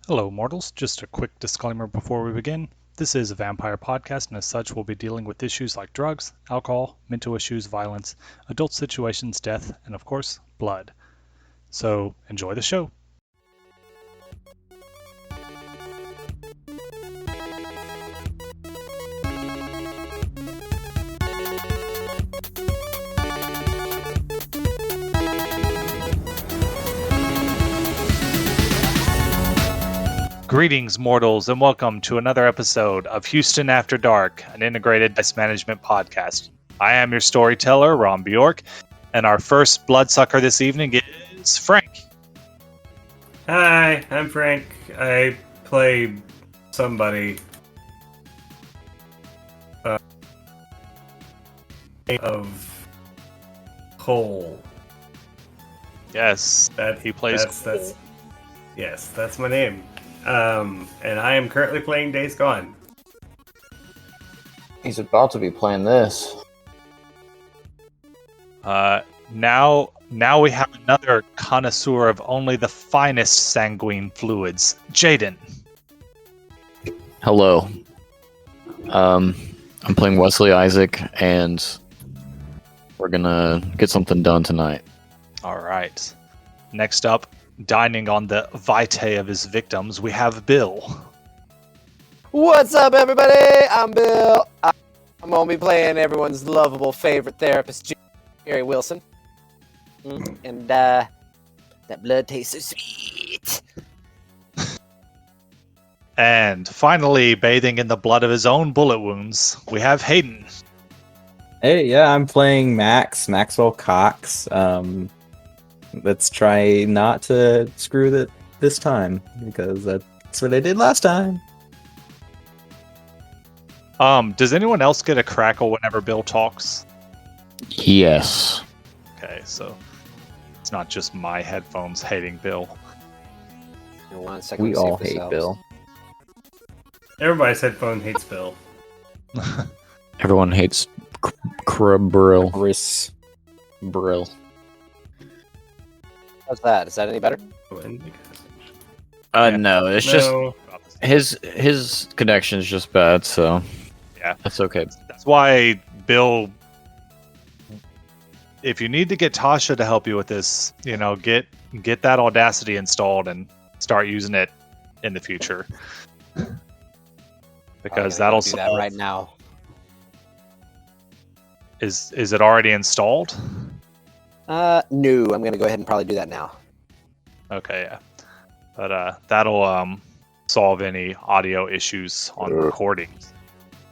Hello, mortals. Just a quick disclaimer before we begin. This is a vampire podcast, and as such, we'll be dealing with issues like drugs, alcohol, mental issues, violence, adult situations, death, and of course, blood. So, enjoy the show. Greetings, mortals, and welcome to another episode of Houston After Dark, an integrated dice management podcast. I am your storyteller, Ron Bjork, and our first bloodsucker this evening is Frank. Hi, I'm Frank. I play somebody of Cole. Yes, he plays That's yes, that's my name. And I am currently playing Days Gone. He's about to be playing this. Now we have another connoisseur of only the finest sanguine fluids, Jaden. Hello. I'm playing Wesley Isaac, and we're gonna get something done tonight. All right. Next up, dining on the vitae of his victims, we have Bill. What's up, everybody? I'm Bill. I'm gonna be playing everyone's lovable favorite therapist, Jerry Wilson. And that blood tastes so sweet. And finally, bathing in the blood of his own bullet wounds, we have Hayden. Hey, yeah, I'm playing Maxwell Cox. Let's try not to screw it this time, because that's what I did last time. Does anyone else get a crackle whenever Bill talks? Yes. Okay, so it's not just my headphones hating Bill. In 1 second, We we'll see all if this hate helps. Bill. Everybody's headphone hates Bill. Everyone hates Brill. Chris Brill. How's that? Is that any better? Yeah. No, it's just No, his connection is just bad, so Yeah. that's okay. That's why Bill, if you need to get Tasha to help you with this, get that Audacity installed and start using it in the future. Because I'm gonna that'll do that solve. right now. Is it already installed? No, I'm gonna go ahead and probably do that now. Okay, yeah. But that'll solve any audio issues on recordings.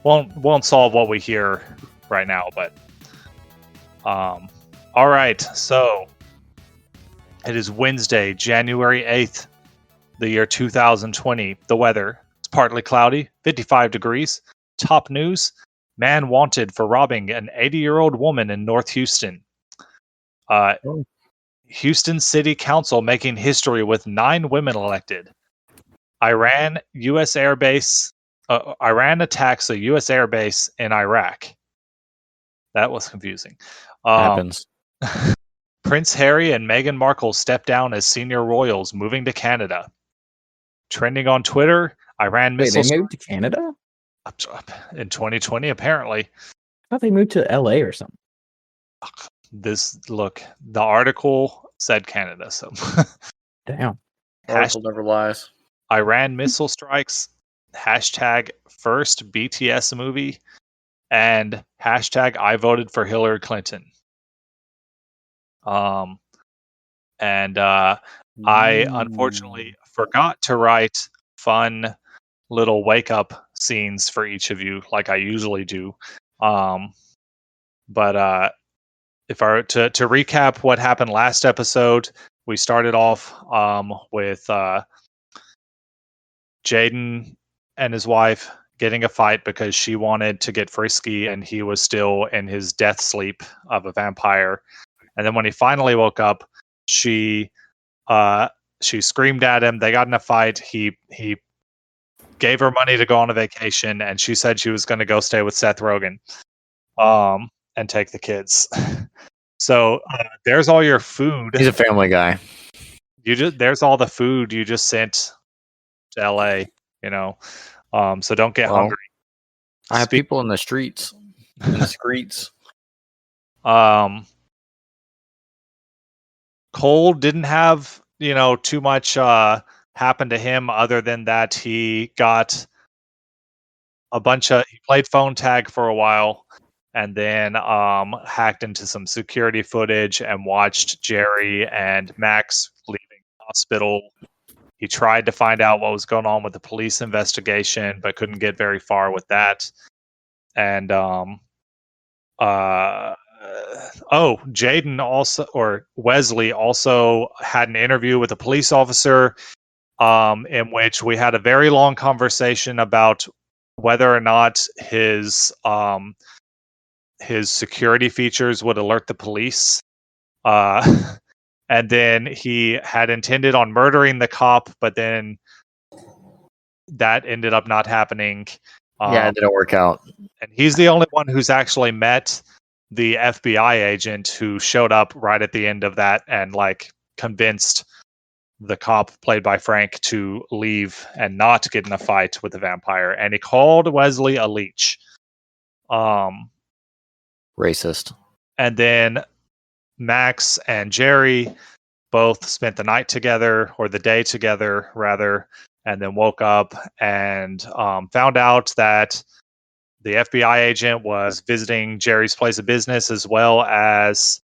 Won't solve what we hear right now, but all right. So it is Wednesday, January 8th, the year 2020. The weather is partly cloudy, 55 degrees. Top news: man wanted for robbing an 80-year-old woman in North Houston. Houston City Council making history with 9 women elected. Iran attacks a U.S. air base in Iraq. That was confusing. Happens. Prince Harry and Meghan Markle step down as senior royals, moving to Canada. Trending on Twitter, Iran Wait, missile they moved to Canada? in 2020, apparently. I thought they moved to LA or something. The article said Canada, so Damn. Article never lies. Iran missile strikes, hashtag first BTS movie, and hashtag I voted for Hillary Clinton. I unfortunately forgot to write fun little wake up scenes for each of you like I usually do. But if I were to recap what happened last episode, we started off with Jaden and his wife getting a fight because she wanted to get frisky and he was still in his death sleep of a vampire. And then when he finally woke up, she screamed at him. They got in a fight. He gave her money to go on a vacation, and she said she was going to go stay with Seth Rogen and take the kids. So there's all your food. He's a family guy. There's all the food you just sent to LA, you know. So don't get Well, hungry. I have Speak- people in the streets. In the streets. Cole didn't have, too much happen to him other than that he got he played phone tag for a while and then hacked into some security footage and watched Jerry and Max leaving the hospital. He tried to find out what was going on with the police investigation, but couldn't get very far with that. And Jaden also, or Wesley also had an interview with a police officer in which we had a very long conversation about whether or not his security features would alert the police. And then he had intended on murdering the cop, but then that ended up not happening. Yeah, it didn't work out. And he's the only one who's actually met the FBI agent who showed up right at the end of that and convinced the cop played by Frank to leave and not get in a fight with the vampire. And he called Wesley a leech. Racist. And then Max and Jerry both spent the night together, or the day together rather, and then woke up and found out that the FBI agent was visiting Jerry's place of business as well as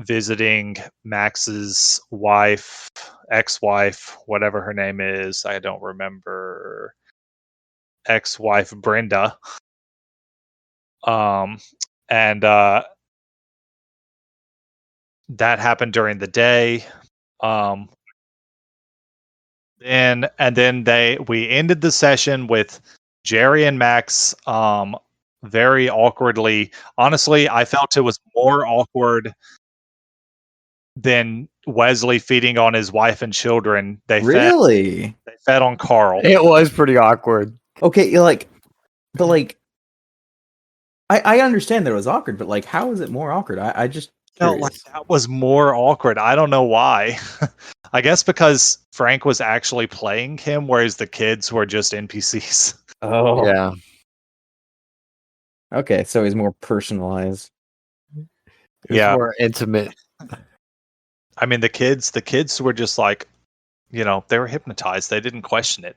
visiting Max's wife, ex-wife, whatever her name is. I don't remember. Ex-wife Brenda. And that happened during the day. Then we ended the session with Jerry and Max very awkwardly. Honestly, I felt it was more awkward than Wesley feeding on his wife and children. They fed on Carl. It was pretty awkward. Okay, but I understand that it was awkward, but how is it more awkward? I just Felt like that was more awkward. I don't know why. I guess because Frank was actually playing him, whereas the kids were just NPCs. Oh, Yeah. Okay, so he's more personalized. It was more intimate. I mean, the kids were just they were hypnotized. They didn't question it.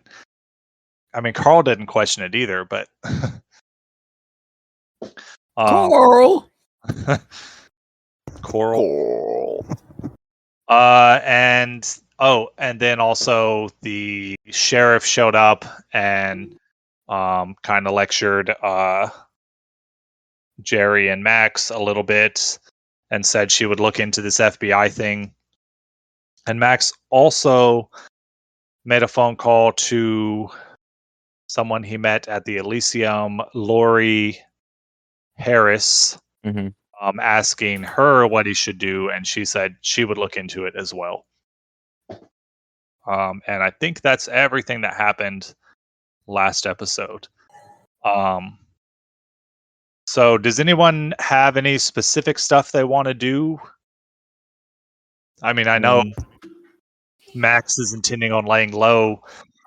I mean, Carl didn't question it either, but Carl. Coral. And then also the sheriff showed up and kind of lectured Jerry and Max a little bit and said she would look into this FBI thing. And Max also made a phone call to someone he met at the Elysium, Lori Harris, asking her what he should do, and she said she would look into it as well. And I think that's everything that happened last episode. So does anyone have any specific stuff they want to do? I mean, I know Max is intending on laying low.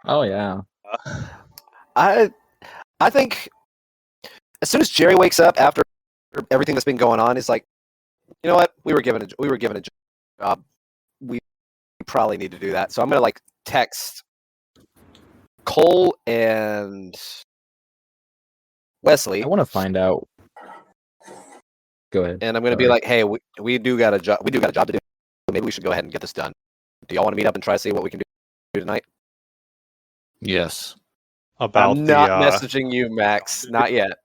Oh yeah. I think as soon as Jerry wakes up after everything that's been going on, it's like, you know what? We were given a job. We probably need to do that. So I'm gonna text Cole and Wesley. I want to find out. Go ahead. And I'm gonna be like, hey, we do got a job. We do got a job to do. Maybe we should go ahead and get this done. Do y'all want to meet up and try to see what we can do tonight? Yes. About I'm not messaging you, Max. Not yet.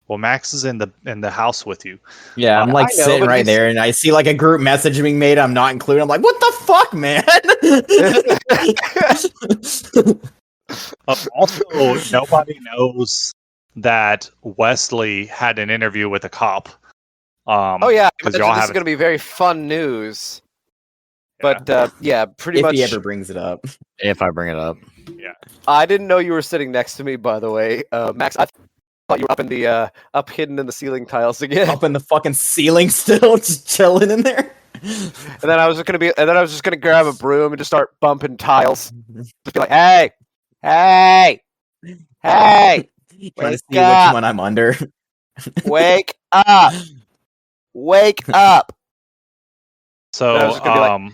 Well, Max is in the house with you. Yeah, I'm sitting right there, and I see a group message being made. I'm not included. I'm like, what the fuck, man? Also, nobody knows that Wesley had an interview with a cop. Oh yeah, because this is going to be very fun news. But pretty much. If he ever brings it up. If I bring it up. Yeah. I didn't know you were sitting next to me, by the way, Max. I thought you were up in the hidden in the ceiling tiles again. Up in the fucking ceiling still, just chilling in there. And then I was just gonna grab a broom and just start bumping tiles. Just be like, hey, hey, hey, Trying to wake see up. which one I'm under. wake up, wake up. So, I was just gonna be like, Want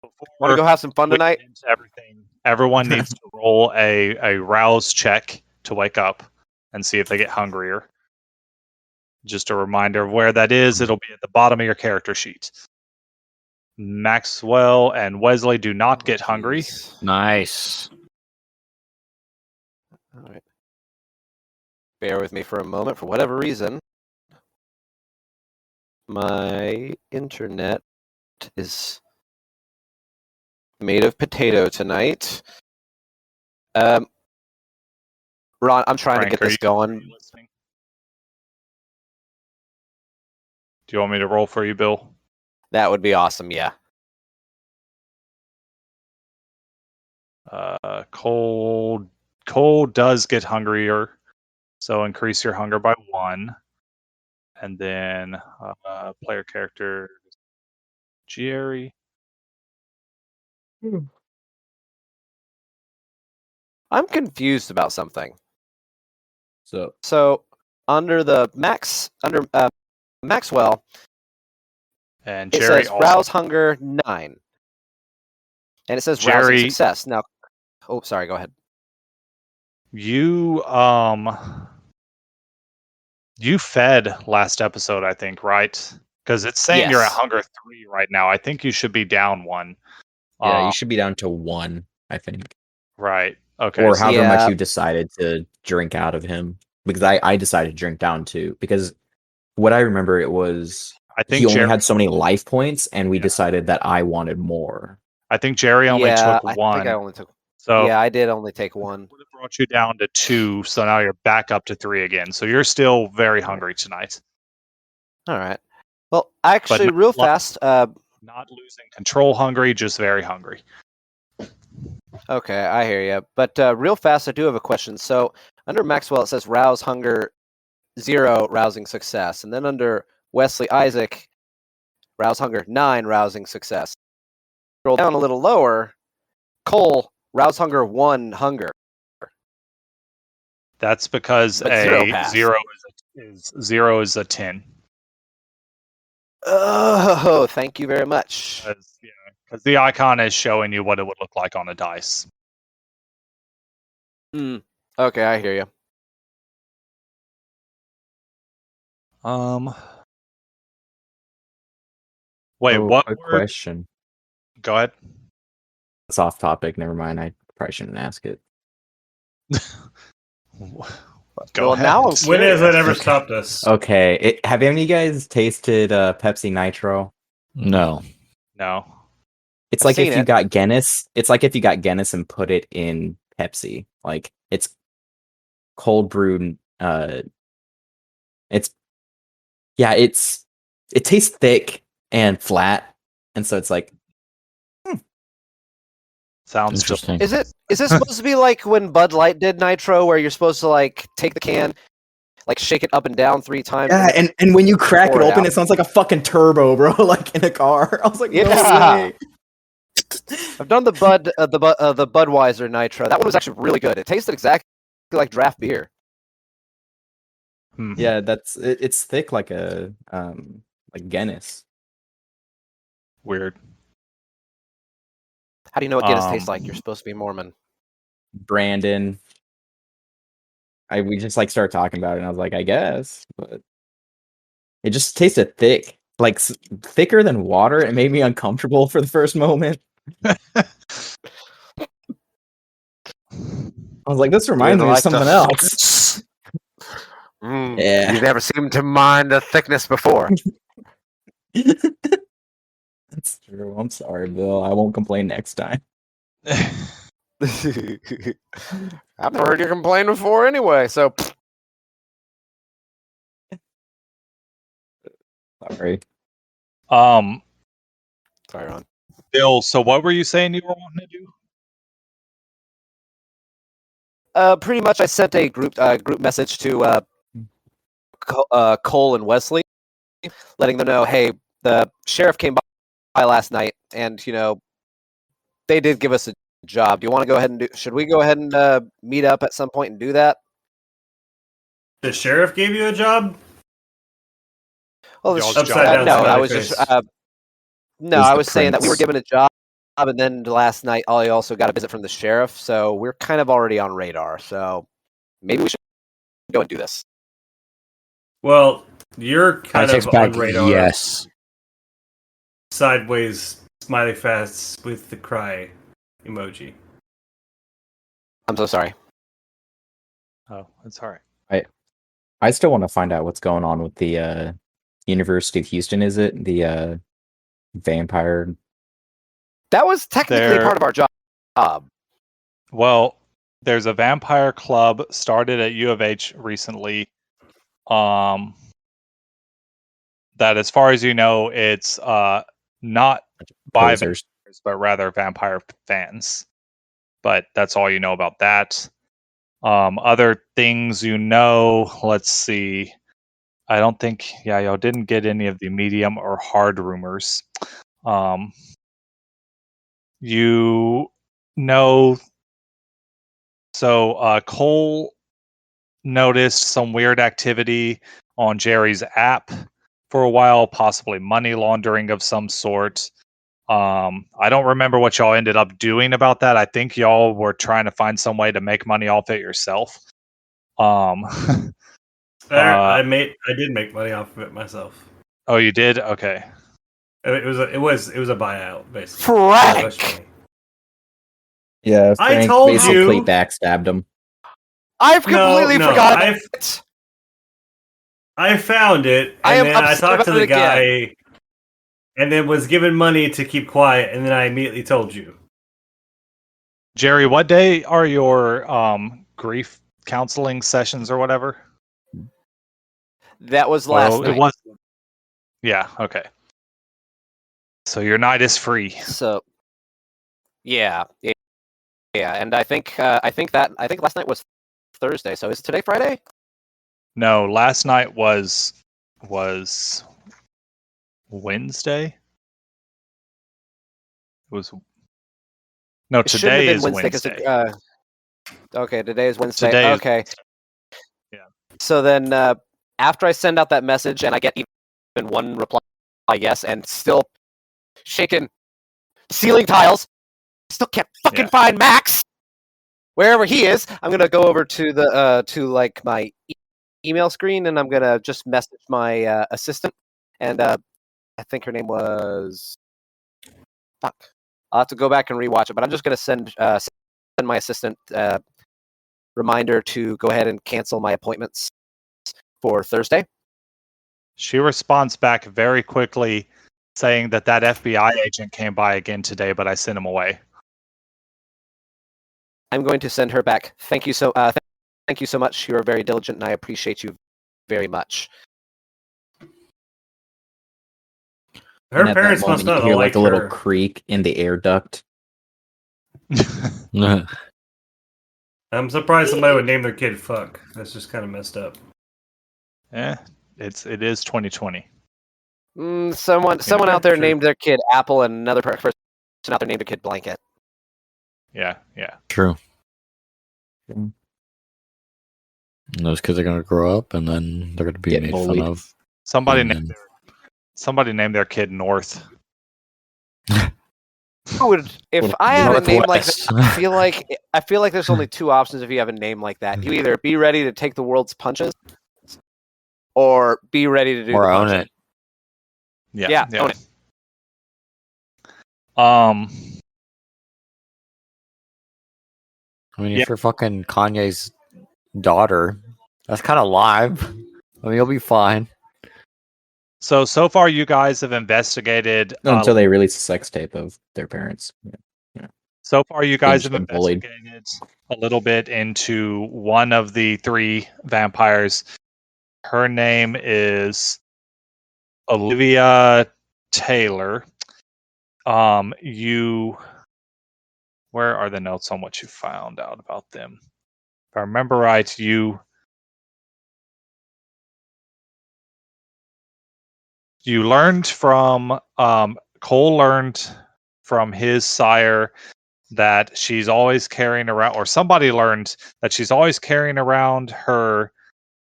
to before go have some fun we tonight? get into everything, everyone needs to roll a rouse check to wake up and see if they get hungrier. Just a reminder of where that is. It'll be at the bottom of your character sheet. Maxwell and Wesley do not get hungry. Jeez. Nice. All right. Bear with me for a moment. For whatever reason, my internet is made of potato tonight. Ron, I'm trying Frank, to get are this you going. listening? Do you want me to roll for you, Bill? That would be awesome. Yeah. Cole does get hungrier, so increase your hunger by 1. And then player character Jerry. I'm confused about something. So So under Maxwell, And it Jerry says also. rouse hunger 9, and it says rousing Jerry, success. Now, oh, sorry. Go ahead. you fed last episode, I think, right? Because it's saying you're at Yes. hunger 3 right now. I think you should be down 1. yeah, you should be down to 1, I think, Right. Okay. or so however Yeah. much you decided to drink out of him. Because I decided to drink down too. Because what I remember, it was I think he only Jerry had so many life points, and we Yeah. decided that I wanted more. I think Jerry only Yeah, took I 1. think I only took. So Yeah, I did only take 1. would have brought you down to 2, so now you're back up to 3 again. So you're still very hungry tonight. All right. Well, actually, not real like- fast. Not losing control hungry, just very hungry. Okay, I hear you. But real fast, I do have a question. So under Maxwell, it says rouse hunger 0, rousing success, and then under Wesley Isaac, rouse hunger 9, rousing success. Scroll down a little lower. Cole, rouse hunger 1, hunger. That's because But 0 a passed. 0 is a 10. Oh, thank you very much. Because the icon is showing you what it would look like on a dice. Okay, I hear you. Wait, Oh, what quick word? question. Go ahead. It's off topic. Never mind. I probably shouldn't ask it. Go Well, ahead. now I'm When has that curious. ever stopped us? Okay. Have any of you guys tasted Pepsi Nitro? No. No. It's I've like if seen you it. got Guinness. It's like if you got Guinness and put it in Pepsi. Like it's cold brewed. It tastes thick and flat, and so it's like Sounds Interesting. Is it supposed to be like when Bud Light did Nitro, where you're supposed to like take the can, like shake it up and down 3 times? yeah. And when you crack it Pour it open, out. it sounds like a fucking turbo, bro. Like in a car. I was like, no Yeah. way. I've done the Budweiser Nitro. That one was actually really good. It tasted exactly like draft beer. Yeah, it's thick like a like Guinness. weird. How do you know what Guinness tastes like? You're supposed to be Mormon. Brandon. We just like started talking about it, and I was like, I guess, but it just tasted thick, like thicker than water. It made me uncomfortable for the first moment. I was like, this reminds me of something else. Yeah. You've never seemed to mind the thickness before. That's true. I'm sorry, Bill. I won't complain next time. I've never heard you complain before anyway, so Sorry. Sorry, Ron. Bill, so what were you saying you were wanting to do? Pretty much I sent a group message to Cole and Wesley, letting them know, hey, the sheriff came last night, and they did give us a job. Do you want to go ahead and should we go ahead and meet up at some point and do that? The sheriff gave you a job? Well, Y'all's Upside down no, smiley I was face. just no, Who's I the was saying that we were prince? given a job, and then last night I also got a visit from the sheriff, so we're kind of already on radar. So maybe we should go and do this. Well, you're I kind text of back on radar. yes. Sideways smiley face with the cry emoji. I'm so sorry. Oh, it's all right. I still want to find out what's going on with the University of Houston. Is it the vampire? That was technically There- part of our job. Well, there's a vampire club started at U of H recently. That, as far as you know, it's not by Posers. vampires, but rather vampire fans. But that's all you know about that. Other things let's see. I don't think, y'all didn't get any of the medium or hard rumors. So Cole noticed some weird activity on Jerry's app for a while, possibly money laundering of some sort. I don't remember what y'all ended up doing about that. I think y'all were trying to find some way to make money off it yourself. I did make money off of it myself. Oh, you did? Okay. It was a buyout basically. Frank! Hush money. Yeah, I Frank told basically you. backstabbed him. I've completely No, forgotten it. I found it, I and am then I upset talked to about the it again. guy, and then was given money to keep quiet, and then I immediately told you. Jerry, what day are your grief counseling sessions or whatever? That was last night. It was. Yeah. Okay. So your night is free. So, yeah, and I think last night was Thursday. So is today Friday? No, last night was Wednesday. It was no. It shouldn't Today have is been Wednesday. Wednesday. Okay, today is Wednesday. Today is Okay. Yeah. So then, after I send out that message and I get even one reply, yes, and still shaking ceiling tiles, still can't fucking Yeah. find Max. Wherever he is, I'm gonna go over to the to my email screen, and I'm gonna just message my assistant, and I think her name was fuck. I'll have to go back and rewatch it, but I'm just gonna send my assistant reminder to go ahead and cancel my appointments for Thursday. She responds back very quickly, saying that FBI agent came by again today, but I sent him away. I'm going to send her back. Thank you so much. You are very diligent, and I appreciate you very much. Her And at that parents moment, must you not hear like like a little her. creak in the air duct. I'm surprised somebody would name their kid "fuck." That's just kind of messed up. It is 2020. Someone out there true. named their kid Apple, and another person out there named their kid Blanket. Yeah. True. And those kids are gonna grow up, and then they're gonna be Get made bullied. fun of. Somebody And named their kid North. If Well, I had a name like Northwest. that, I feel like there's only two options if you have a name like that. You either be ready to take the world's punches, or be ready to do or the own punching. it. Yeah. Own it. I mean, Yeah. if you're fucking Kanye's daughter, that's kind of live. I mean, you'll be fine. So far, you guys have investigated. Until they release a sex tape of their parents. Yeah. So far, you guys have been bullied. investigated a little bit into one of the three vampires. Her name is Olivia Taylor. Where are the notes on what you found out about them? If I remember right, you learned from Cole learned from his sire that she's always carrying around, or somebody learned that she's always carrying around her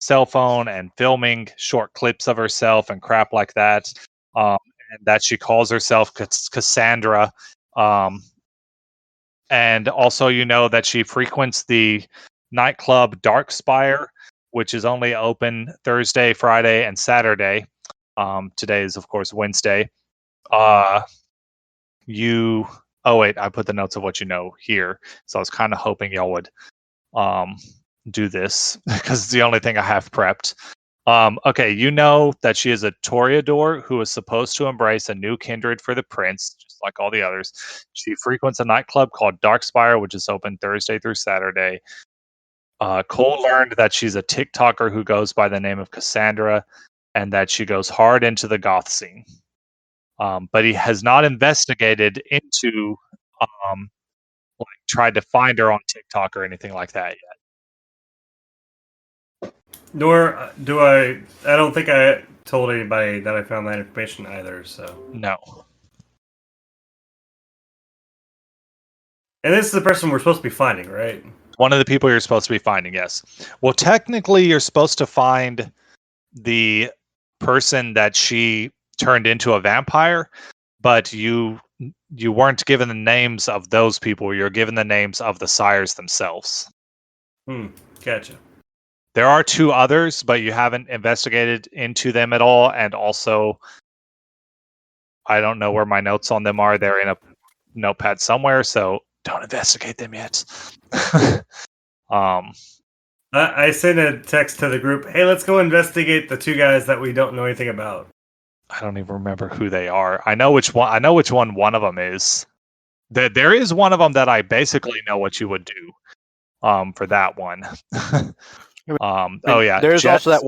cell phone and filming short clips of herself and crap like that. And that she calls herself Cassandra. And also, that she frequents the nightclub Dark Spire, which is only open Thursday, Friday, and Saturday. Today is, of course, Wednesday. Oh wait, I put the notes of what you know here, so I was kind of hoping y'all would do this because it's the only thing I have prepped. Okay, you know that she is a Toreador who is supposed to embrace a new kindred for the prince, just like all the others. She frequents a nightclub called Darkspire, which is open Thursday through Saturday. Cole learned that she's a TikToker who goes by the name of Cassandra, and that she goes hard into the goth scene. But he has not investigated into, tried to find her on TikTok or anything like that yet. Nor do I don't think I told anybody that I found that information either, so. No. And this is the person we're supposed to be finding, right? One of the people you're supposed to be finding, yes. Well, technically, you're supposed to find the person that she turned into a vampire, but you weren't given the names of those people. You're given the names of the sires themselves. Gotcha. There are 2 others, but you haven't investigated into them at all. And also, I don't know where my notes on them are. They're in a notepad somewhere, so don't investigate them yet. I sent a text to the group, hey, let's go investigate the 2 guys that we don't know anything about. I don't even remember who they are. I know which one one of them is. There is one of them that I basically know what you would do for that one. Oh yeah. There's also that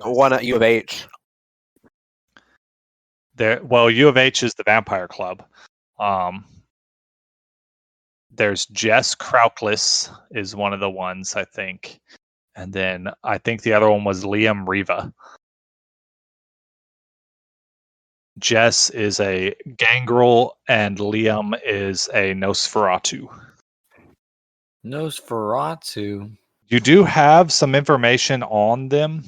one at U of H. U of H is the Vampire Club. There's Jess Crowcless is one of the ones, I think. And then I think the other one was Liam Riva. Jess is a Gangrel and Liam is a Nosferatu. Nosferatu. You do have some information on them,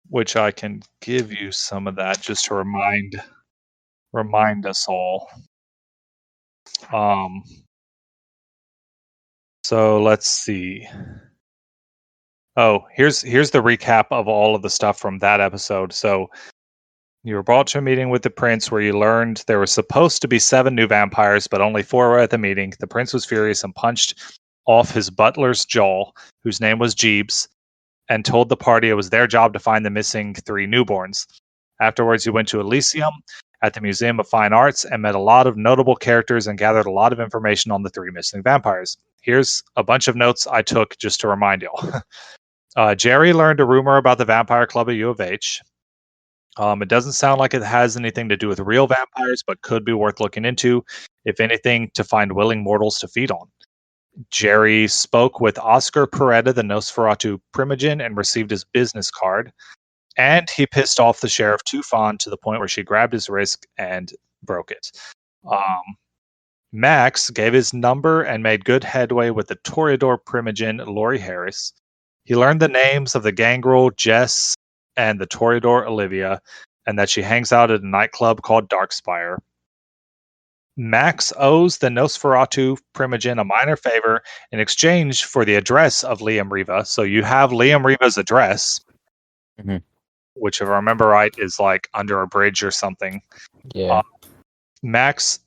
which I can give you some of that just to remind us all. So let's see. Oh, here's the recap of all of the stuff from that episode. So you were brought to a meeting with the prince where you learned there were supposed to be 7 new vampires, but only 4 were at the meeting. The prince was furious and punched off his butler's jaw, whose name was Jeeves, and told the party it was their job to find the missing 3 newborns. Afterwards, you went to Elysium at the Museum of Fine Arts and met a lot of notable characters and gathered a lot of information on the 3 missing vampires. Here's a bunch of notes I took just to remind y'all. Jerry learned a rumor about the Vampire Club at U of H. It doesn't sound like it has anything to do with real vampires, but could be worth looking into, if anything, to find willing mortals to feed on. Jerry spoke with Oscar Peretta, the Nosferatu primogen, and received his business card. And he pissed off the Sheriff Tufan to the point where she grabbed his wrist and broke it. Max gave his number and made good headway with the Toreador primogen, Lori Harris. He learned the names of the Gangrel, Jess, and the Toreador, Olivia, and that she hangs out at a nightclub called Darkspire. Max owes the Nosferatu primogen a minor favor in exchange for the address of Liam Riva. So you have Liam Riva's address, which, if I remember right, is like under a bridge or something. Yeah. Max,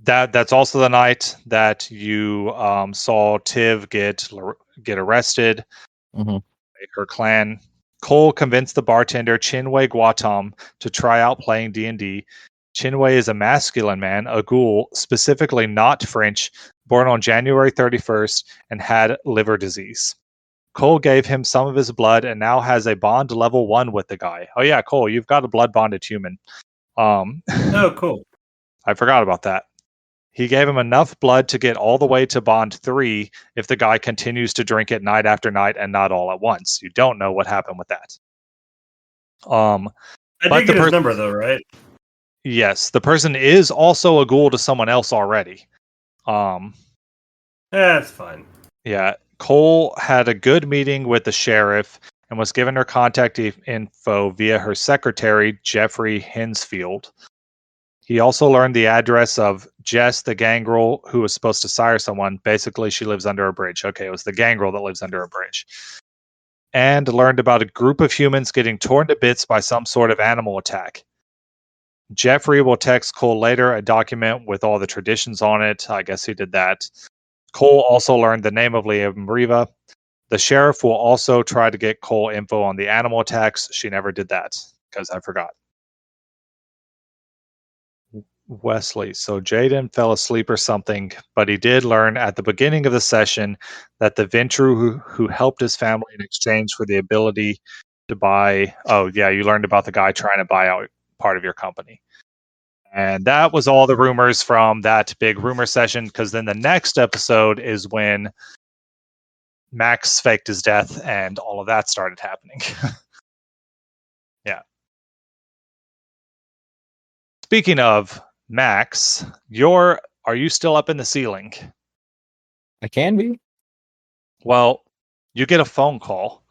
that's also the night that you saw Tiv get arrested. Her clan. Cole convinced the bartender Chinwe Guatam to try out playing D&D. Chinwe is a masculine man, a ghoul, specifically not French, born on January 31st and had liver disease. Cole gave him some of his blood and now has a bond level 1 with the guy. Oh yeah, Cole, you've got a blood bonded human. Oh, cool. I forgot about that. He gave him enough blood to get all the way to bond 3 if the guy continues to drink it night after night and not all at once. You don't know what happened with that. I did get his number though, right? Yes, the person is also a ghoul to someone else already. That's fine. Yeah, Cole had a good meeting with the sheriff and was given her contact info via her secretary, Jeffrey Hinsfield. He also learned the address of Jess, the gangrel who was supposed to sire someone. Basically, she lives under a bridge. Okay, it was the gangrel that lives under a bridge. And learned about a group of humans getting torn to bits by some sort of animal attack. Jeffrey will text Cole later a document with all the traditions on it. I guess he did that. Cole also learned the name of Liam Riva. The sheriff will also try to get Cole info on the animal attacks. She never did that because I forgot. Wesley. So Jaden fell asleep or something, but he did learn at the beginning of the session that the Ventru who helped his family in exchange for the ability to buy. Oh, yeah, you learned about the guy trying to buy out part of your company. And that was all the rumors from that big rumor session, because then the next episode is when Max faked his death and all of that started happening. Yeah. Speaking of Max, are you still up in the ceiling? I can be. Well, you get a phone call.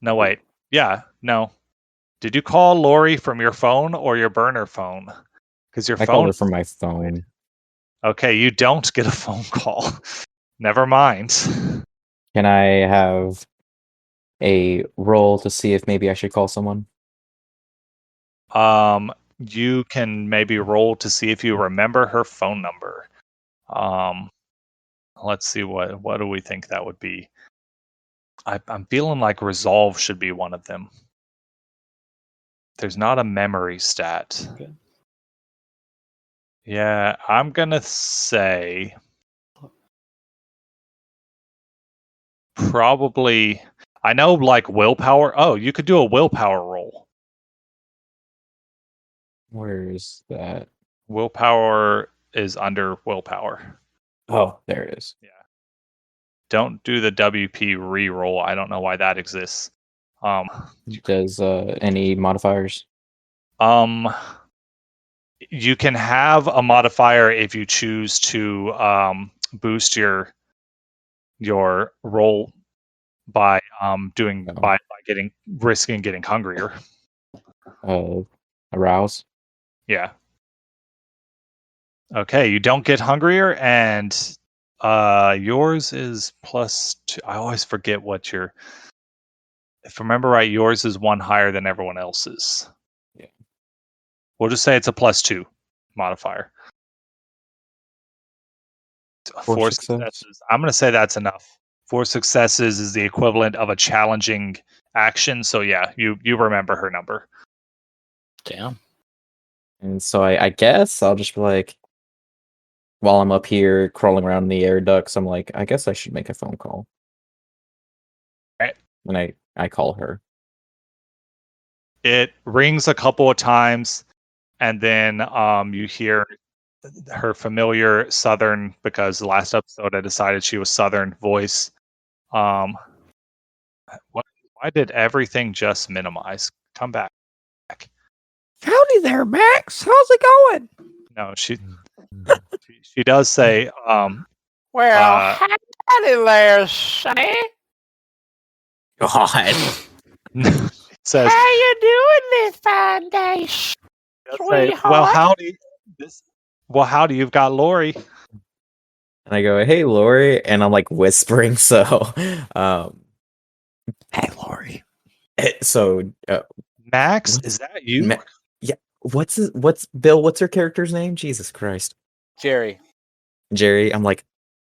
No, wait. Yeah, no. Did you call Lori from your phone or your burner phone? Because your I called phone. her from my phone. Okay, you don't get a phone call. Never mind. Can I have a roll to see if maybe I should call someone? You can maybe roll to see if you remember her phone number. Let's see what do we think that would be. I'm feeling like resolve should be one of them. There's not a memory stat. Okay. Yeah, I'm gonna say probably. I know, like willpower. Oh, you could do a willpower roll. Where is that? Willpower is under willpower. Oh, there it is. Yeah. Don't do the WP reroll. I don't know why that exists. Does any modifiers? You can have a modifier if you choose to boost your roll by risking getting hungrier. Arouse. Yeah. Okay, you don't get hungrier, and yours is +2. I always forget what your. If I remember right, yours is one higher than everyone else's. Yeah. We'll just say it's a +2 modifier. Four successes. I'm going to say that's enough. 4 successes is the equivalent of a challenging action. So yeah, you remember her number. Damn. And so I guess I'll just be like, while I'm up here crawling around in the air ducts, I'm like, I guess I should make a phone call. Right. And I call her. It rings a couple of times, and then you hear her familiar Southern, because the last episode I decided she was Southern voice. Why did everything just minimize? Come back. Howdy there, Max. How's it going? No, she does say, Well, howdy there, Sonny. God. says, How you doing this fine day, say, sweetheart? well, howdy, you've got Lori. And I go, hey, Lori. And I'm like whispering. So, Hey, Lori. so, Max, is that you? yeah. What's Bill? What's her character's name? Jesus Christ. Jerry. Jerry. I'm like,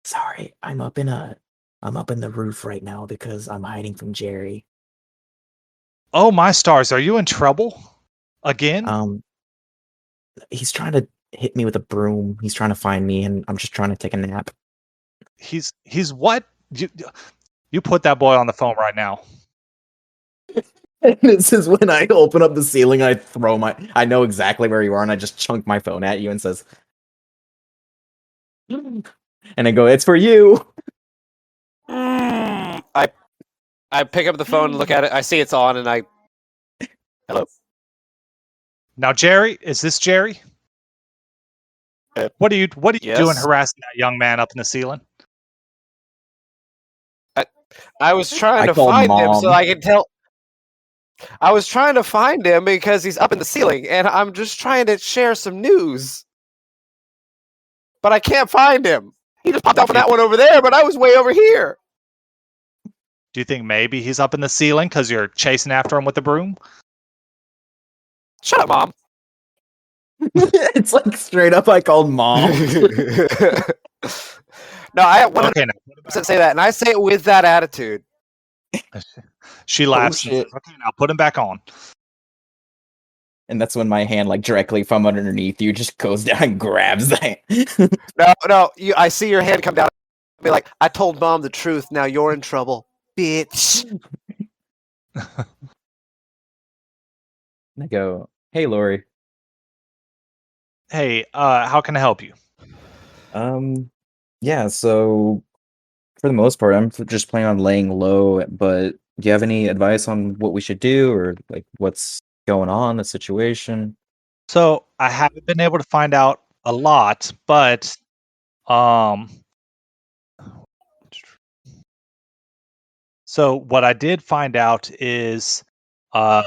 sorry. I'm up in the roof right now because I'm hiding from Jerry. Oh, my stars. Are you in trouble? Again? He's trying to hit me with a broom. He's trying to find me, and I'm just trying to take a nap. He's what? You put that boy on the phone right now. And this is when I open up the ceiling, I know exactly where you are, and I just chunk my phone at you and says, and I go, it's for you. I pick up the phone and look at it. I see it's on, and hello. Now, Jerry, is this Jerry? What are you doing Yes. harassing that young man up in the ceiling? I was trying I to called find him so Mom. I could tell. I was trying to find him because he's up in the ceiling, and I'm just trying to share some news. But I can't find him. He just popped out from that one over there, but I was way over here. Do you think maybe he's up in the ceiling because you're chasing after him with the broom? Shut up, Mom. It's like straight up. I called Mom. No, I 100% Okay, now say that, and I say it with that attitude. she laughs. And shit. says, okay, now put him back on. And that's when my hand, like directly from underneath you, just goes down and grabs that. No, I see your hand come down. I'll be like, I told Mom the truth. Now you're in trouble, bitch. And I go, "Hey, Lori. Hey, how can I help you? Yeah. So for the most part, I'm just planning on laying low. But do you have any advice on what we should do, or like what's going on, the situation?" So I haven't been able to find out a lot, but so what I did find out is the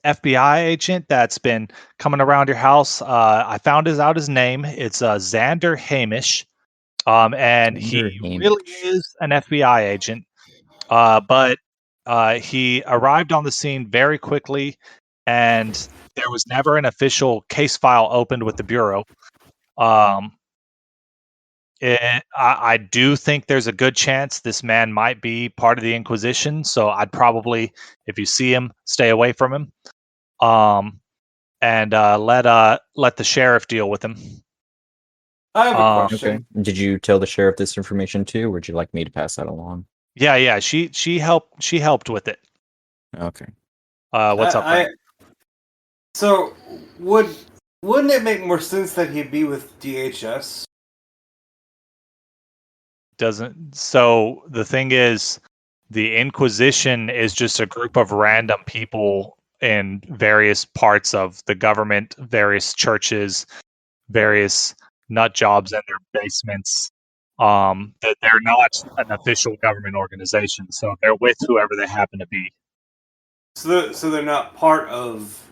FBI agent that's been coming around your house. I found his name. It's Xander Hamish. And he Xander really Hamish. is an FBI agent. But he arrived on the scene very quickly, and there was never an official case file opened with the Bureau. I do think there's a good chance this man might be part of the Inquisition, so I'd probably, if you see him, stay away from him. And let the sheriff deal with him. I have a Okay. question. Did you tell the sheriff this information too, or would you like me to pass that along? Yeah. She helped with it. Okay. What's up, Frank? So wouldn't it make more sense that he'd be with DHS? Doesn't. So the thing is, the Inquisition is just a group of random people in various parts of the government, various churches, various nut jobs in their basements. That they're not an official government organization, so they're with whoever they happen to be. So they're not part of.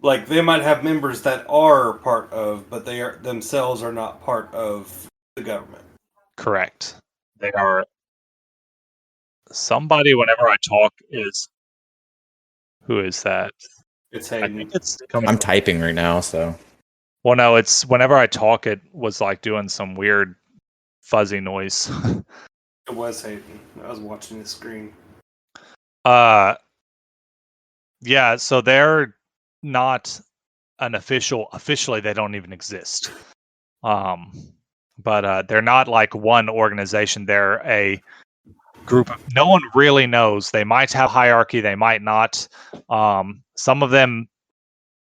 Like they might have members that are part of, but they are themselves are not part of the government. Correct. They are. Somebody, whenever I talk, is. Who is that? It's I Hayden. think it's coming. I'm typing right now, so. Well, no, it's whenever I talk, it was like doing some weird fuzzy noise. It was Hayden. I was watching the screen. Yeah, so they're not an officially they don't even exist. But they're not like one organization. They're a group of, no one really knows. They might have hierarchy, they might not. Some of them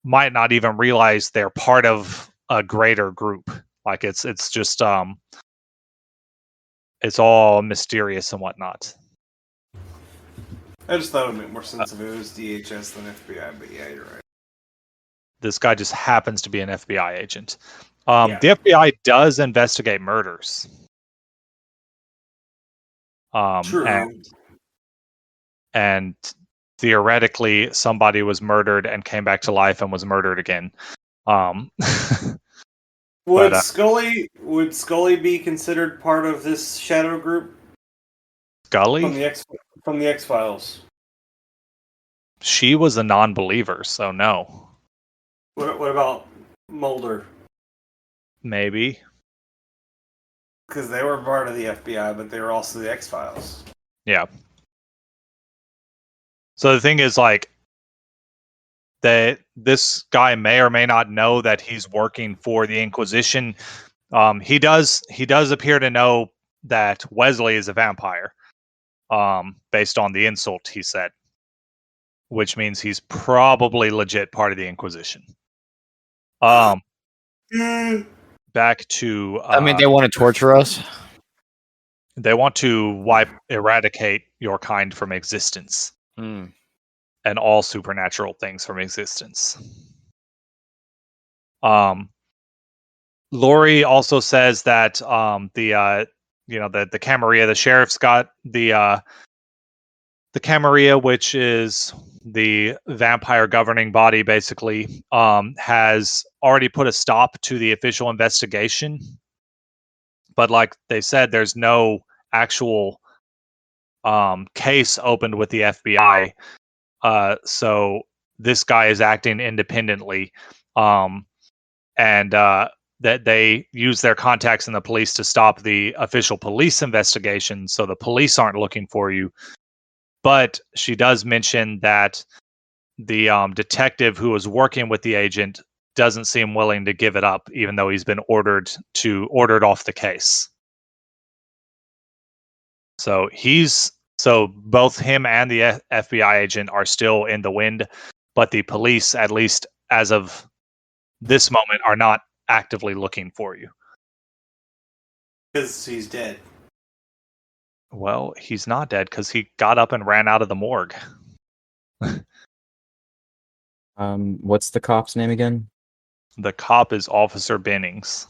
might not even realize they're part of a greater group. Like it's just it's all mysterious and whatnot. I just thought it would make more sense if it was DHS than FBI, but yeah, you're right. This guy just happens to be an FBI agent. Yeah. The FBI does investigate murders. True. And theoretically, somebody was murdered and came back to life and was murdered again. Would but, Scully be considered part of this shadow group Scully? from the X-Files? She was a non-believer, so no. What about Mulder? Maybe. Because they were part of the FBI, but they were also the X-Files. Yeah. So the thing is, like, this guy may or may not know that he's working for the Inquisition. He does appear to know that Wesley is a vampire, based on the insult he said, which means he's probably legit part of the Inquisition. Back to. I mean, they want to torture us. They want to eradicate your kind from existence. Hmm. and all supernatural things from existence. Lori also says that the Camarilla, the sheriff's got the Camarilla, which is the vampire governing body, basically, has already put a stop to the official investigation. But like they said, there's no actual case opened with the FBI. So this guy is acting independently. And that they use their contacts in the police to stop the official police investigation, so the police aren't looking for you. But she does mention that the detective who was working with the agent doesn't seem willing to give it up, even though he's been ordered off the case. So both him and the FBI agent are still in the wind, but the police, at least as of this moment, are not actively looking for you. Because he's dead. Well, he's not dead because he got up and ran out of the morgue. What's the cop's name again? The cop is Officer Bennings.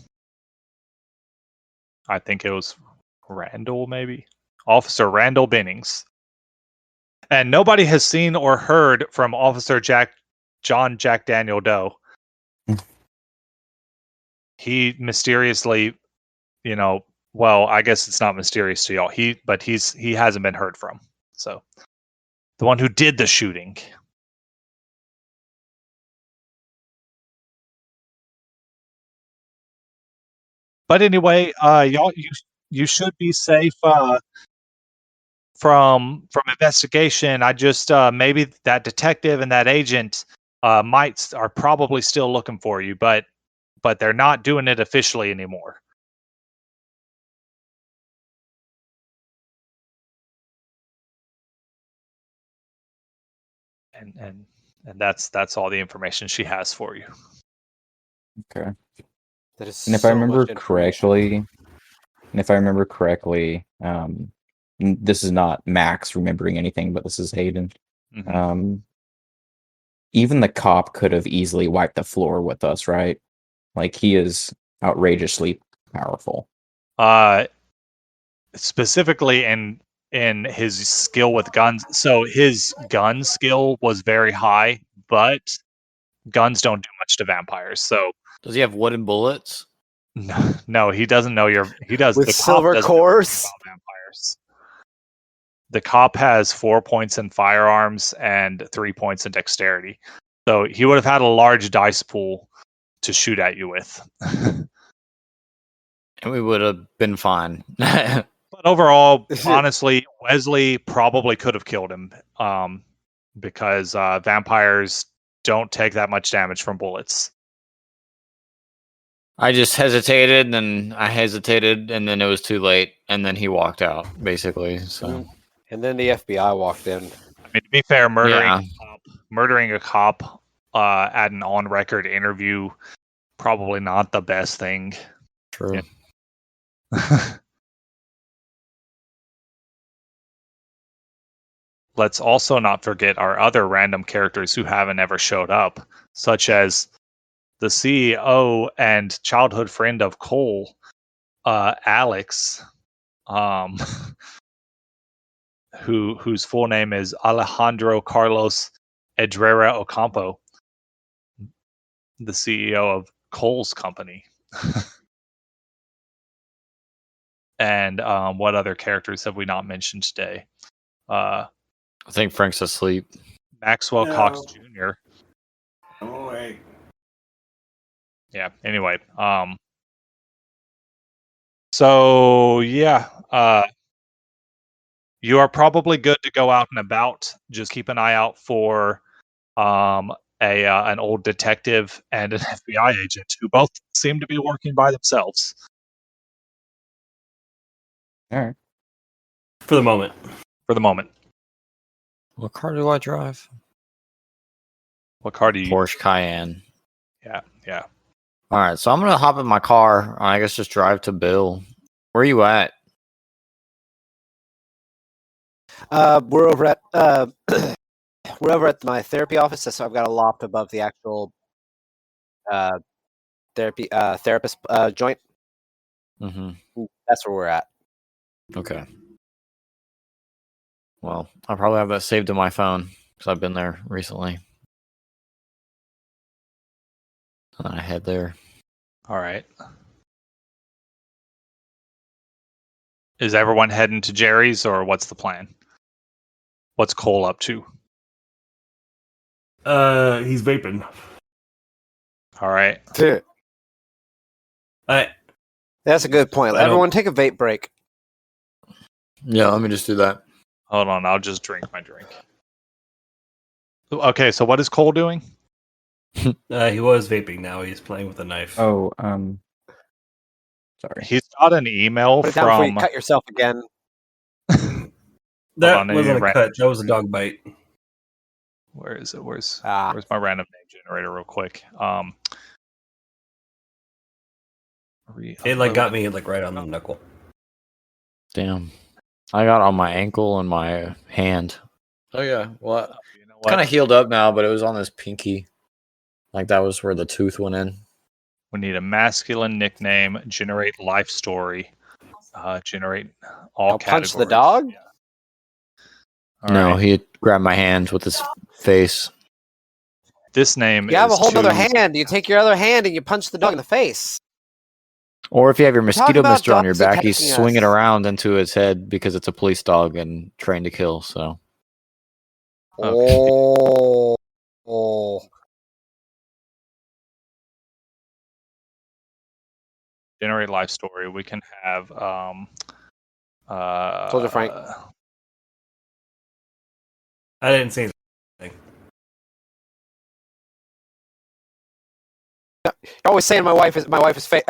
I think it was Randall, maybe. Officer Randall Bennings. And nobody has seen or heard from Officer John Jack Daniel Doe. He mysteriously, well, I guess it's not mysterious to y'all. He hasn't been heard from. So, the one who did the shooting. But anyway, y'all, you should be safe from investigation. I just maybe that detective and that agent are probably still looking for you, but they're not doing it officially anymore. And that's all the information she has for you. Okay. That is And if I remember correctly, this is not Max remembering anything, but this is Hayden. Mm-hmm. Even the cop could have easily wiped the floor with us, right? Like, he is outrageously powerful. Specifically in his skill with guns. So his gun skill was very high, but guns don't do much to vampires. So Does he have wooden bullets? no, he doesn't know he does with the silver cop doesn't know cores about vampires. The cop has 4 points in firearms and 3 points in dexterity. So he would have had a large dice pool to shoot at you with. And we would have been fine. But overall, honestly, Wesley probably could have killed him because vampires don't take that much damage from bullets. I just hesitated, and then I hesitated, and then it was too late, and then he walked out, basically. So, and then the FBI walked in. I mean, to be fair, murdering a cop at an on-record interview, probably not the best thing. True. Yeah. Let's also not forget our other random characters who haven't ever showed up, such as the CEO and childhood friend of Cole, Alex, whose full name is Alejandro Carlos Edrera Ocampo, the CEO of Cole's company. And what other characters have we not mentioned today? I think Frank's asleep. Maxwell Cox Jr. Oh, wait. Yeah, anyway. So, yeah. You are probably good to go out and about. Just keep an eye out for an old detective and an FBI agent who both seem to be working by themselves. All right. For the moment. What car do I drive? What car do you? Porsche Cayenne. Yeah. All right, so I'm gonna hop in my car. I guess just drive to Bill. Where are you at? We're over at We're over at my therapy office, so I've got a loft above the actual therapist joint. Mm-hmm. That's where we're at. Okay. Well, I'll probably have that saved in my phone because I've been there recently. And I head there. All right. Is everyone heading to Jerry's, or what's the plan? What's Cole up to? He's vaping. All right. That's a good point. Everyone take a vape break. Yeah, let me just do that. Hold on, I'll just drink my drink. Okay, so what is Cole doing? He was vaping. Now he's playing with a knife. Oh, sorry. He's got an email Put it down before you from. cut yourself again. That on, wasn't a cut. That was a dog bite. Where is it? Where's Ah. my random name generator? Real quick. It like got me like right on the knuckle. Damn. I got on my ankle and my hand. Oh yeah. Well, You know it's kind of healed up now, but it was on this pinky. Like that was where the tooth went in. We need a masculine nickname. Generate life story. Generate all I'll categories. punch the dog? Yeah. All No, right. he grabbed my hand with his face. This name You have a is whole other too- hand. You take your other hand and you punch the dog in the face. Or if you have your talking mosquito about mister on your dogs back, you attacking swing it us. around into his head because it's a police dog and trained to kill. So Oh. Oh. generate life story. We can have Soldier Frank. I didn't say anything. You're always saying my wife is fake.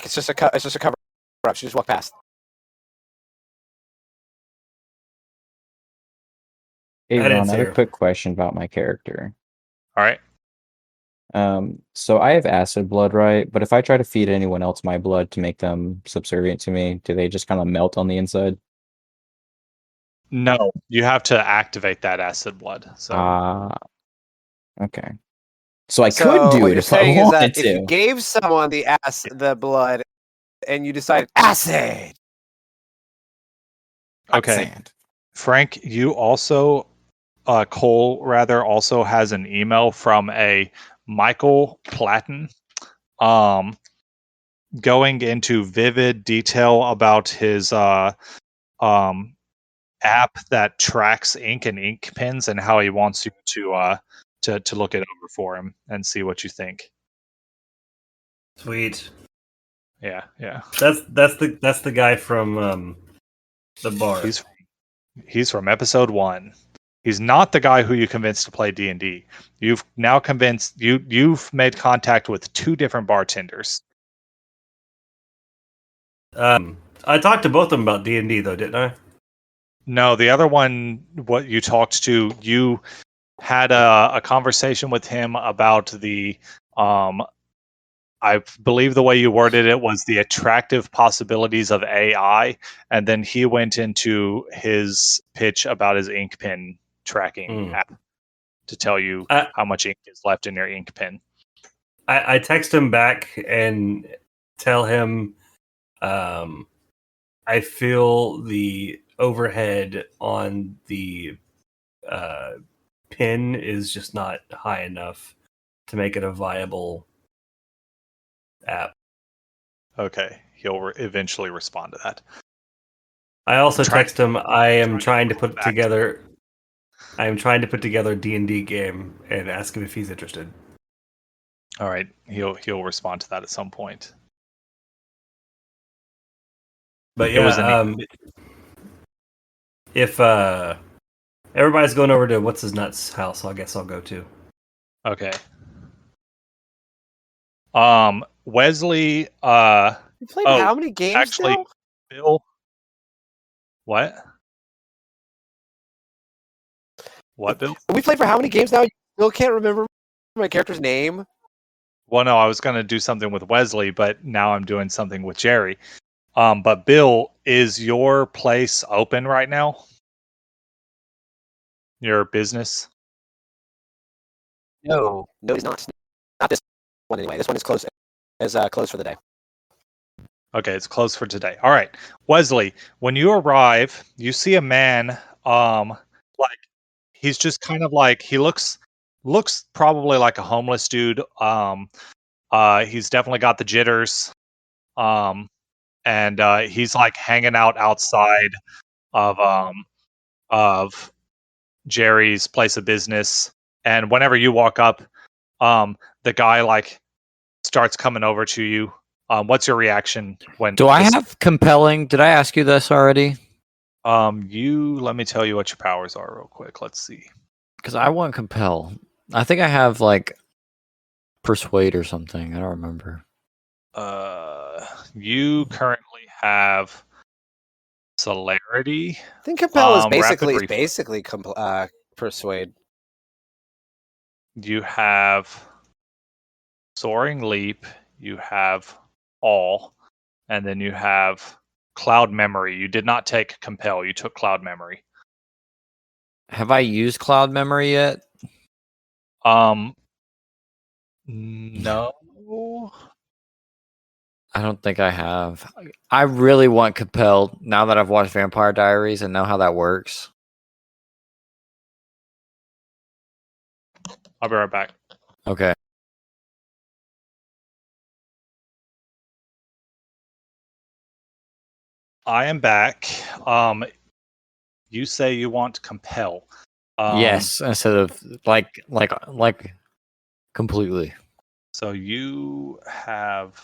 It's just a cover up. She just walked past. Hey, I didn't Ron, I see have her. a quick question about my character. All right. So I have acid blood, right? But if I try to feed anyone else my blood to make them subservient to me, do they just kind of melt on the inside? No, you have to activate that acid blood. So Okay. So I So could do what it you're if I saying is wanted that if you to. gave someone the blood, and you decided acid. okay, Sand. Frank, you also Cole rather also has an email from a Michael Platten, going into vivid detail about his app that tracks ink and ink pens and how he wants you to look it over for him and see what you think. Sweet. Yeah. That's the guy from the bar. He's from episode 1. He's not the guy who you convinced to play D&D. You've now you've made contact with 2 different bartenders. I talked to both of them about D&D though, didn't I? No, the other one, what you talked to, you had a conversation with him about the I believe the way you worded it was the attractive possibilities of AI, and then he went into his pitch about his ink pen tracking app to tell you how much ink is left in your ink pen. I text him back and tell him I feel the overhead on the pin is just not high enough to make it a viable app. Okay, he'll eventually respond to that. I also text him I am trying to pull put back together a D&D game and ask him if he's interested. All right, he'll respond to that at some point. But It was yeah, if everybody's going over to what's his nuts house, I guess I'll go too. Okay. Wesley. You played how many games actually, now? Bill. What? What, Bill? We played for how many games now? You still can't remember my character's name? Well, no, I was going to do something with Wesley, but now I'm doing something with Jerry. But Bill, is your place open right now? Your business? No, he's not. Not this one anyway. This one is closed. Closed for the day. Okay, it's closed for today. All right. Wesley, when you arrive, you see a man, like he's just kind of like he looks probably like a homeless dude. He's definitely got the jitters. And he's like hanging out outside of Jerry's place of business. And whenever you walk up, the guy like starts coming over to you. What's your reaction when Do I this- have compelling? Did I ask you this already? let me tell you what your powers are real quick. Let's see. Because I want compel. I think I have like persuade or something. I don't remember. You currently have celerity. I think compel is Rapid basically persuade. You have soaring leap. You have all, and then you have cloud memory. You did not take compel. You took cloud memory. Have I used cloud memory yet? No. I don't think I have. I really want compel now that I've watched Vampire Diaries and know how that works. I'll be right back. Okay. I am back. You say you want compel. Yes, instead of like completely. So you have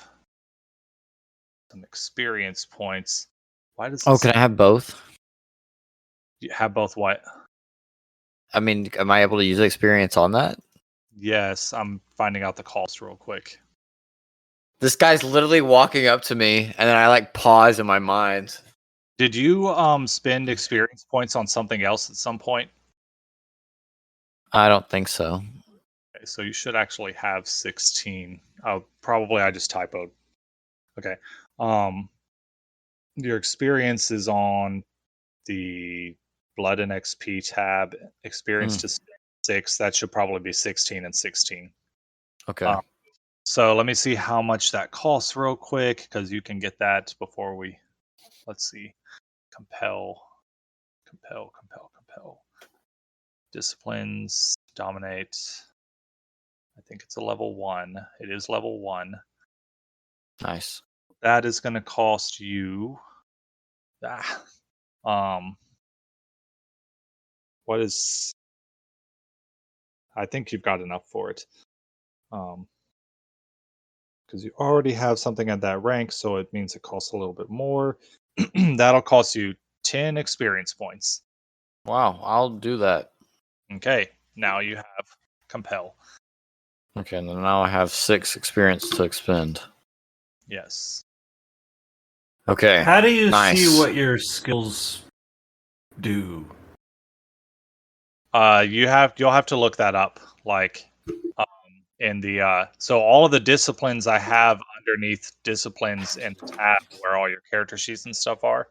some experience points. Why does Oh, this can I have both? you have both what? I mean, am I able to use experience on that? Yes, I'm finding out the cost real quick. This guy's literally walking up to me, and then I like pause in my mind. Did you spend experience points on something else at some point? I don't think so. Okay, so you should actually have 16. Oh, probably I just typoed. Okay. Your experience is on the blood and XP tab. Experience to 6. That should probably be 16 and 16. Okay. So let me see how much that costs real quick, because you can get that before we. Let's see. Compel. Disciplines. Dominate. I think it's a level 1. It is level 1. Nice. That is going to cost you. What is? I think you've got enough for it. Because you already have something at that rank, so it means it costs a little bit more. That'll cost you 10 experience points. Wow, I'll do that. Okay, now you have compel. Okay, and then now I have 6 experience to expend. Yes. Okay. How do you nice. see what your skills do? You'll have to look that up. Like, in the so all of the disciplines I have underneath disciplines in the tab where all your character sheets and stuff are.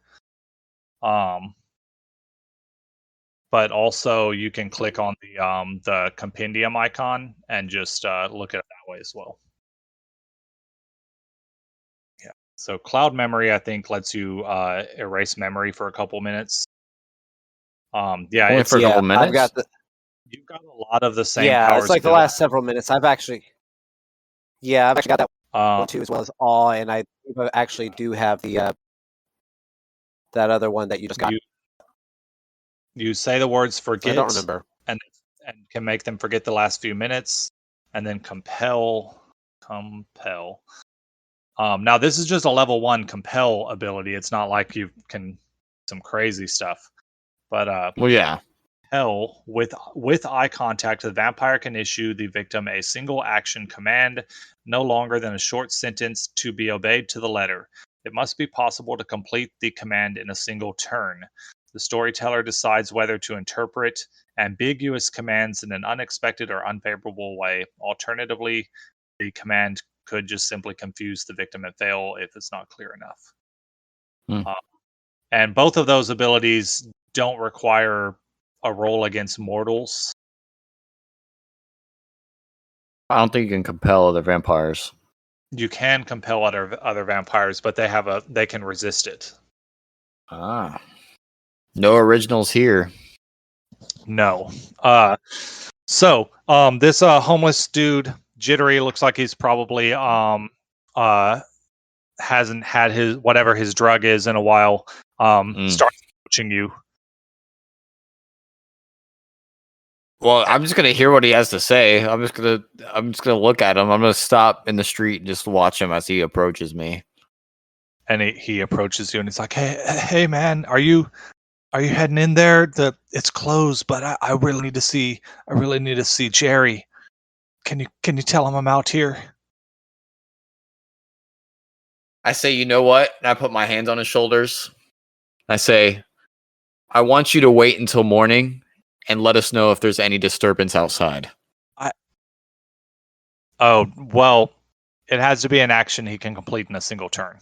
But also you can click on the compendium icon and just look at it that way as well. Yeah. So cloud memory, I think, lets you erase memory for a couple minutes. Yeah, Only it's for a couple minutes. I've got the. You've got a lot of the same Yeah, powers. it's like the last several minutes. I've actually got that one Um, too, as well as awe, and I actually do have the that other one that you just got. you say the words I forget don't remember. and can make them forget the last few minutes, and then compel. Now this is just a level 1 compel ability. It's not like you can some crazy stuff. But Well, yeah. hell, with eye contact, the vampire can issue the victim a single action command, no longer than a short sentence, to be obeyed to the letter. It must be possible to complete the command in a single turn. The storyteller decides whether to interpret ambiguous commands in an unexpected or unfavorable way. Alternatively, the command could just simply confuse the victim and fail if it's not clear enough. And both of those abilities don't require a roll against mortals. I don't think you can compel other vampires. You can compel other vampires, but they can resist it. Ah. No originals here. No. So this homeless dude, Jittery, looks like he's probably hasn't had his whatever his drug is in a while. Starts approaching you. Well, I'm just gonna hear what he has to say. I'm just gonna look at him. I'm gonna stop in the street and just watch him as he approaches me. And he approaches you and he's like, hey man, are you heading in there? It's closed, but I really need to see Jerry. Can you tell him I'm out here? I say, you know what? And I put my hands on his shoulders. I say, I want you to wait until morning and let us know if there's any disturbance outside. Oh, well, it has to be an action he can complete in a single turn.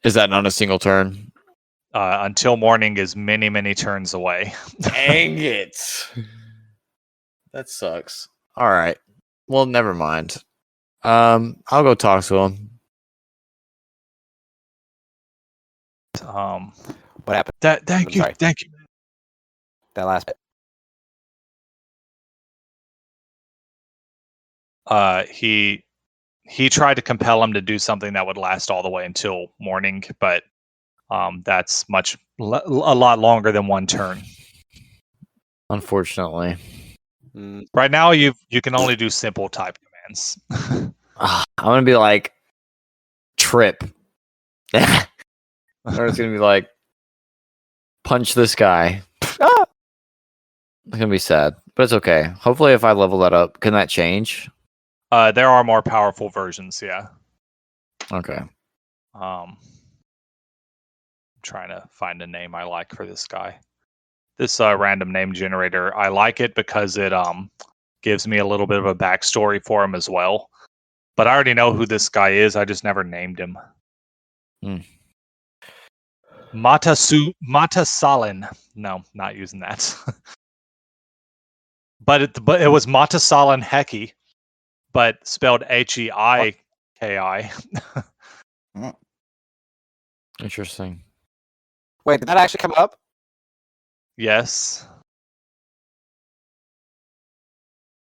Is that not a single turn? Until morning is many, many turns away. Dang it. That sucks. All right. Well, never mind. I'll go talk to him. What happened? Thank you. That last bit. He tried to compel him to do something that would last all the way until morning, but that's a lot longer than one turn. Unfortunately. Right now, you can only do simple type commands. I'm gonna be like, trip. Or it's gonna be like, punch this guy. Ah! It's gonna be sad, but it's okay. Hopefully, if I level that up, can that change? There are more powerful versions, yeah. Okay. I'm trying to find a name I like for this guy. This random name generator, I like it because it gives me a little bit of a backstory for him as well. But I already know who this guy is. I just never named him. Matasalin. No, not using that. but it was Matasalin Heki, but spelled Heiki. Interesting. Wait, did that actually come up? Yes.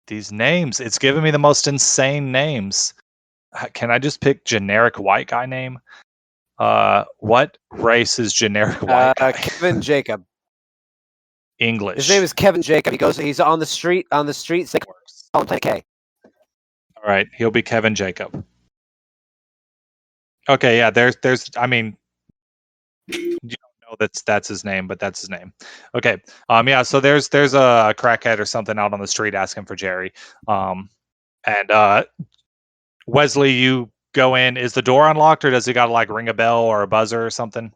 These names, it's giving me the most insane names. Can I just pick generic white guy name? What race is generic white guy? Kevin Jacob. English. His name is Kevin Jacob. He's on the street. Say, call him Planet K. All right, he'll be Kevin Jacob. Okay, yeah. There's. I mean, you don't know that's his name, but that's his name. Okay. Yeah. So there's a crackhead or something out on the street asking for Jerry. And Wesley, you go in. Is the door unlocked, or does he got to like ring a bell or a buzzer or something?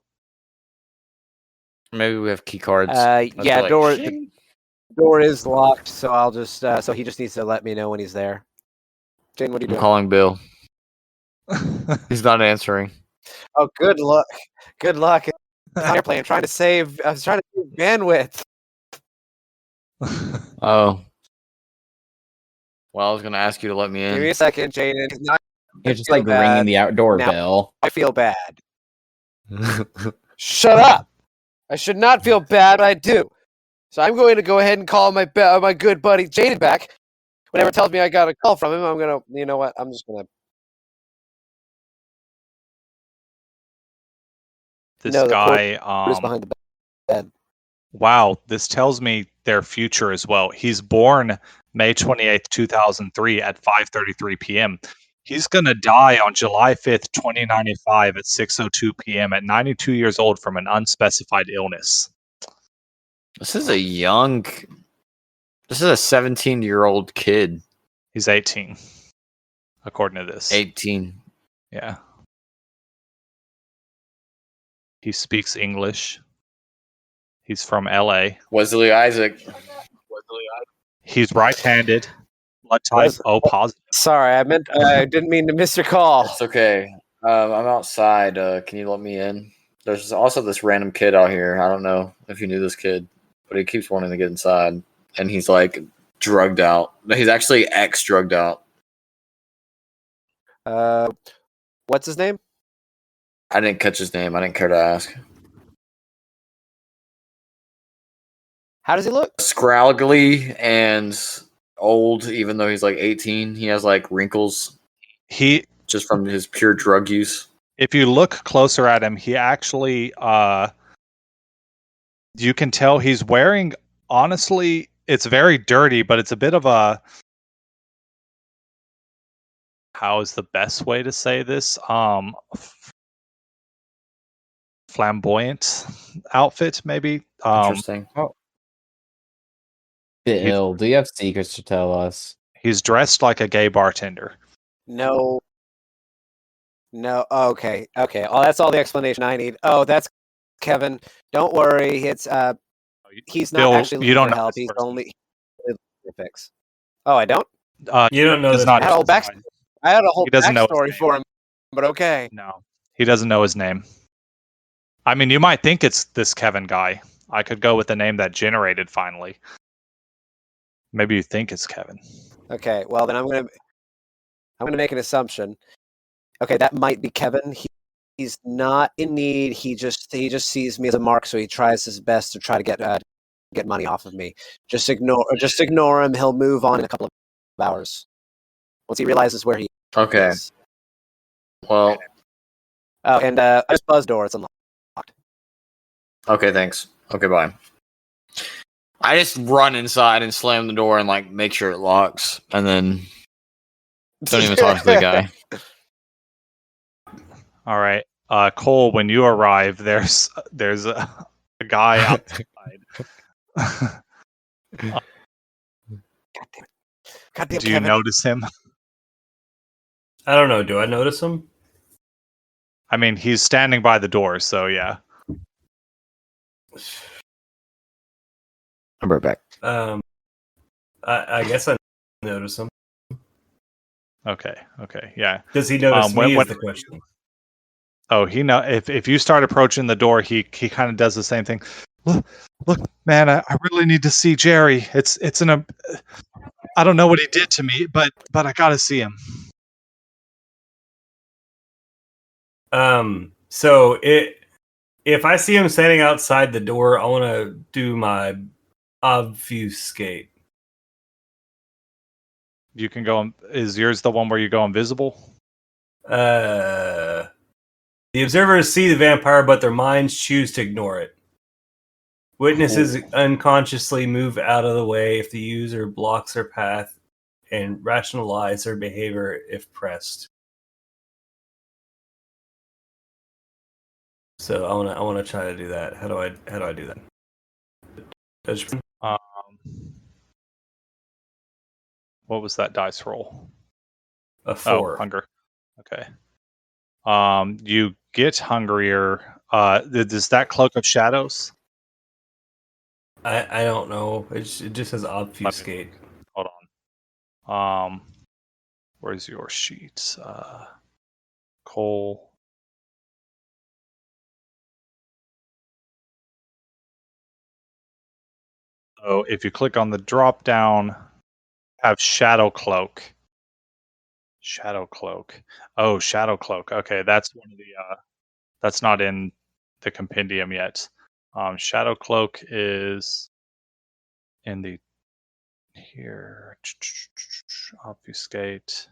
Maybe we have key cards. Yeah, the door is locked, so I'll just so he just needs to let me know when he's there. Jane, what are you I'm doing? calling Bill. He's not answering. Oh, good luck. Good luck. Airplane. I was trying to save bandwidth. Oh. Well, I was gonna ask you to let me in. Give me a second, Jaden. You're just like ringing the outdoor Now- bell. I feel bad. Shut up. I should not feel bad, but I do. So I'm going to go ahead and call my good buddy Jaden back. Whenever it tells me I got a call from him, I'm gonna. You know what? I'm just gonna. This No, the guy. Is behind the bed. Wow, this tells me their future as well. He's born May 28th, 2003 at 5:33 p.m. He's going to die on July 5th, 2095 at 6:02 p.m. at 92 years old from an unspecified illness. This is a 17-year-old kid. He's 18, according to this. 18. Yeah. He speaks English. He's from LA. Wesley Isaac. He's right-handed. Blood type O positive. Sorry, I didn't mean to miss your call. It's okay. I'm outside. Can you let me in? There's also this random kid out here. I don't know if you knew this kid. but he keeps wanting to get inside. And he's like drugged out. No, he's actually drugged out. What's his name? I didn't catch his name. I didn't care to ask. How does he look? Scraggly and old, even though he's like 18. He has like wrinkles He, just from his pure drug use. if you look closer at him, he actually, you can tell he's wearing. Honestly, it's very dirty, but it's a bit of a. How is the best way to say this? Flamboyant outfit, maybe. Interesting. Bill, do you have secrets to tell us? He's dressed like a gay bartender. No. Okay. Oh, that's all the explanation I need. Oh, that's Kevin. Don't worry. It's he's not Bill, actually you looking don't for know help. this He's person. only a fix. Oh, I don't. You don't know does this not I had a whole testify. I had a whole He doesn't know his backstory name. for him, but okay. No, he doesn't know his name. I mean, you might think it's this Kevin guy. I could go with the name that generated finally. Maybe you think it's Kevin. Okay. Well, then I'm gonna make an assumption. Okay, that might be Kevin. He's not in need. He just sees me as a mark, so he tries his best to try to get money off of me. Just ignore him. He'll move on in a couple of hours once he realizes where he Okay. is. Well, Oh, and I just buzzed door. It's unlocked. okay, thanks. Okay, bye. I just run inside and slam the door and like make sure it locks, and then don't even talk to the guy. All right, Cole. When you arrive, there's a guy outside. Goddamn Do you Kevin. notice him? I don't know. Do I notice him? I mean, he's standing by the door, so yeah. I'm right back. I guess I notice him. Okay, yeah. Does he notice when- me? when- Is the question. Oh, he know if you start approaching the door, he kind of does the same thing. Look, man, I really need to see Jerry. It's in a. I don't know what he did to me, but I gotta see him. So if I see him standing outside the door, I want to do my obfuscate. You can go. Is yours the one where you go invisible? The observers see the vampire, but their minds choose to ignore it. Witnesses unconsciously move out of the way if the user blocks their path and rationalize their behavior if pressed. So I want to try to do that. How do I do that? What was that dice roll? A 4. Oh, hunger. Okay. You get hungrier. Is that cloak of shadows? I don't know. It just says obfuscate. Hold on. Where's your sheet? Cole. So if you click on the drop down, have shadow cloak. Shadow cloak. Oh, shadow cloak. Okay, that's one of the. That's not in the compendium yet. Shadow cloak is in the here. Obfuscate.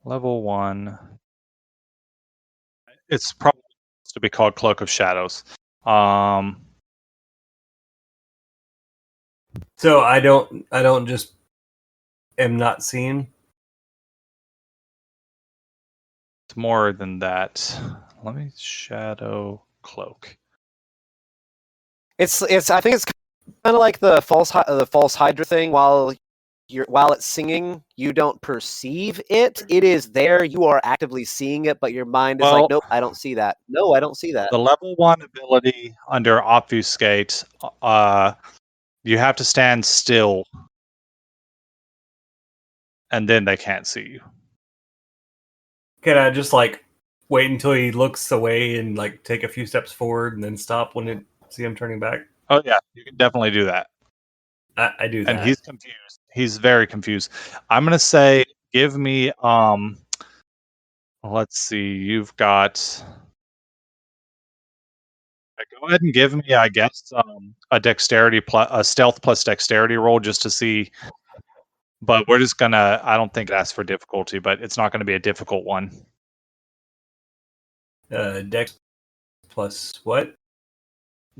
Level 1. It's probably supposed to be called Cloak of Shadows. So I don't just am not seen. It's more than that. Let me shadow cloak. It's I think it's kind of like the false Hydra thing. While it's singing, you don't perceive it. It is there. You are actively seeing it, but your mind is Well, like, nope, I don't see that. No, I don't see that. The level 1 ability under obfuscate, you have to stand still, and then they can't see you. Can I just like wait until he looks away and like take a few steps forward and then stop when it see him turning back? Oh yeah, you can definitely do that. I do that. And he's confused. He's very confused. I'm gonna say, give me let's see, you've got go ahead and give me, I guess, a dexterity plus a stealth plus dexterity roll just to see. But we're just gonna. I don't think it asks for difficulty, but it's not going to be a difficult one. Dex plus what?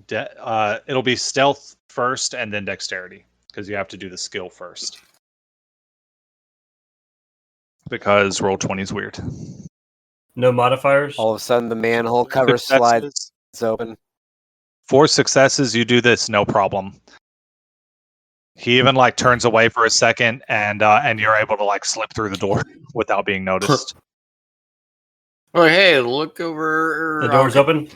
It'll be stealth first and then dexterity because you have to do the skill first. Because Roll20 is weird. No modifiers. All of a sudden, the manhole cover slides open. 4 successes, you do this, no problem. He even like turns away for a second, and you're able to like slip through the door without being noticed. Oh, hey, look over. The door's open.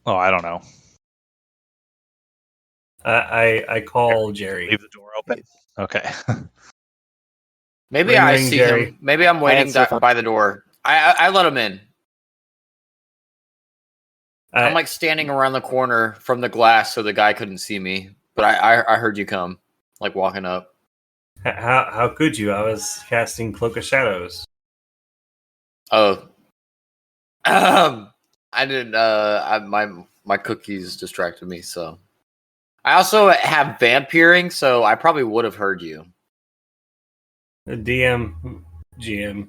Oh, I don't know. I call Jerry. Leave the door open. Okay. Maybe Ring, I ring, see Jerry. him. Maybe I'm waiting answer the phone. by the door. I let him in. I'm like standing around the corner from the glass so the guy couldn't see me. But I heard you come, like walking up. How could you? I was casting Cloak of Shadows. Oh. I didn't my cookies distracted me, so I also have vampiring, so I probably would have heard you. The DM, GM.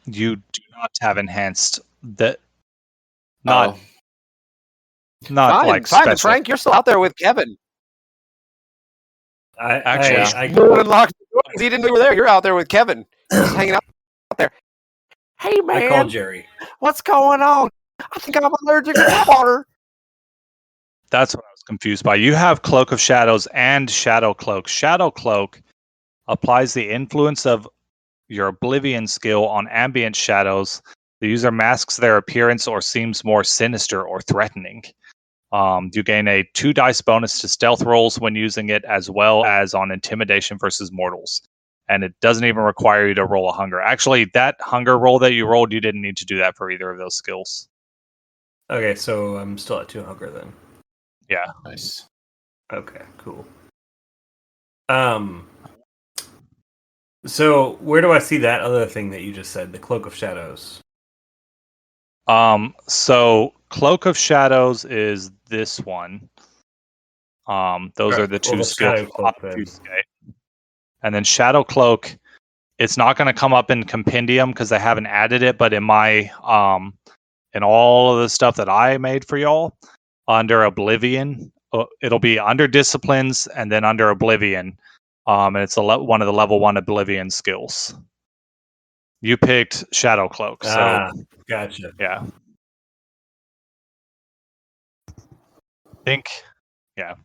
You do not have enhanced that. Not Fine, like fine, special. Frank. You're still out there with Kevin. Actually, You unlocked the door 'cause he didn't know you were there. You're out there with Kevin, just hanging out there. Hey man, I called Jerry. what's going on? I think I'm allergic to water. That's what I was confused by. You have Cloak of Shadows and Shadow Cloak. Shadow Cloak applies the influence of your Oblivion skill on ambient shadows. The user masks their appearance or seems more sinister or threatening. You gain a 2 dice bonus to stealth rolls when using it, as well as on intimidation versus mortals. And it doesn't even require you to roll a hunger. Actually, that hunger roll that you rolled, you didn't need to do that for either of those skills. Okay, so I'm still at 2 hunger then. Yeah. Nice. Okay, cool. So where do I see that other thing that you just said, the Cloak of Shadows? So Cloak of Shadows is this one. Those are the 2 the skills. Shadow Cloak, then. And then Shadow Cloak, it's not going to come up in Compendium because they haven't added it, but in my in all of the stuff that I made for y'all under Oblivion, it'll be under Disciplines and then under Oblivion, and it's one of the level 1 Oblivion skills. You picked Shadow Cloak, so gotcha. yeah. Yeah.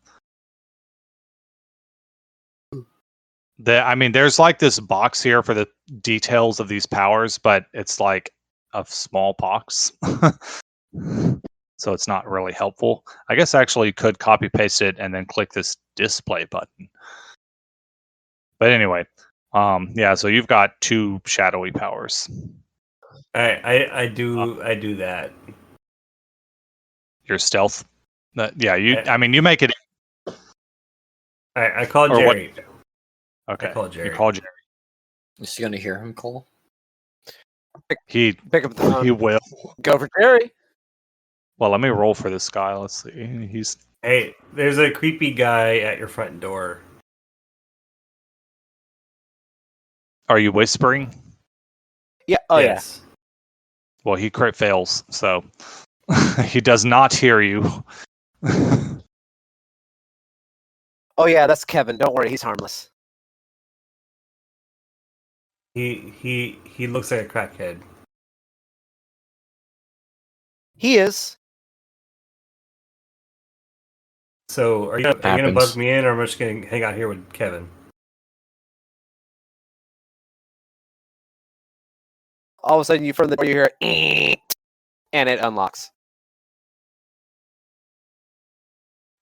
There's like this box here for the details of these powers, but it's like a small box. So it's not really helpful. I guess actually you could copy paste it and then click this display button. But anyway, so you've got 2 shadowy powers. I do that. Your stealth. You make it. I called Or what- Jerry. Okay. I called Jerry. You called Jerry. Is he gonna hear him call? He Pick up the phone. he will. Go for Jerry. Well, let me roll for this guy. Let's see. Hey, there's a creepy guy at your front door. Are you whispering? Yeah. Oh yes. Well, he crit fails, so he does not hear you. yeah. Oh yeah. That's Kevin. Don't worry. He's harmless. He looks like a crackhead. He is. So are you gonna Happens. buzz me in, or am I just gonna hang out here with Kevin? All of a sudden, from the door, you hear "Eek," and it unlocks.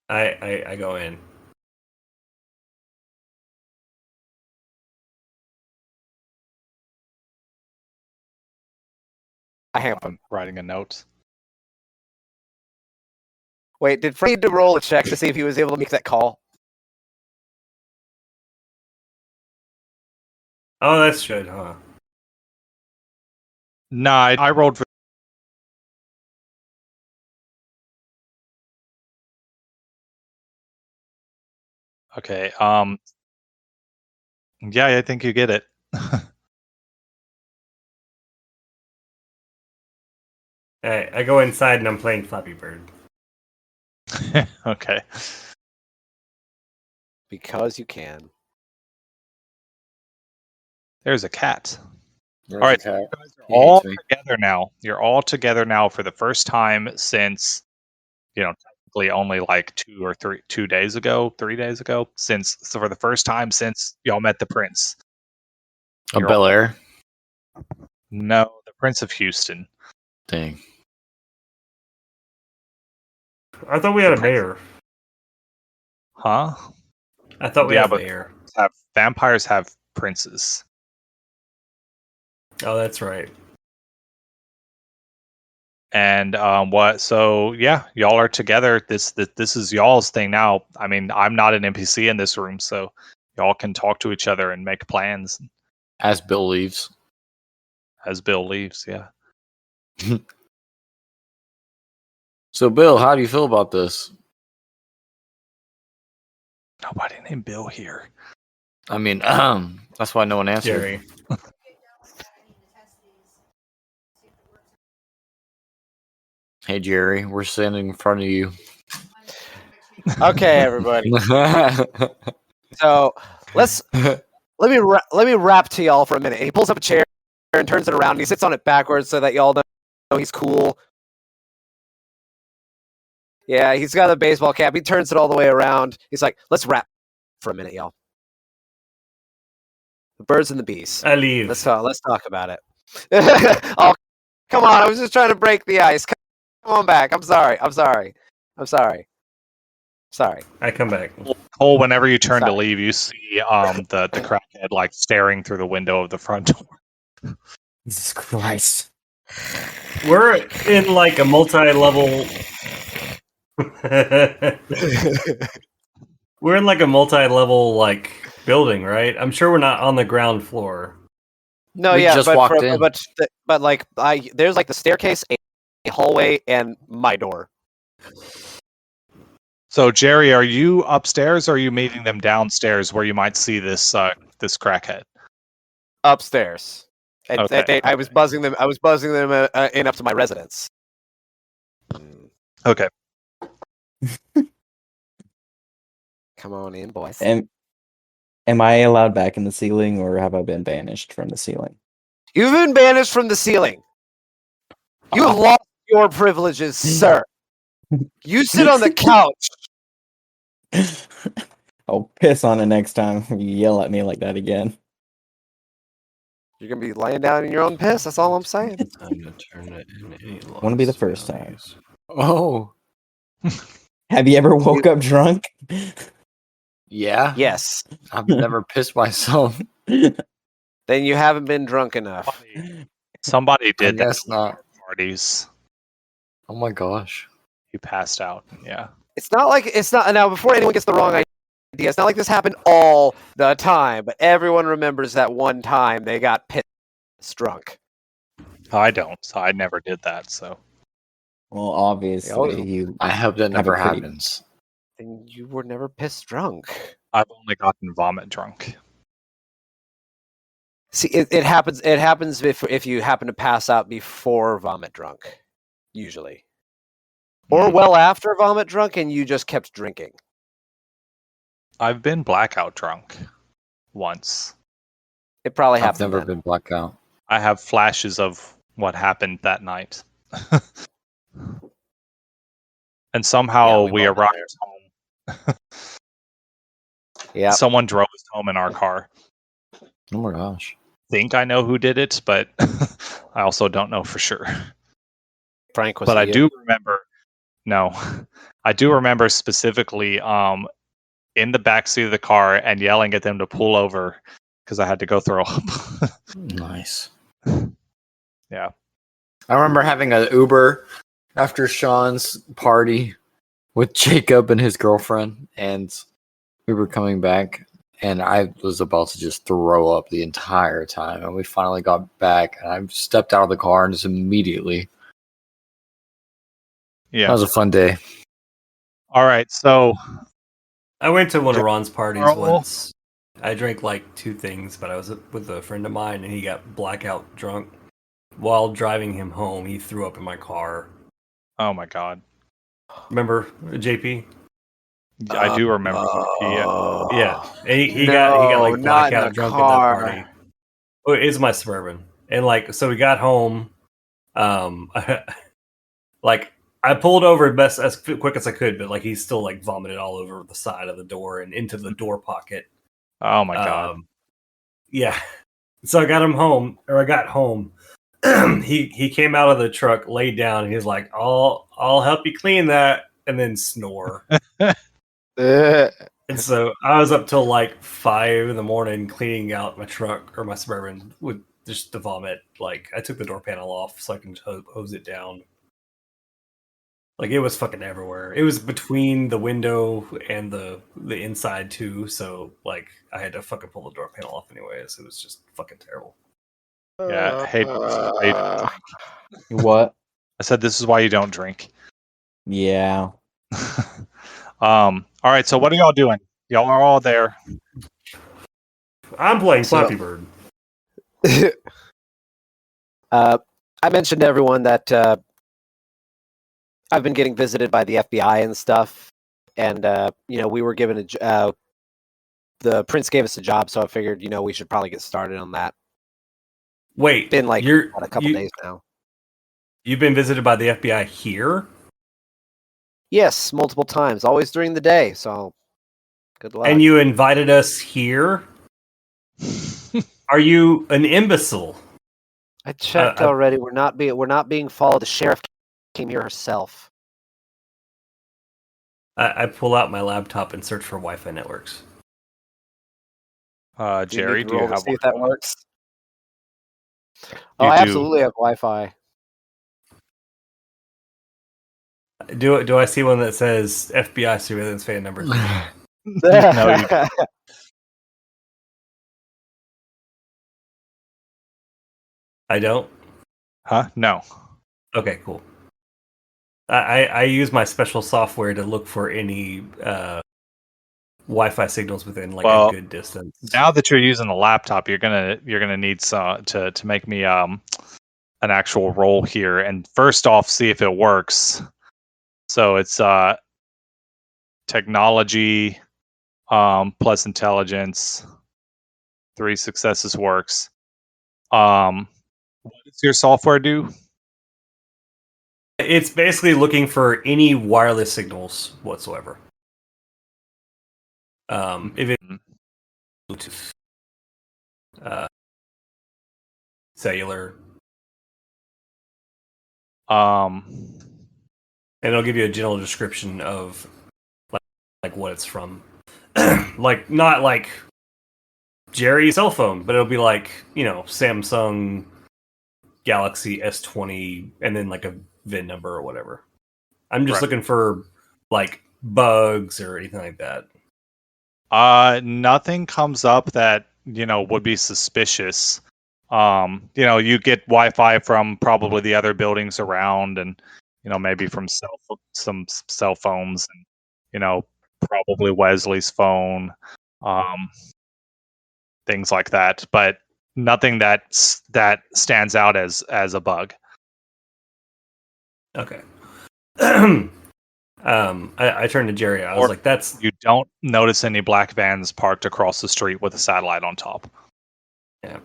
I go in. I hang up. I'm writing a note. Wait, did Frank need to roll a check to see if he was able to make that call? Oh, that's good, huh? Nah, I rolled for. Okay. Yeah, I think you get it. Alright, I go inside and I'm playing Flappy Bird. Okay. Because you can. There's a cat. There's All right, a cat. you guys are He all hates me. together now. You're all together now for the first time since, technically only like 2 days ago, 3 days ago. So for the first time since y'all met the prince. A You're Bel all- Air. No, the Prince of Houston. Dang. I thought we had a bear. Huh? I thought we Yeah, had a but bear. vampires have princes. Oh, that's right. And what? So yeah, y'all are together. This is y'all's thing now. I mean, I'm not an NPC in this room, so y'all can talk to each other and make plans As Bill leaves. as Bill leaves. Yeah. So, Bill, how do you feel about this? Nobody named Bill here. I mean, that's why no one answered. Jerry. Hey, Jerry, we're standing in front of you. Okay, everybody. So let me rap to y'all for a minute. He pulls up a chair and turns it around. And he sits on it backwards so that y'all know he's cool. Yeah, he's got a baseball cap. He turns it all the way around. He's like, "Let's rap for a minute, y'all. The birds and the bees. I leave. Let's talk about it." Oh, come on! I was just trying to break the ice. Come on back. I'm sorry. Sorry. I come back. Cole, whenever you turn to Sorry. leave, you see the crackhead like staring through the window of the front door. Jesus Christ. We're in like a multi-level. We're in like a multi-level like building, right? I'm sure we're not on the ground floor. No, We yeah, just but walked in. but like there's like the staircase, a hallway, and my door. So Jerry, are you upstairs or are you meeting them downstairs where you might see this crackhead? Upstairs. Okay. I was buzzing them. In up to my residence. Okay. Come on in, boys. Am I allowed back in the ceiling, or have I been banished from the ceiling? You've been banished from the ceiling. You lost your privileges, sir. You sit on the couch. I'll piss on it next time if you yell at me like that again. You're gonna be laying down in your own piss. That's all I'm saying. I'm gonna turn it in a Wouldn't be the first time. Oh, Have you ever woke up drunk? yeah. Yes. I've never pissed myself. Then you haven't been drunk enough. Somebody I did that guess not. at parties. Oh my gosh. You passed out. Yeah. It's not now. Before anyone gets the wrong idea, it's not like this happened all the time. But everyone remembers that one time they got pissed drunk. I don't. So I never did that. So Well, obviously, you. I hope that Have a never pretty- happens. And you were never pissed drunk. I've only gotten vomit drunk. See, it happens. It happens if you happen to pass out before vomit drunk, usually, or well after vomit drunk, and you just kept drinking. I've been blackout drunk once. It probably I've happened. never then. been blackout. I have flashes of what happened that night. And somehow Yeah, we we've all been arrived home. Yeah. Someone drove us home in our car. Oh my gosh. Think I know who did it, but I also don't know for sure. Frank was. But I you? do remember. No, I do remember specifically in the backseat of the car and yelling at them to pull over because I had to go throw up. Nice. Yeah. I remember having an Uber after Sean's party with Jacob and his girlfriend, and we were coming back, and I was about to just throw up the entire time. And we finally got back, and I stepped out of the car and just immediately. Yeah. That was a fun day. All right. So I went to one of Ron's parties Carl? once. I drank like 2 things, but I was with a friend of mine, and he got blackout drunk. While driving him home, he threw up in my car. oh my god, Remember, JP? I do remember that. Yeah, and he got like not in blackout a drunk car. at that party. Oh, it's my Suburban, and like so we got home. Like I pulled over as quick as I could, but like he still like vomited all over the side of the door and into the door pocket. Oh my god. Yeah. So I got home. He came out of the truck, laid down, and he's like, I'll help you clean that, and then snore. And so I was up till like 5 a.m. cleaning out my truck or my Suburban with just the vomit. Like I took the door panel off so I can hose it down. Like it was fucking everywhere. It was between the window and the inside too. So like I had to fucking pull the door panel off anyways. It was just fucking terrible. Yeah, I hate why you don't drink. What? I said this is why you don't drink. Yeah. All right, so what are y'all doing? Y'all are all there. I'm playing So- Flappy Bird. I mentioned to everyone that I've been getting visited by the FBI and stuff, and we were given the prince gave us a job, so I figured we should probably get started on that. Wait, Been like you're a couple days now. You've been visited by the FBI here? Yes, multiple times, always during the day. So good luck. And you invited us here? Are you an imbecile? I checked already. We're not being followed. The sheriff came here herself. I pull out my laptop and search for Wi-Fi networks. Jerry, do you roll to have see if that Wi-Fi? works? Oh, You I do. absolutely have Wi-Fi. Do I see one that says FBI surveillance fan number 3? No, you don't. I don't? Huh? No. Okay, cool. I use my special software to look for any Wi-Fi signals within like Well, a good distance. Now that you're using the laptop, you're gonna need some to make me an actual roll here. And first off, see if it works. So it's technology plus intelligence. 3 successes works. What does your software do? It's basically looking for any wireless signals whatsoever. If it's Bluetooth, cellular, Um, and it'll give you a general description of like what it's from. Like not like Jerry's cell phone, but it'll be like Samsung Galaxy S20, and then like a VIN number or whatever. I'm just Right. looking for like bugs or anything like that. nothing comes up that would be suspicious. You get Wi-Fi from probably the other buildings around, and maybe from some cell phones, and probably Wesley's phone, things like that. But nothing that stands out as a bug. Okay. I turned to Jerry. I was Or- like, "That's You don't notice any black vans parked across the street with a satellite on top. yeah."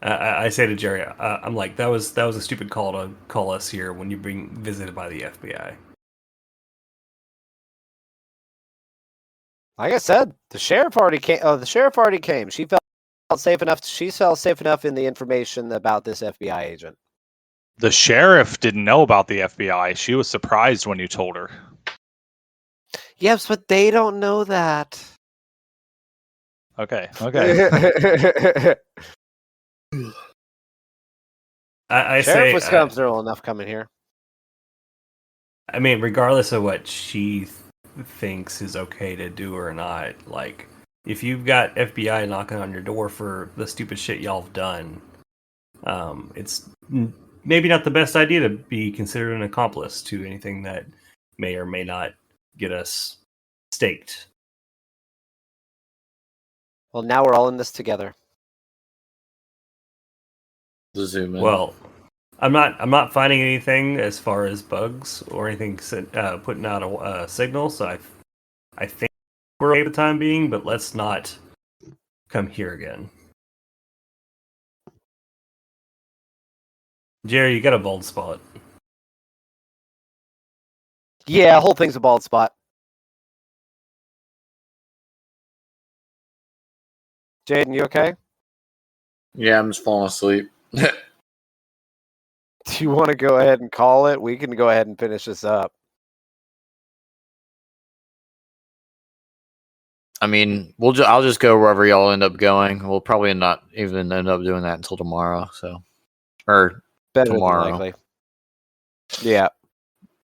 I say to Jerry, "I'm like, that was a stupid call to call us here when you're being visited by the FBI." Like I said, the sheriff already came. The sheriff already came. She felt safe enough. She felt safe enough in the information about this FBI agent. The sheriff didn't know about the FBI. She was surprised when you told her. Yes, but they don't know that. Okay. I Sheriff say, was comfortable enough coming here. I mean, regardless of what she thinks is okay to do or not, like, if you've got FBI knocking on your door for the stupid shit y'all have done, it's maybe not the best idea to be considered an accomplice to anything that may or may not get us staked. Well, now we're all in this together. Zoom in. Well, I'm not finding anything as far as bugs or anything putting out a signal, so I think we're okay for the time being, but let's not come here again. Jerry, you got a bald spot. Yeah, whole thing's a bald spot. Jaden, you okay? Yeah, I'm just falling asleep. Do you want to go ahead and call it? We can go ahead and finish this up. I mean, I'll just go wherever y'all end up going. We'll probably not even end up doing that until tomorrow. Or Better tomorrow. than likely. Yeah.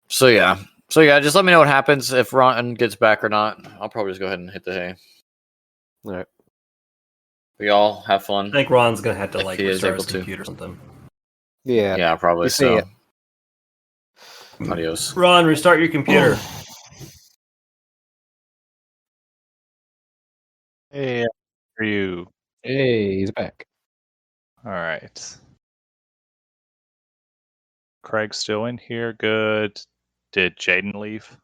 So yeah, just let me know what happens if Ron gets back or not. I'll probably just go ahead and hit the hay. All right. We all have fun. I think Ron's gonna have to If like he is restart able his to. computer or something. Yeah. Yeah, probably You see so. it. Adios. Ron, restart your computer. Hey, how are you? Hey, he's back. All right. Craig's still in here. Good. Did Jaden leave?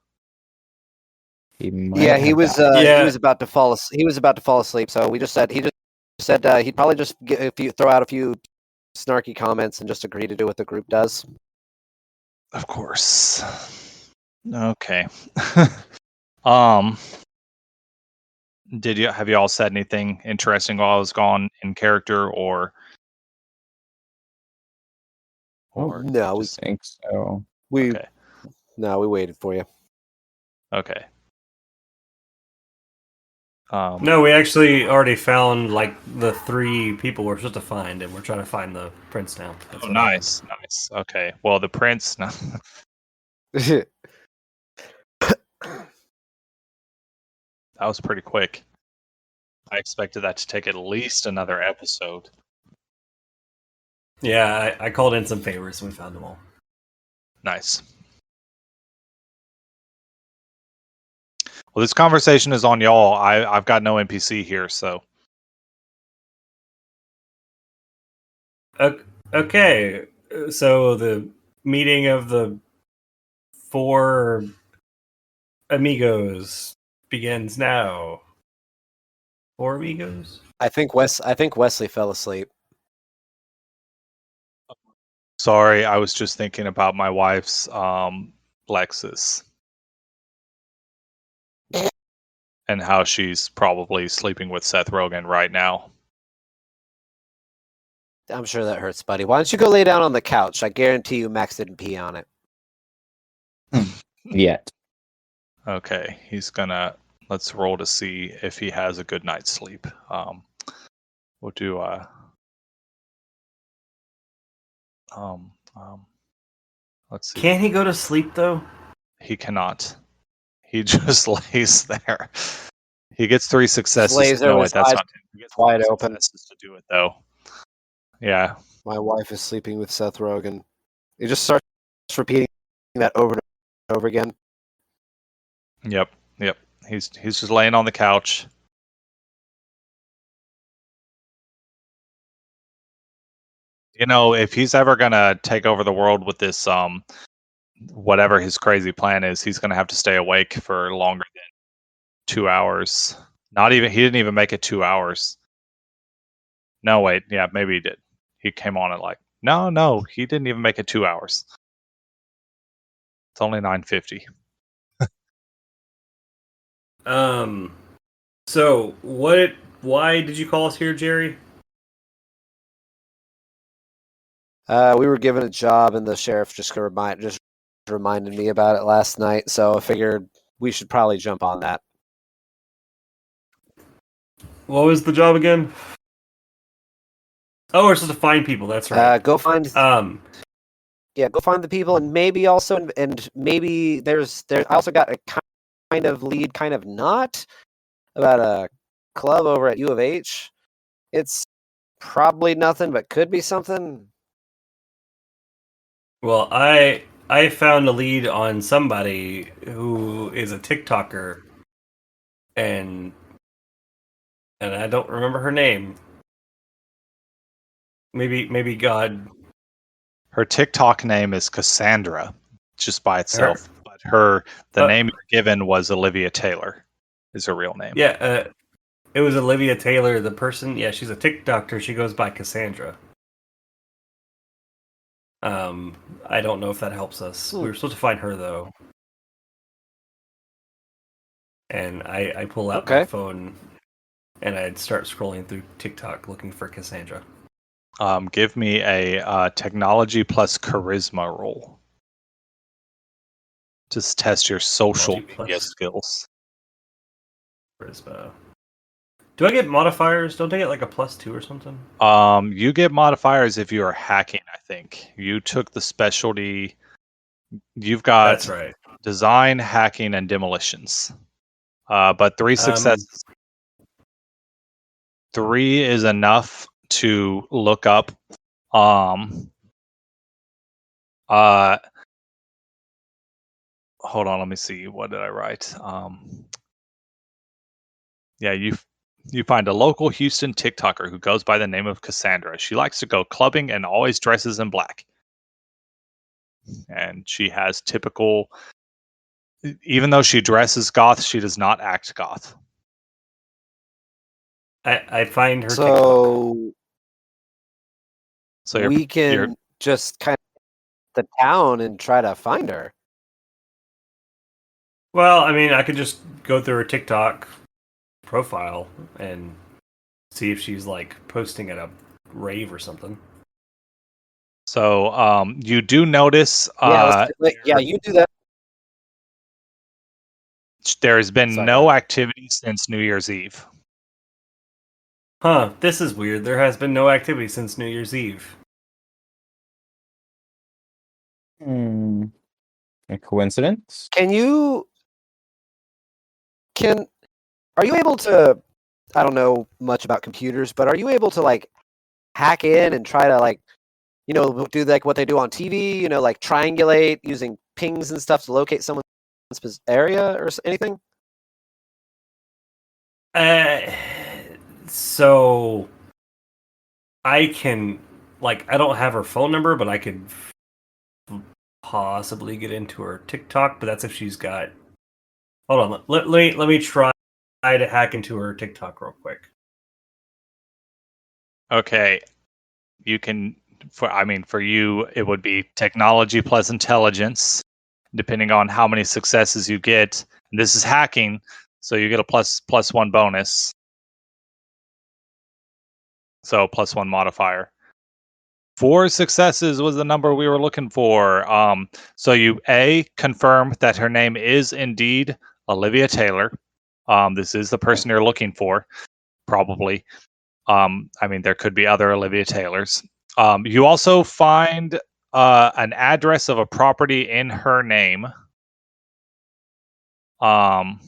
He might Yeah, he have was. died. Yeah. He was about to fall. He was about to fall asleep. So he just said he'd probably just throw out a few snarky comments and just agree to do what the group does. Of course. Okay. um have you all said anything interesting while I was gone in character or No, I think so. we okay. waited for you. Okay. No, we actually already found like the 3 people we're supposed to find, and we're trying to find the prince now. That's Oh, what happened. nice. Okay. Well, the prince no. That was pretty quick. I expected that to take at least another episode. Yeah, I called in some favors and we found them all. Nice. Well, this conversation is on y'all. I've got no NPC here, so Okay, so the meeting of the 4 amigos begins now. 4 amigos? I think Wesley fell asleep. sorry. I was just thinking about my wife's Lexus and how she's probably sleeping with Seth Rogen right now. I'm sure that hurts, buddy. Why don't you go lay down on the couch? I guarantee you Max didn't pee on it. Yet. Okay, let's roll to see if he has a good night's sleep. We'll do let's see. Can he go to sleep though? He cannot. He just lays there. He gets 3 successes. lays there No, with wait, his that's eyes not him. He gets wide 4 open. successes to do it though. Yeah. My wife is sleeping with Seth Rogen. He just starts repeating that over and over again. Yep. He's just laying on the couch. You know, if he's ever gonna take over the world with this whatever his crazy plan is, he's gonna have to stay awake for longer than 2 hours. He didn't even make it 2 hours. No, wait, yeah, maybe he did. He came on at no, he didn't even make it 2 hours. It's only 9:50. So why did you call us here, Jerry? We were given a job, and the sheriff just reminded me about it last night. So I figured we should probably jump on that. What was the job again? Oh, we're supposed to find people. That's right. Go find. go find the people, and maybe also, and maybe there's I also got a kind of lead, kind of not, about a club over at U of H. It's probably nothing, but could be something. Well, I found a lead on somebody who is a TikToker, and I don't remember her name. Maybe God. Her TikTok name is Cassandra, just by itself. But the name you were given was Olivia Taylor, is her real name. Yeah, it was Olivia Taylor. The person, yeah, she's a TikToker. She goes by Cassandra. I don't know if that helps us. We were supposed to find her though, and I pull out my phone, and I'd start scrolling through TikTok looking for Cassandra. Give me a technology plus charisma roll. Just test your social media skills. Charisma. Do I get modifiers? Don't I get like a +2 or something? You get modifiers if you are hacking, I think. You took the specialty. You've got That's right. Design, hacking, and demolitions. But 3 successes. 3 is enough to look up. Hold on, let me see. What did I write? Yeah, you find a local Houston TikToker who goes by the name of Cassandra. She likes to go clubbing and always dresses in black. And she has typical, even though she dresses goth, she does not act goth. I find her So TikTok. We can just kind of the town and try to find her. Well, I mean, I could just go through her TikTok profile and see if she's like posting at a rave or something. So you do notice you do that. There has been no activity since New Year's Eve. Huh, this is weird. There has been no activity since New Year's Eve. A coincidence? Are you able to, I don't know much about computers, but are you able to like hack in and try to like, do like what they do on TV, like triangulate using pings and stuff to locate someone's area or anything? So I can, like, I don't have her phone number, but I could possibly get into her TikTok, but that's if she's got. Hold on, let me try to hack into her TikTok real quick. Okay, you can. For you, it would be technology plus intelligence, depending on how many successes you get. And this is hacking, so you get a +1 bonus. So +1 modifier. 4 successes was the number we were looking for. So you confirm that her name is indeed Olivia Taylor. This is the person you're looking for, probably. There could be other Olivia Taylors. You also find an address of a property in her name. That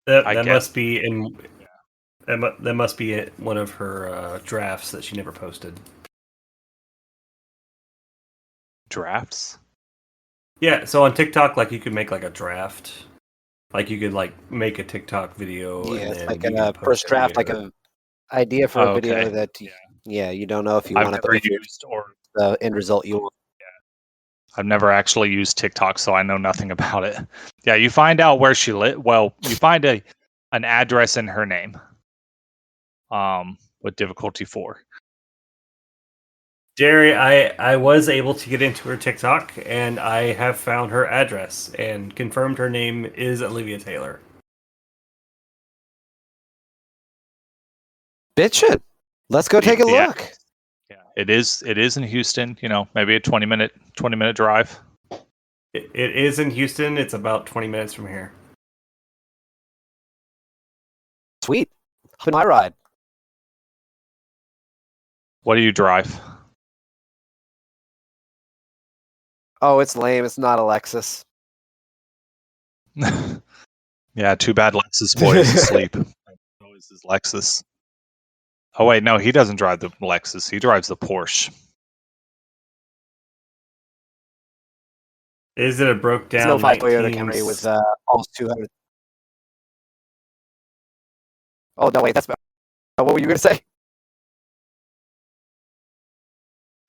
must be in. That must be one of her drafts that she never posted. Drafts? Yeah, so on TikTok, like you could make like a draft. Like you could like make a TikTok video. Yeah, and it's then like a first draft, like an idea for a video that you don't know if you want to put the end result you want. I've never actually used TikTok, so I know nothing about it. Yeah, you find out where she lives. Well, you find an address in her name. With difficulty 4. Jerry, I was able to get into her TikTok, and I have found her address and confirmed her name is Olivia Taylor. Bitchin'. Let's go take a look. Yeah, it is in Houston. Maybe a 20-minute drive. It is in Houston. It's about 20 minutes from here. Sweet. Hop in my ride. What do you drive? Oh, it's lame. It's not a Lexus. Yeah, too bad Lexus boy is asleep. Always his Lexus. Oh wait, no, he doesn't drive the Lexus. He drives the Porsche. Is it a broke It's down an 05 Toyota Camry with almost 200. Oh no, wait, that's what were you gonna say?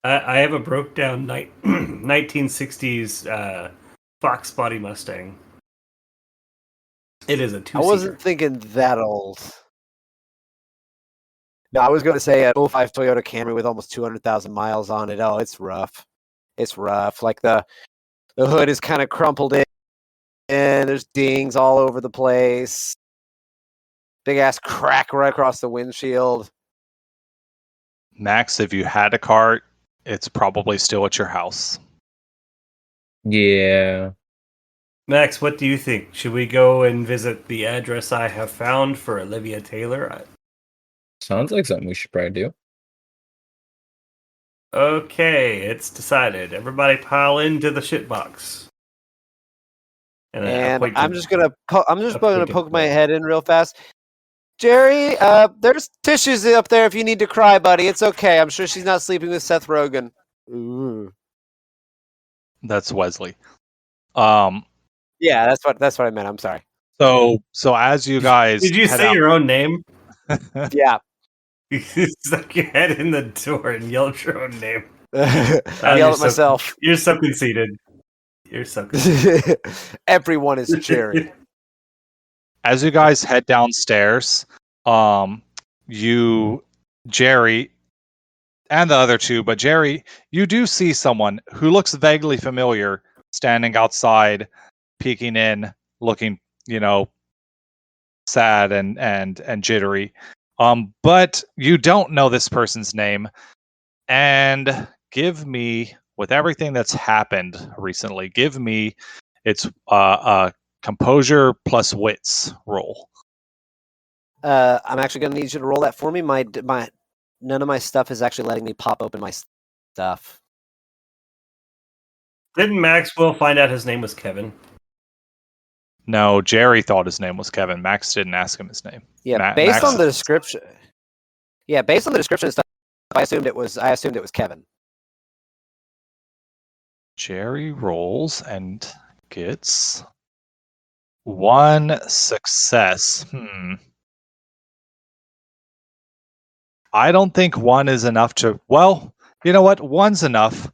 I have a broke down 1960s Fox body Mustang. It is a two-seater. I wasn't thinking that old. No, I was going to say an 05 Toyota Camry with almost 200,000 miles on it. Oh, it's rough. It's rough. Like the hood is kind of crumpled in, and there's dings all over the place. Big ass crack right across the windshield. Max, if you had a car, it's probably still at your house. Yeah. Max, what do you think? Should we go and visit the address I have found for Olivia Taylor? Sounds like something we should probably do. Okay, it's decided. Everybody pile into the shitbox. And I'm just gonna poke my head in real fast. Jerry, there's tissues up there if you need to cry, buddy. It's okay. I'm sure she's not sleeping with Seth Rogen. Ooh. That's Wesley. Yeah, that's what I meant. I'm sorry. So as you guys did you say your own name? Yeah. You stuck your head in the door and yelled your own name. I yelled at myself. You're so conceited. You're so conceited. Everyone is Jerry. As you guys head downstairs, Jerry, and the other two, but Jerry, you do see someone who looks vaguely familiar standing outside, peeking in, looking, sad and jittery. But you don't know this person's name. And give me, with everything that's happened recently, give me its composure plus wits roll. I'm actually going to need you to roll that for me. My none of my stuff is actually letting me pop open my stuff. Didn't Maxwell find out his name was Kevin? No, Jerry thought his name was Kevin. Max didn't ask him his name. Yeah, based on the description. Yeah, based on the description and stuff, I assumed it was Kevin. Jerry rolls and gets 1 success. I don't think 1 is enough to. Well, you know what? 1's enough.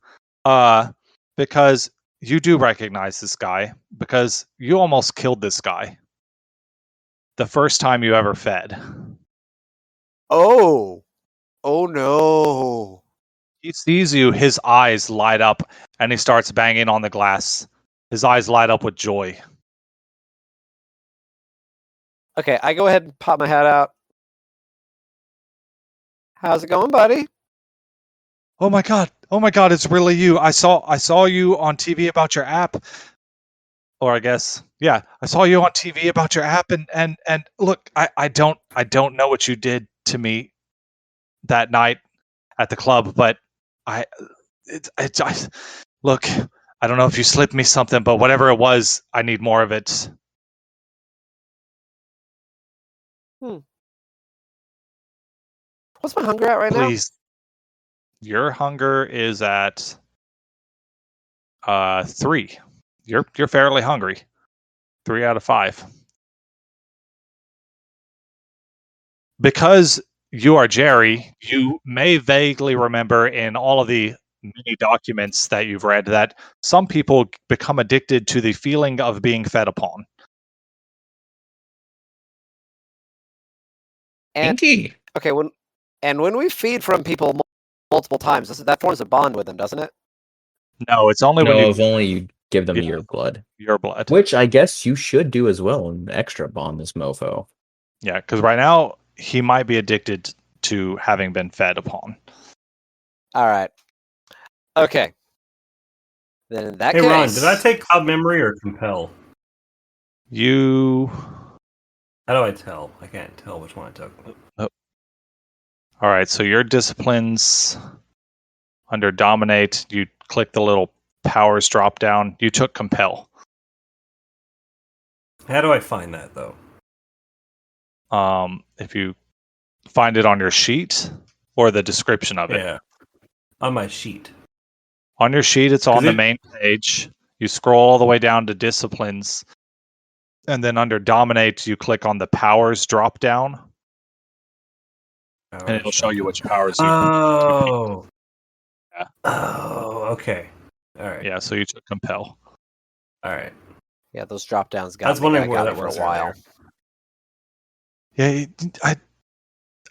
Because you do recognize this guy, because you almost killed this guy the first time you ever fed. Oh no. He sees you, his eyes light up, and he starts banging on the glass. His eyes light up with joy. Okay, I go ahead and pop my hat out. How's it going, buddy? Oh my god, it's really you. I saw you on TV about your app. Or I guess, yeah, I saw you on TV about your app, and look, I don't know what you did to me that night at the club, but look, I don't know if you slipped me something, but whatever it was, I need more of it. What's my hunger at right now? Please. Your hunger is at 3. You're fairly hungry. 3 out of 5. Because you are Jerry, you may vaguely remember in all of the many documents that you've read that some people become addicted to the feeling of being fed upon. And, Inky. okay, when we feed from people multiple times, that forms a bond with them, doesn't it? No, it's only when if only you give them your blood. Your blood. Which I guess you should do as well, an extra bond this mofo. Yeah, because right now he might be addicted to having been fed upon. All right. Okay. Then in that case... Hey, Ron, did I take Cloud Memory or Compel? You... How do I tell? I can't tell which one I took. Oh. Alright, so your disciplines under Dominate, you click the little powers drop down. You took compel. How do I find that though? If you find it on your sheet or the description of it. Yeah, on my sheet. On your sheet, it's on 'Cause the it- main page. You scroll all the way down to disciplines, and then under dominate, you click on the powers drop down, and it'll show you which powers you. Oh. Yeah. Oh, okay. All right. Yeah, so you took compel. All right. Yeah, those drop downs got I was me. wondering I where got that me for was a while. Yeah,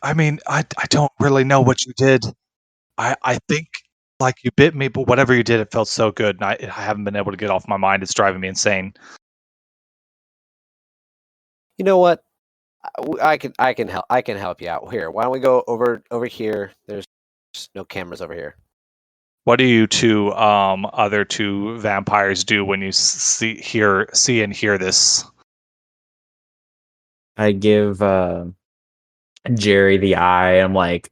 I mean, I don't really know what you did. I think like you bit me, but whatever you did, it felt so good, and I haven't been able to get off my mind. It's driving me insane. You know what? I can help you out here. Why don't we go over here? There's no cameras over here. What do you two other two vampires do when you see and hear this? I give Jerry the eye. I'm like,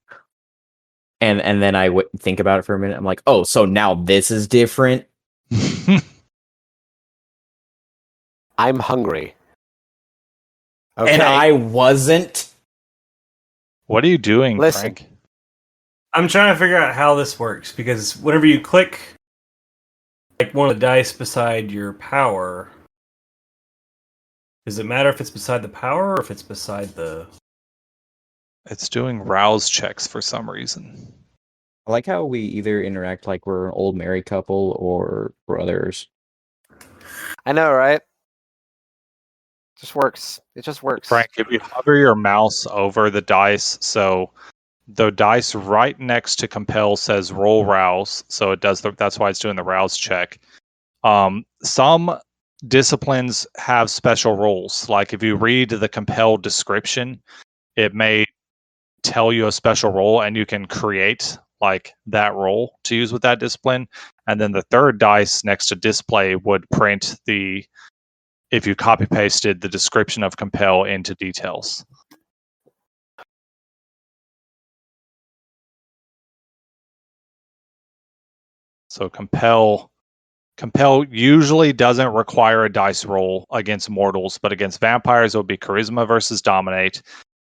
and then I think about it for a minute. I'm like, oh, so now this is different. I'm hungry. Okay. And I wasn't. What are you doing, Listen. Frank? I'm trying to figure out how this works because whenever you click like one of the dice beside your power, does it matter if it's beside the power or if it's beside the? It's doing rouse checks for some reason. I like how we either interact like we're an old married couple or brothers. I know, right? Just works. It just works. Frank, if you hover your mouse over the dice, so the dice right next to compel says roll rouse, so it does that's why it's doing the rouse check. Some disciplines have special rules. Like if you read the compel description, it may tell you a special role, and you can create like that role to use with that discipline. And then the third dice next to display would print if you copy pasted the description of compel into details. So compel usually doesn't require a dice roll against mortals, but against vampires it would be charisma versus dominate.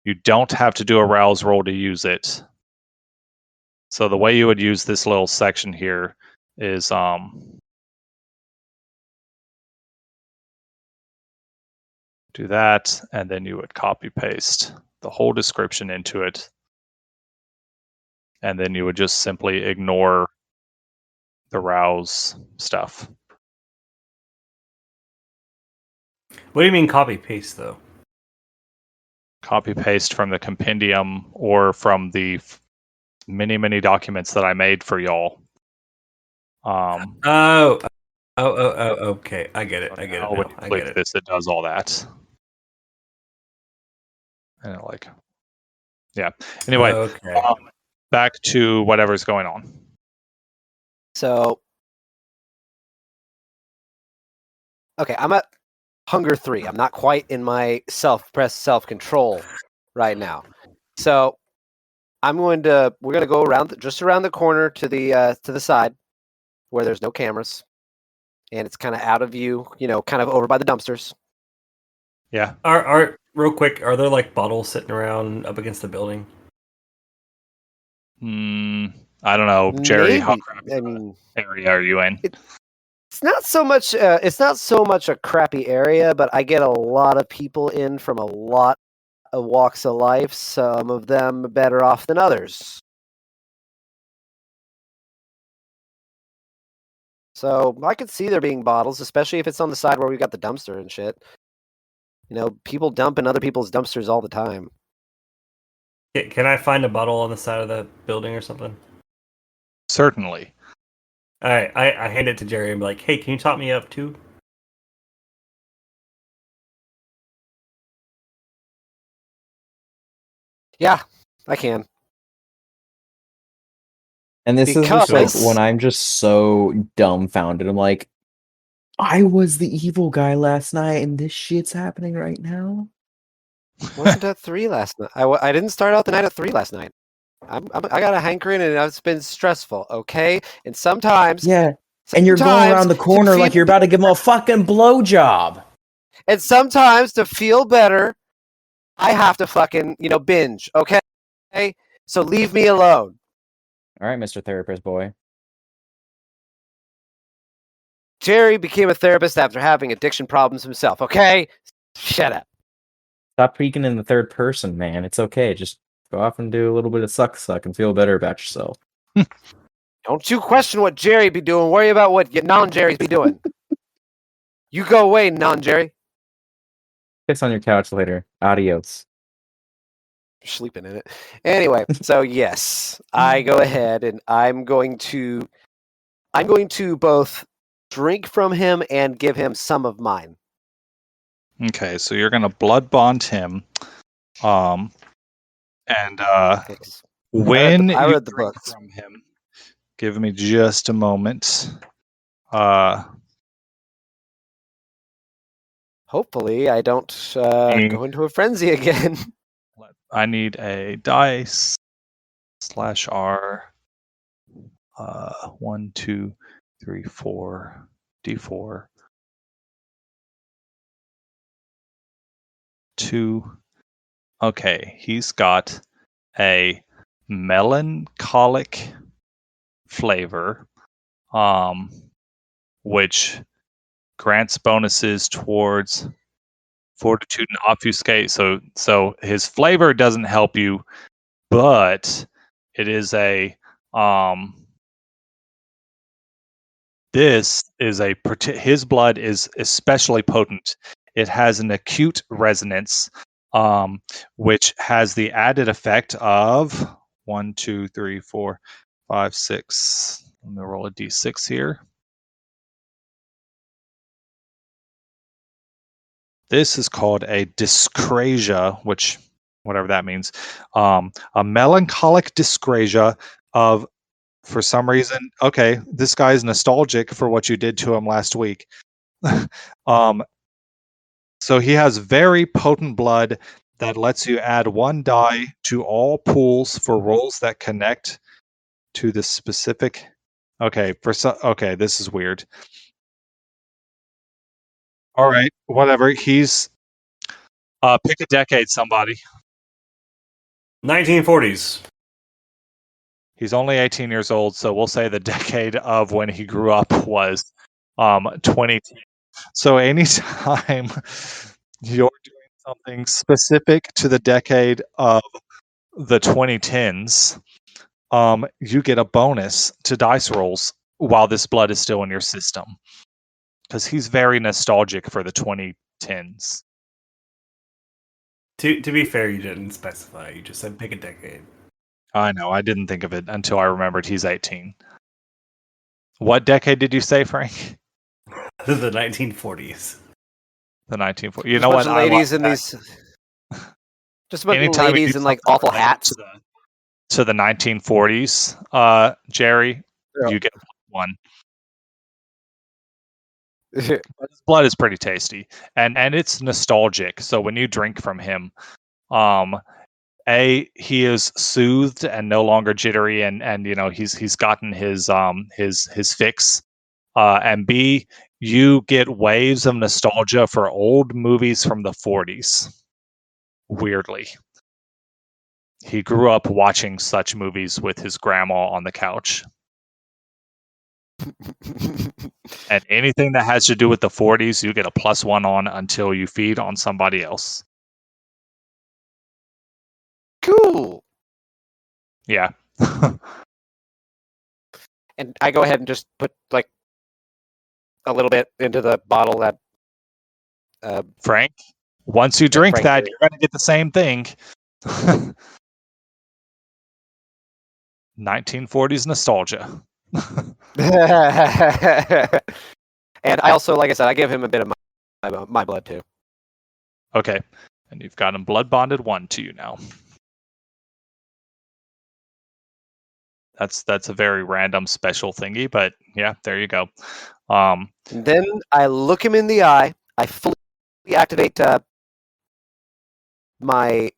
You don't have to do a rouse roll to use it. So the way you would use this little section here is do that, and then you would copy paste the whole description into it. And then you would just simply ignore the rouse stuff. What do you mean copy paste though? Copy paste from the compendium or from the many documents that I made for y'all. Oh, okay. I get it. I get it When now. you I click get it. this, it does all that. And yeah. Anyway, Okay. back to whatever's going on. So, okay, I'm at hunger 3. I'm not quite in my self-control right now. So, we're going to go around just around the corner to the side where there's no cameras and it's kind of out of view, kind of over by the dumpsters. Yeah. Are real quick, are there like bottles sitting around up against the building? I don't know, Jerry. How Maybe. crappy I mean, area are you in? it's not so much a crappy area, but I get a lot of people in from a lot of walks of life, some of them better off than others. So I could see there being bottles, especially if it's on the side where we got the dumpster and shit. People dump in other people's dumpsters all the time. Can I find a bottle on the side of the building or something? Certainly. All right, I hand it to Jerry and be like, "Hey, can you top me up too?" Yeah, I can. And this is just like Because- when I'm just so dumbfounded. I'm like, I was the evil guy last night, and this shit's happening right now. Wasn't at 3 last night. I didn't start out the night at 3 last night. I got a hankering and it's been stressful. Okay, and sometimes Yeah, And you're going Sometimes around the corner to like feel- you're about to give him a fucking blowjob. And sometimes to feel better, I have to fucking, binge, okay? So leave me alone. All right, Mr. Therapist boy. Jerry became a therapist after having addiction problems himself, okay? Shut up. Stop speaking in the third person, man. It's okay. Just go off and do a little bit of suck and feel better about yourself. Don't you question what Jerry be doing. Worry about what non-Jerry's be doing. You go away, non-Jerry. Piss on your couch later. Adios. You're sleeping in it. Anyway, so yes, I go ahead and I'm going to both drink from him and give him some of mine. Okay, so you're gonna blood bond him. And when I you read the drink books. from him, give me just a moment. Hopefully, I don't go into a frenzy again. I need a dice /R. 1, 2, 3, 4, D4. 2. Okay, he's got a melancholic flavor, which grants bonuses towards fortitude and obfuscate. So his flavor doesn't help you, but it is a this is his blood is especially potent. It has an acute resonance, which has the added effect of 1, 2, 3, 4, 5, 6. Let me roll a d6 here. This is called a dyscrasia, which whatever that means. A melancholic dyscrasia of, for some reason, okay, this guy's nostalgic for what you did to him last week. So he has very potent blood that lets you add 1 die to all pools for rolls that connect to the specific. Okay, okay, this is weird. All right, whatever. He's pick a decade, somebody. 1940s. He's only 18 years old, so we'll say the decade of when he grew up was 2010. So anytime you're doing something specific to the decade of the 2010s, you get a bonus to dice rolls while this blood is still in your system, because he's very nostalgic for the 2010s. To be fair, you didn't specify. You just said pick a decade. I know. I didn't think of it until I remembered he's 18. What decade did you say, Frank? The 1940s. The 1940s. You Just know a what? bunch of I ladies like in that. these. Just a bunch of Anytime you ladies do in like something awful related hats. to the 1940s, Jerry, Yeah. you get one. But his blood is pretty tasty, and it's nostalgic. So when you drink from him, he is soothed and no longer jittery, and he's gotten his fix, and B, you get waves of nostalgia for old movies from the 40s. Weirdly, he grew up watching such movies with his grandma on the couch. And anything that has to do with the 40s, you get a +1 on until you feed on somebody else. Cool. Yeah. And I go ahead and just put like a little bit into the bottle that. Frank, once you drink Frank that, did. you're going to get the same thing. 1940s nostalgia. And I also, like I said, I give him a bit of my blood too. Okay. And you've got him blood bonded 1 to you now. That's a very random special thingy, but yeah, there you go. And then I look him in the eye. I fully activate my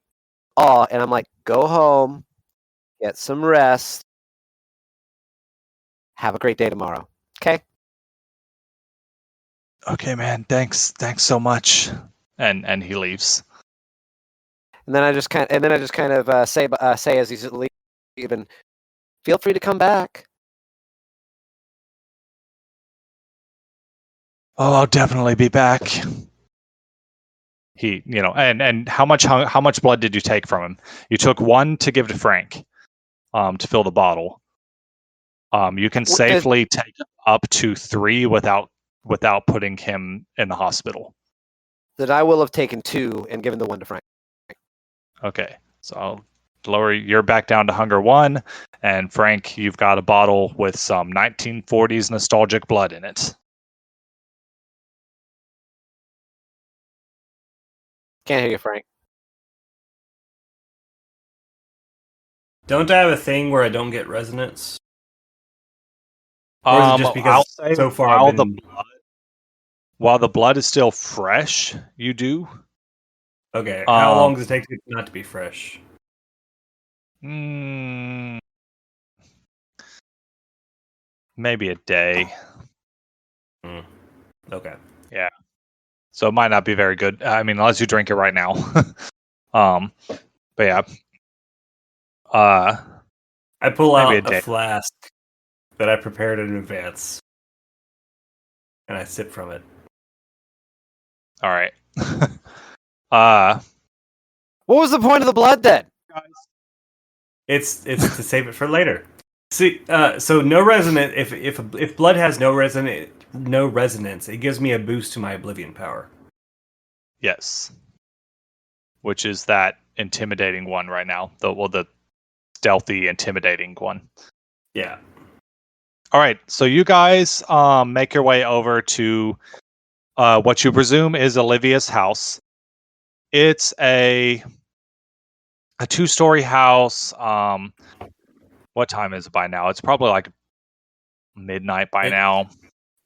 awe, and I'm like, go home, get some rest, have a great day tomorrow. Okay? Okay, man. Thanks so much. And he leaves. And then I just kind of say as he's leaving, feel free to come back. Oh, I'll definitely be back. He, and how much blood did you take from him? You took 1 to give to Frank, to fill the bottle. You can safely take up to 3 without putting him in the hospital. Then I will have taken 2 and given the 1 to Frank. Okay, so I'll lower. You're back down to hunger 1, and Frank, you've got a bottle with some 1940s nostalgic blood in it. Can't hear you, Frank. Don't I have a thing where I don't get resonance? Or is it just because I'll say so far I've been... while the blood is still fresh, you do. Okay, how long does it take it not to be fresh? Maybe a day. Okay. Yeah. So it might not be very good. I mean, unless you drink it right now. But yeah. I pull maybe out a flask that I prepared in advance, and I sip from it. All right. What was the point of the blood then? It's to save it for later. See, so no resonance. If blood has no resonance, it gives me a boost to my oblivion power. Yes. Which is that intimidating one right now. The stealthy, intimidating one. Yeah. All right. So you guys make your way over to what you presume is Olivia's house. It's a 2-story house. What time is it by now? It's probably like midnight by now.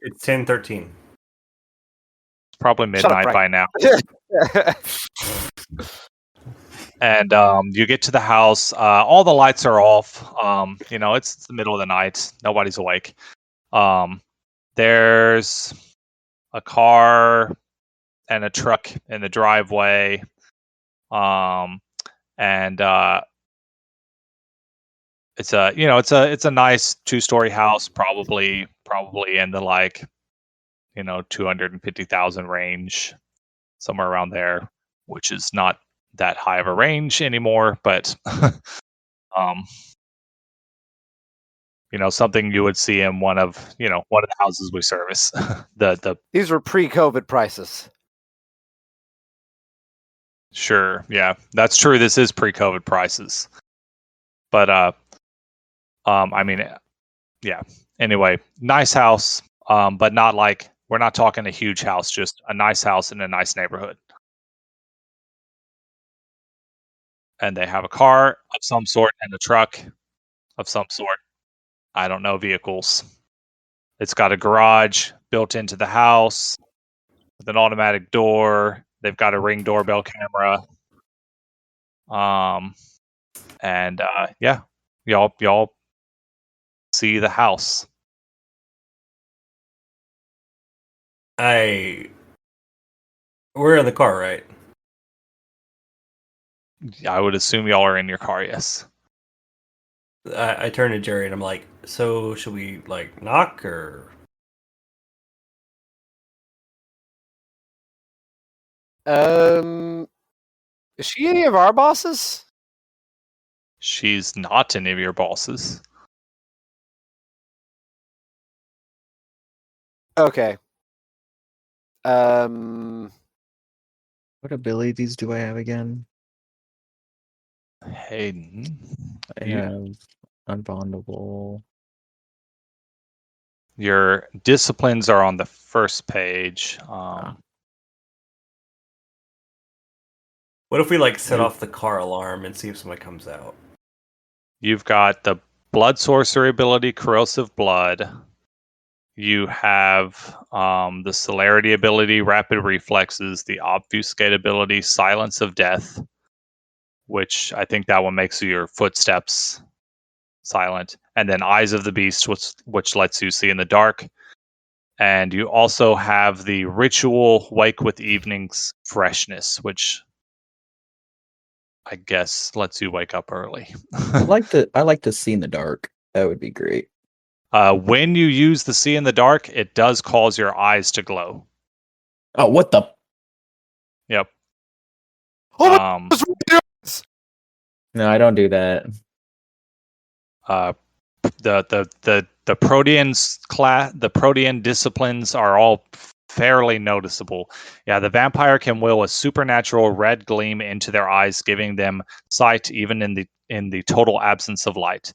It's 10:13. It's probably midnight by now. And you get to the house. All the lights are off. It's the middle of the night. Nobody's awake. There's a car and a truck in the driveway. And it's a nice 2-story house, probably in the like, $250,000 range, somewhere around there, which is not that high of a range anymore, but something you would see in one of the houses we service. These were pre-COVID prices. Sure, yeah, that's true. This is pre-COVID prices, but I mean, yeah. Anyway, nice house, but not like, we're not talking a huge house, just a nice house in a nice neighborhood. And they have a car of some sort and a truck of some sort. I don't know, vehicles. It's got a garage built into the house with an automatic door. They've got a Ring doorbell camera. And yeah, y'all see the house. We're in the car, right? I would assume y'all are in your car, yes. I turn to Jerry and I'm like, so should we like knock or? Is she any of our bosses? She's not any of your bosses. Okay. What abilities do I have again? Hayden. I have unbondable. Your disciplines are on the first page. What if we like set off the car alarm and see if somebody comes out? You've got the blood sorcery ability, corrosive blood. You have the celerity ability, rapid reflexes, the obfuscate ability, silence of death, which I think that one makes your footsteps silent, and then eyes of the beast, which lets you see in the dark, And you also have the ritual Wake with Evening's Freshness, which I guess lets you wake up early. I like to see in the dark. That would be great. When you use the See in the Dark, it does cause your eyes to glow. Oh, what the? Yep. Oh my Um, No, I don't do that. the Protean disciplines are all fairly noticeable. Yeah, the vampire can will a supernatural red gleam into their eyes, giving them sight even in the total absence of light.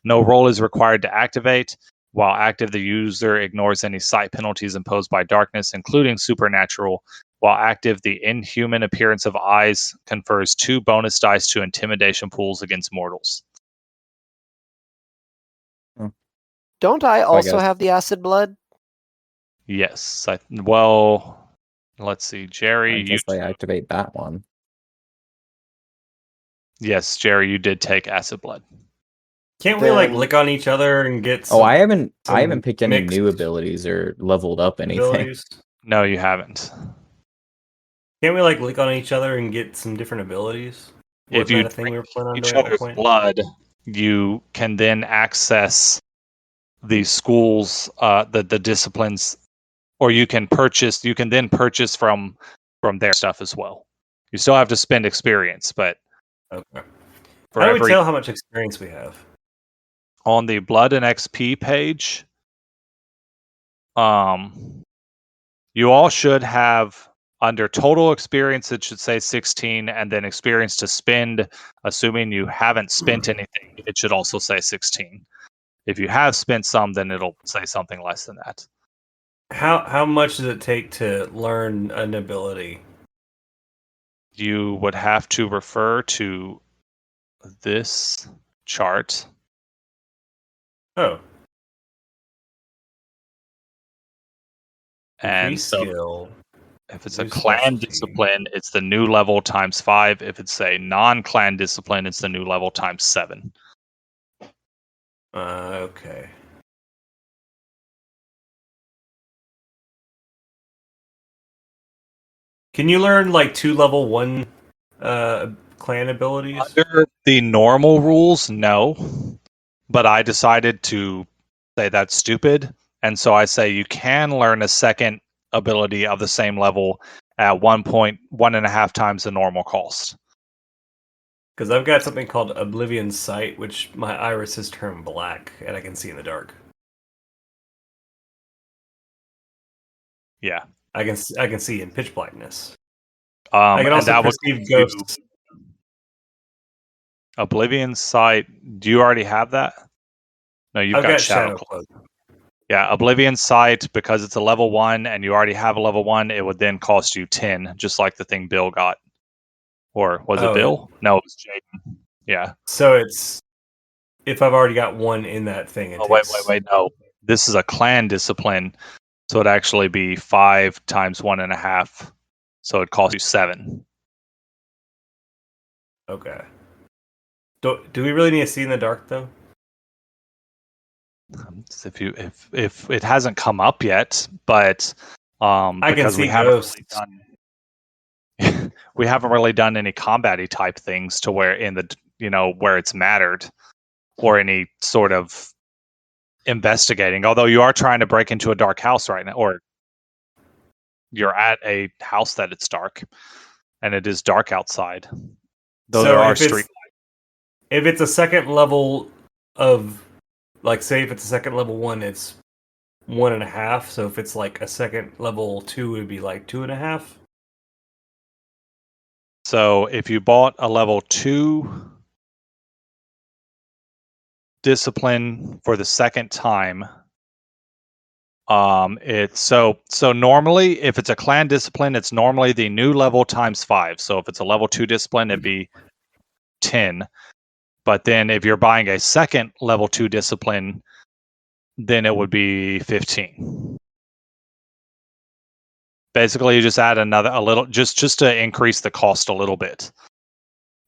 No roll is required to activate. While active, the user ignores any sight penalties imposed by darkness, including supernatural. While active, the inhuman appearance of eyes confers 2 bonus dice to intimidation pools against mortals. Don't I also guess. have the acid blood? Yes. Well, let's see. I Jerry, guess I activate that one. yes, Jerry, you did take acid blood. Can't we like Then- lick on each other and get Oh, some I haven't some picked any mixed new abilities or leveled up anything. abilities? No, you haven't. Can't we like lick on each other and get some different abilities? If Wasn't you that a thing we were playing on each doing at one other's point? blood, you can then access the schools, the disciplines, or you can then purchase from their stuff as well. You still have to spend experience, but Okay. for How do we every tell how much experience we have? on the blood and XP page, you all should have under total experience, it should say 16, and then experience to spend, assuming you haven't spent anything, it should also say 16. If you have spent some, then it'll say something less than that. How much does it take to learn an ability? You would have to refer to this chart. Oh, And increase so skill. if it's a New clan specialty. discipline, it's the new level times 5. If it's a non-clan discipline, it's the new level times 7. Okay. Can you learn like 2 level 1 clan abilities? Under the normal rules, no. But I decided to say that's stupid. And so I say you can learn a second ability of the same level at 1.5 times the normal cost. Because I've got something called Oblivion Sight, which my iris has turned black and I can see in the dark. Yeah. I can see in pitch blackness. and I can that also would perceive ghosts. Oblivion Sight. Do you already have that? No, you've I've got Shadow Shadow Cloak. Cloak. Yeah, Oblivion Sight, because it's a level 1 and you already have a level 1, it would then cost you 10, just like the thing Bill got. Or was it Oh, Bill? No, it was Jaden. Yeah. So it's if I've already got one in that thing, it Oh, takes. wait. No. This is a clan discipline. So it'd actually be 5 times 1.5. So it costs you 7. Okay. Do we really need to see in the dark though? If it hasn't come up yet, but I can because we see haven't ghosts. really done we haven't really done any combat-y type things to where in the where it's mattered or any sort of investigating. Although you are trying to break into a dark house right now, or you're at a house that it's dark and it is dark outside. Though So there are if it's- street If it's a second level of, like, say if it's a second level 1, it's 1.5. So if it's like a second level 2, it'd be like 2.5. So if you bought a level 2 discipline for the second time, it's so normally if it's a clan discipline, it's normally the new level times 5. So if it's a level 2 discipline, it'd be 10. But then if you're buying a second level 2 discipline, then it would be 15. Basically, you just add a little just to increase the cost a little bit.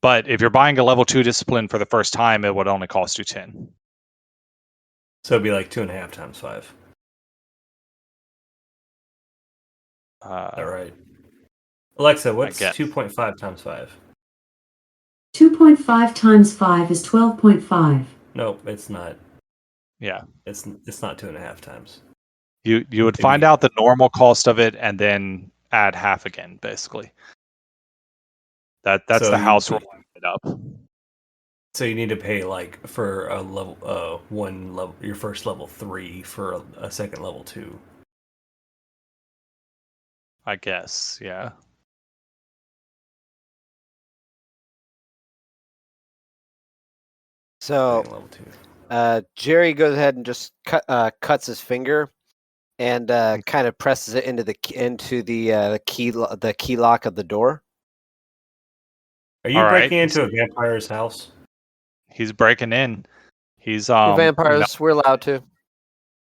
But if you're buying a level 2 discipline for the first time, it would only cost you 10. So it'd be like 2.5 times 5. All right. Alexa, what's guess. 2.5 times 5? 2.5 times 5 is 12.5. Nope, it's not. Yeah. It's not 2.5 times. You would Maybe- find out the normal cost of it and then add half again, basically. That's So the you- house rule it up. So you need to pay like for a level one level, your first level 3 for a second level 2. I guess, yeah. So Second level 2. Jerry goes ahead and just cuts his finger, and kind of presses it into the key lock of the door. Are you All right. breaking into a vampire's house? He's breaking in. He's We're vampires, we're allowed to.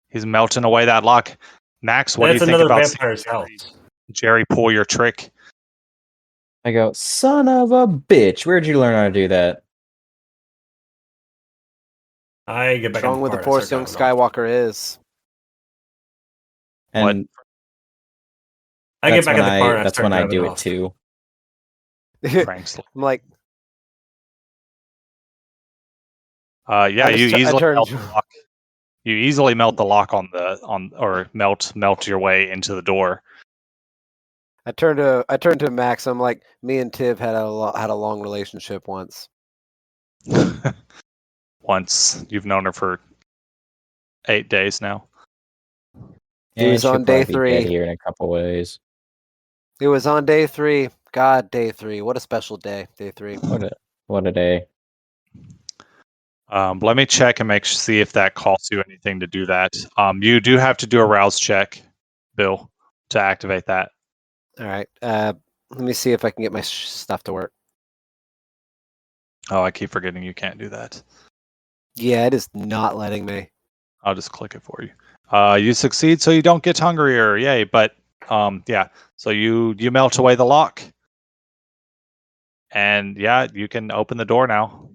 he's melting away that lock. Max, what That's do you think another about vampire's seeing house. Jerry pull your trick? I go, son of a bitch. Where'd you learn how to do that? I get back What's wrong in with the the car and I Force young start driving off. Skywalker is. And I get that's back when in the car and I that's start when I driving do off. it too. Pranks. I'm like, Yeah, I you just- I easily turned- melt the lock. You easily melt the lock or melt your way into the door. I turned to Max. I'm like, me and Tiv had a long relationship once. Once you've known her for 8 days now. It was she'll on day probably be dead 3. here in a couple ways. It was on day 3. God, day 3. What a special day. Day 3. What a day. Let me check and see if that costs you anything to do that. You do have to do a rouse check, Bill, to activate that. All right. Let me see if I can get my stuff to work. Oh, I keep forgetting you can't do that. Yeah, it is not letting me. I'll just click it for you. You succeed, so you don't get hungrier. Yay! But yeah. So you melt away the lock, and yeah, you can open the door now.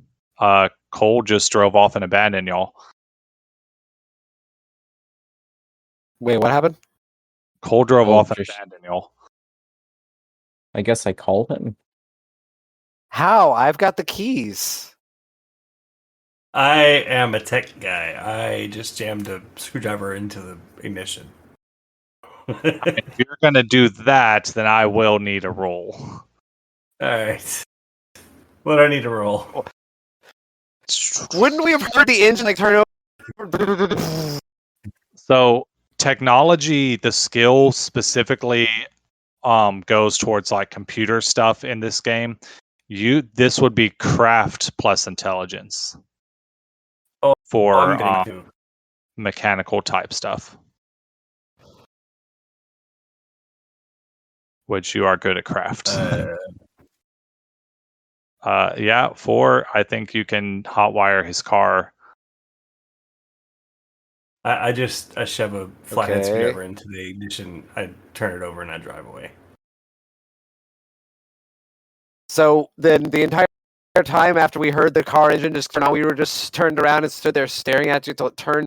Cole just drove off and abandoned y'all. Wait, what happened? Cole drove Oh, off and just- abandoned y'all. I guess I called him. How? I've got the keys. I am a tech guy. I just jammed a screwdriver into the ignition. If you're gonna do that, then I will need a roll. Alright. What do I need to roll? Wouldn't we have heard the engine like turn over? So technology, the skill specifically, goes towards like computer stuff in this game. This would be craft plus intelligence for I'm getting to. mechanical type stuff, which you are good at craft. Yeah, 4. I think you can hotwire his car. I shove a flathead Okay. screwdriver into the ignition. I turn it over and I drive away. So then the entire time after we heard the car engine just turn on, we were just turned around and stood there staring at you until it turned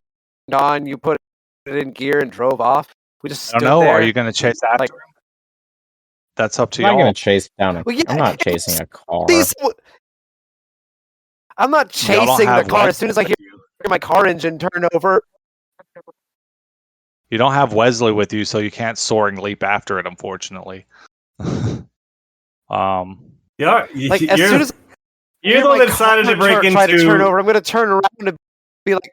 on. You put it in gear and drove off. We just I stood don't know. there. Are you going to chase after like- him? That's up to I'm not y'all. gonna chase down Well, yeah, I'm not chasing a car. I'm not Y'all don't chasing the have car. As soon as I Wesley hear with you. my car engine turn over, You don't have Wesley with you, so you can't soaring leap after it, unfortunately. Yeah, like as soon as you're the one that decided to break into. try to turn over, I'm going to turn around and be like,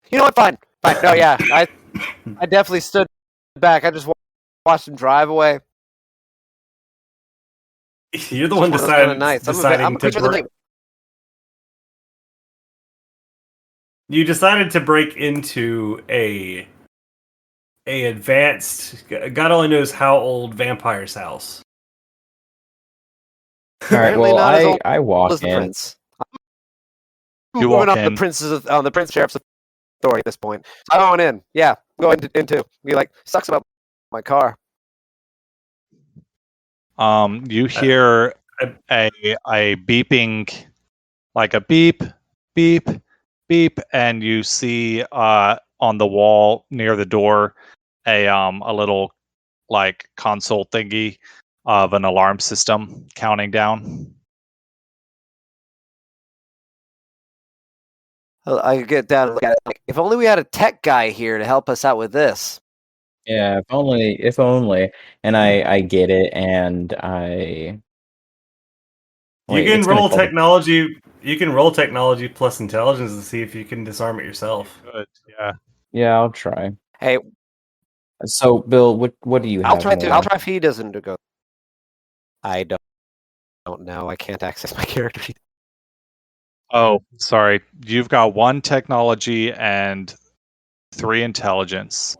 you know what? Fine. No, yeah, I definitely stood back. I just watched him drive away. You're the one It's one of those kinda deciding nights. I'm deciding a creature of the to break. night. You decided to break into a advanced. God only knows how old vampire's house. All right, Apparently well, not as old I walk as the in. prince. You Moving walk on in. the prince sheriff's authority at this point. So I'm going in. Yeah, going into. Be like, sucks about my car. You hear a beeping, like a beep, beep, beep, and you see on the wall near the door a little like console thingy of an alarm system counting down. I get down and look at it. Like, if only we had a tech guy here to help us out with this. Yeah, if only. And I get it, and I You can roll technology. You can roll technology plus intelligence to see if you can disarm it yourself. Good. Yeah. Yeah, I'll try. Hey, So, Bill, what do you have? I'll try more? I'll try if he doesn't go. I don't know. I can't access my character sheet. Oh, sorry. You've got 1 technology and 3 intelligence.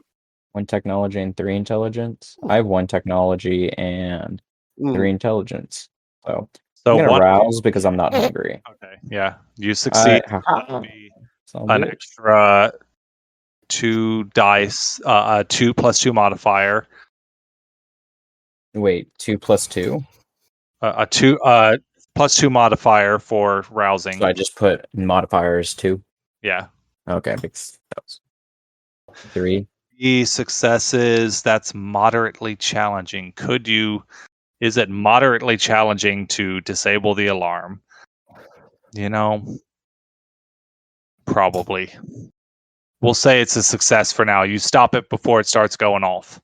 1 technology and 3 intelligence. I have 1 technology and 3 intelligence. So I'm gonna rouse because I'm not hungry. Okay. Yeah. You succeed. That'll be an extra 2 dice, 2 plus 2 modifier. Wait, 2 plus 2? A 2 plus 2 modifier for rousing. So I just put modifiers 2? Yeah. Okay, because that was 3. 3 successes. That's moderately challenging. Is it moderately challenging to disable the alarm? You know, probably. We'll say it's a success for now. You stop it before it starts going off.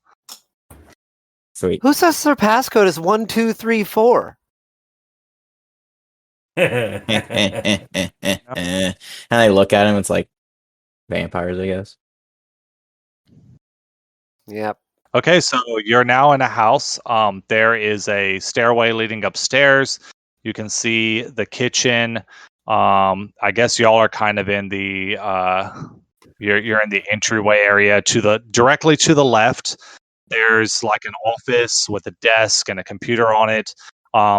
Sweet. Who says their passcode is 1234? And I look at him, it's like vampires, I guess. Yep. Okay, so you're now in a house. There is a stairway leading upstairs. You can see the kitchen. I guess y'all are kind of in the you're in the entryway area. Directly to the left, there's like an office with a desk and a computer on it.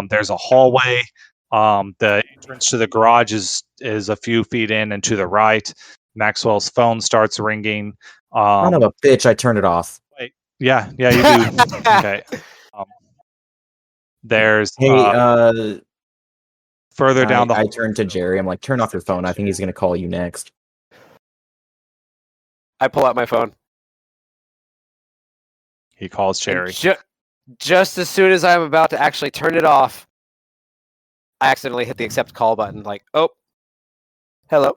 There's a hallway. The entrance to the garage is a few feet in and to the right. Maxwell's phone starts ringing. Son of a bitch, I turned it off. Yeah, you do. Okay. There's further down the I turn to Jerry. I'm like, turn off your phone. I think he's going to call you next. I pull out my phone. He calls Jerry. Just as soon as I'm about to actually turn it off, I accidentally hit the accept call button. Like, oh, hello.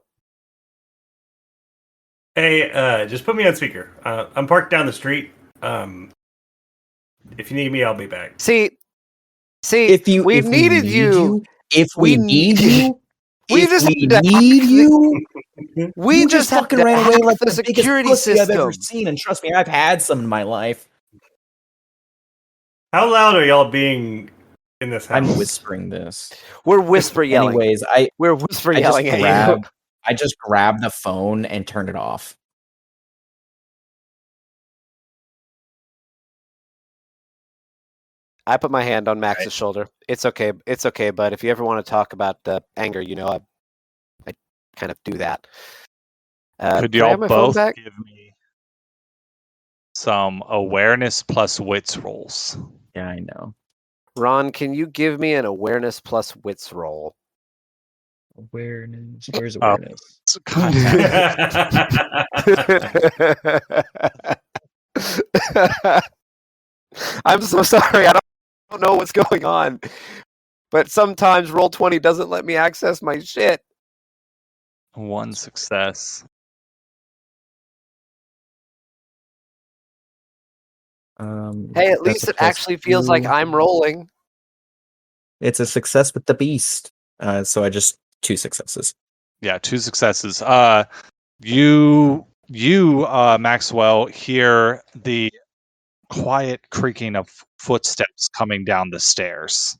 Hey, just put me on speaker. I'm parked down the street. If you need me, I'll be back. See, If we need you, we just fucking ran away like the security pussy I've ever seen, and trust me, I've had some in my life. How loud are y'all being in this house? I'm whispering this. We're whisper yelling. Anyways, we're whisper yelling at you. I just grabbed the phone and turned it off. I put my hand on Max's shoulder. It's okay, bud. If you ever want to talk about anger, I kind of do that. Could y'all both give me some awareness plus wits rolls? Yeah, I know. Ron, can you give me an awareness plus wits roll? Awareness. Where's awareness? I'm so sorry. I don't know what's going on. But sometimes Roll20 doesn't let me access my shit. 1 success. Hey, at least it actually feels like I'm rolling. It's a success with the beast. So I just 2 successes. Yeah, 2 successes. You Maxwell hear the quiet creaking of footsteps coming down the stairs.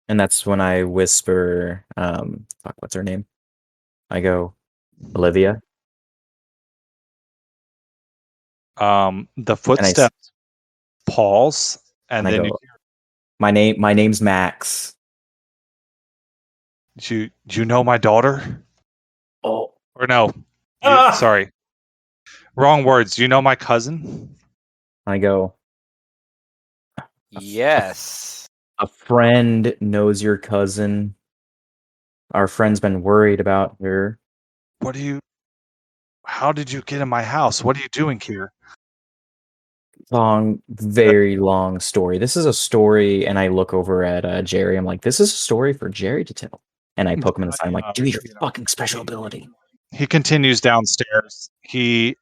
And that's when I whisper, what's her name? I go, Olivia. The footsteps pause, and then go, my name's Max. You know my daughter? Oh. Or no. Sorry. Wrong words. You know my cousin? I go, yes. A friend knows your cousin. Our friend's been worried about her. What do you how did you get in my house? What are you doing here? Very long story. This is a story, and I look over at Jerry. I'm like, this is a story for Jerry to tell. And I poke him in the side. I'm like, give me your fucking special ability. He continues downstairs. He's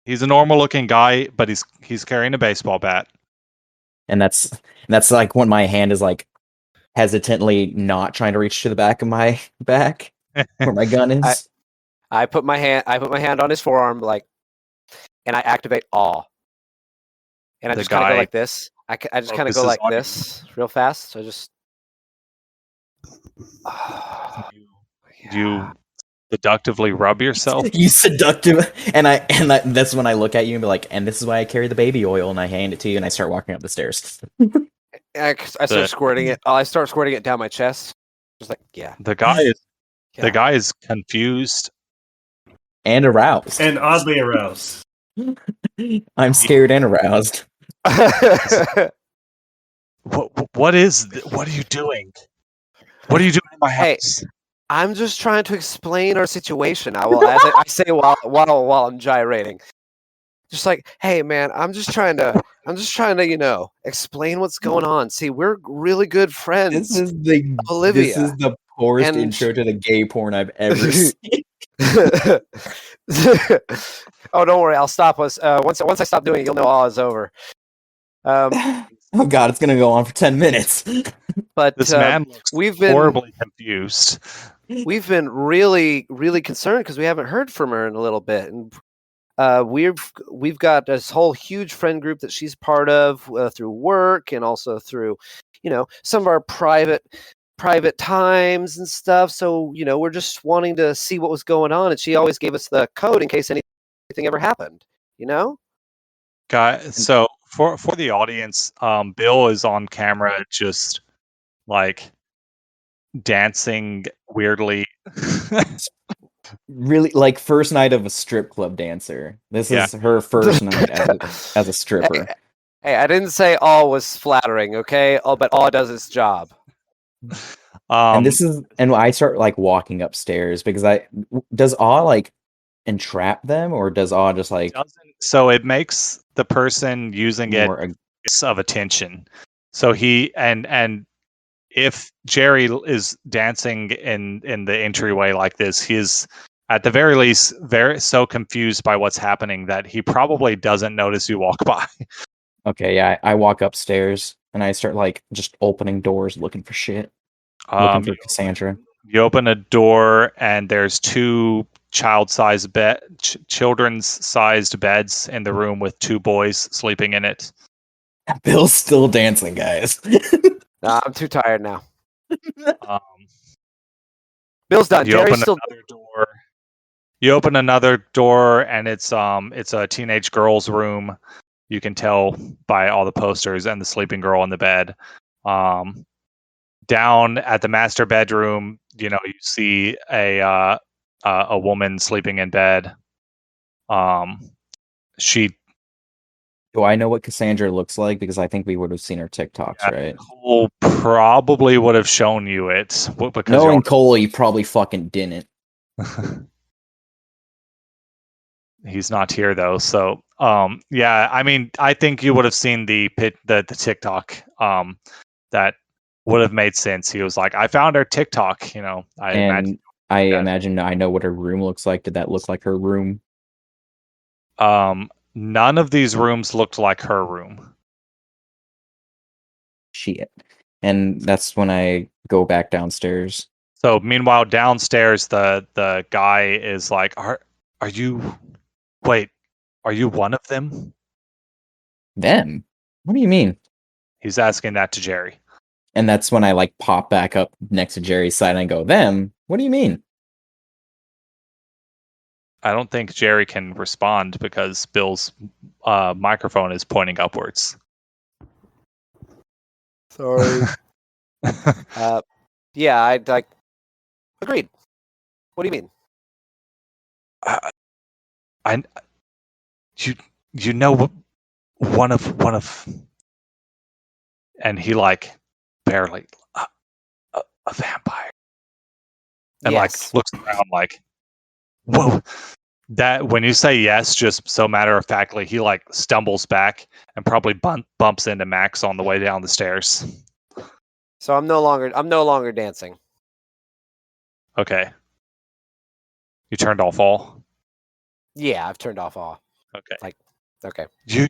a normal looking guy, but he's carrying a baseball bat. And that's like when my hand is like hesitantly not trying to reach to the back of my back where my gun is. I put my hand on his forearm, like, and I activate awe. And I The just kind of go guy like this. I just kind of go focuses like on you. this real fast. So I just. You seductively rub yourself. You seductive, and that's when I look at you and be like, and this is why I carry the baby oil, and I hand it to you, and I start walking up the stairs. I start squirting it. I start squirting it down my chest. Just like, yeah. The guy is confused. And aroused. And oddly aroused. I'm scared and aroused. What are you doing? What are you doing in my Hey. house? I'm just trying to explain our situation. I will, as I say while I'm gyrating. Just like, hey man, I'm just trying to, explain what's going on. See, we're really good friends. This is the poorest intro to the gay porn I've ever seen. Oh, don't worry, I'll stop us. Once I stop doing it, you'll know all is over. Oh god, it's gonna go on for 10 minutes. But This man looks horribly confused. We've been really, really concerned because we haven't heard from her in a little bit, and we've got this whole huge friend group that she's part of through work and also through, some of our private times and stuff. So we're just wanting to see what was going on, and she always gave us the code in case anything ever happened. Guy, so for the audience, Bill is on camera just like dancing weirdly. Really, like first night of a strip club dancer. This is her first night as a stripper. Hey, I didn't say all was flattering, okay? But all does its job. And I start like walking upstairs because does awe like entrap them, or does awe just like so it makes the person using it of attention. So he and if Jerry is dancing in the entryway like this, he's at the very least so confused by what's happening that he probably doesn't notice you walk by. Okay, yeah, I walk upstairs and I start like just opening doors, looking for shit, looking for Cassandra. You open a door and there's two children's-sized beds in the room with two boys sleeping in it. Bill's still dancing, guys. Nah, I'm too tired now. Bill's done. Jerry's still. You open another door and it's a teenage girl's room. You can tell by all the posters and the sleeping girl in the bed. Down at the master bedroom, you see a woman sleeping in bed. Do I know what Cassandra looks like? Because I think we would have seen her TikToks, right? Cole probably would have shown you it. Because knowing Cole, he probably fucking didn't. He's not here though, so yeah. I mean, I think you would have seen the TikTok. That would have made sense. He was like, "I found her TikTok." I imagine I know what her room looks like. Did that look like her room? None of these rooms looked like her room. Shit. And that's when I go back downstairs. So meanwhile, downstairs, the guy is like, "Are you? Wait, are you one of them?" Them? What do you mean? He's asking that to Jerry. And that's when I like pop back up next to Jerry's side and I go, them? What do you mean? I don't think Jerry can respond because Bill's microphone is pointing upwards. Sorry. Yeah, I'd like. Agreed. What do you mean? You know one of, and he like barely a vampire, and yes. like looks around like, whoa, That when you say yes, just so matter of factly, he like stumbles back and probably bumps into Max on the way down the stairs. So I'm no longer dancing. Okay. You turned off all. Yeah, I've turned off all. Okay. Okay. You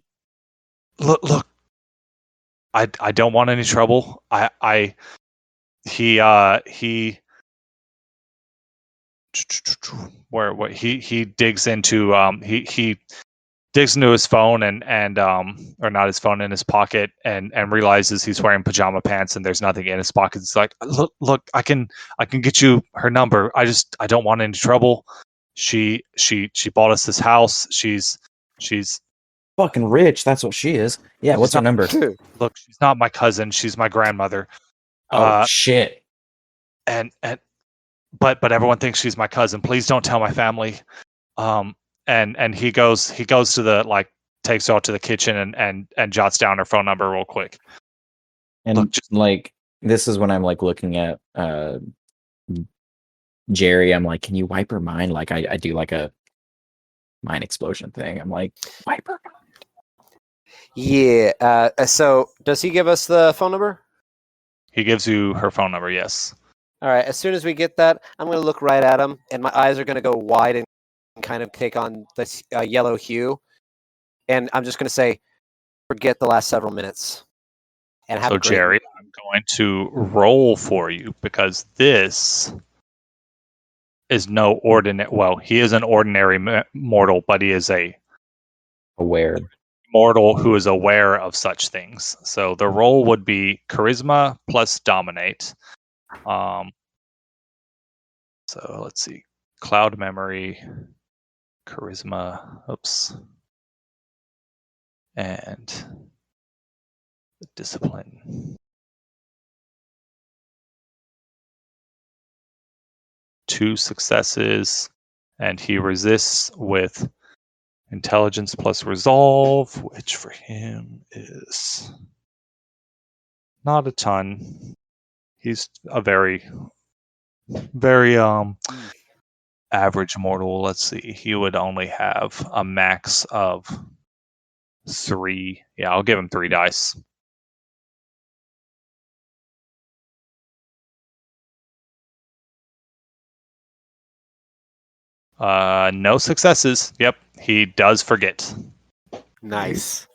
look. I don't want any trouble. He where he digs into he digs into his phone and or not his phone, in his pocket, and realizes he's wearing pajama pants and there's nothing in his pocket. It's like, look, I can get you her number. I don't want any trouble. She bought us this house. She's Fucking rich. That's what she is. Yeah. What's her number? look, she's not my cousin. She's my grandmother. Oh shit. And but everyone thinks she's my cousin. Please don't tell my family. And he goes to the, like, takes her out to the kitchen and jots down her phone number real quick. And Look, just, like, this is when I'm like looking at Jerry. I'm like, can you wipe her mind? Like I do like a mind explosion thing. I'm like, wipe her mind. Yeah. So does he give us the phone number? he gives you her phone number. Yes. All right. As soon as we get that, I'm going to look right at him, and my eyes are going to go wide and kind of take on this yellow hue, and I'm just going to say, forget the last several minutes. And have So a great Jerry, I'm going to roll for you because this is no ordinary. Well, he is an ordinary mortal, but he is a Aware. mortal who is aware of such things. So the roll would be charisma plus dominate. So let's see, cloud memory, charisma, and discipline. 2 successes, and he resists with intelligence plus resolve, which for him is not a ton. He's a very average mortal. Let's see, he would only have a max of 3. Yeah, I'll give him 3 dice. No successes. Yep, he does forget. nice.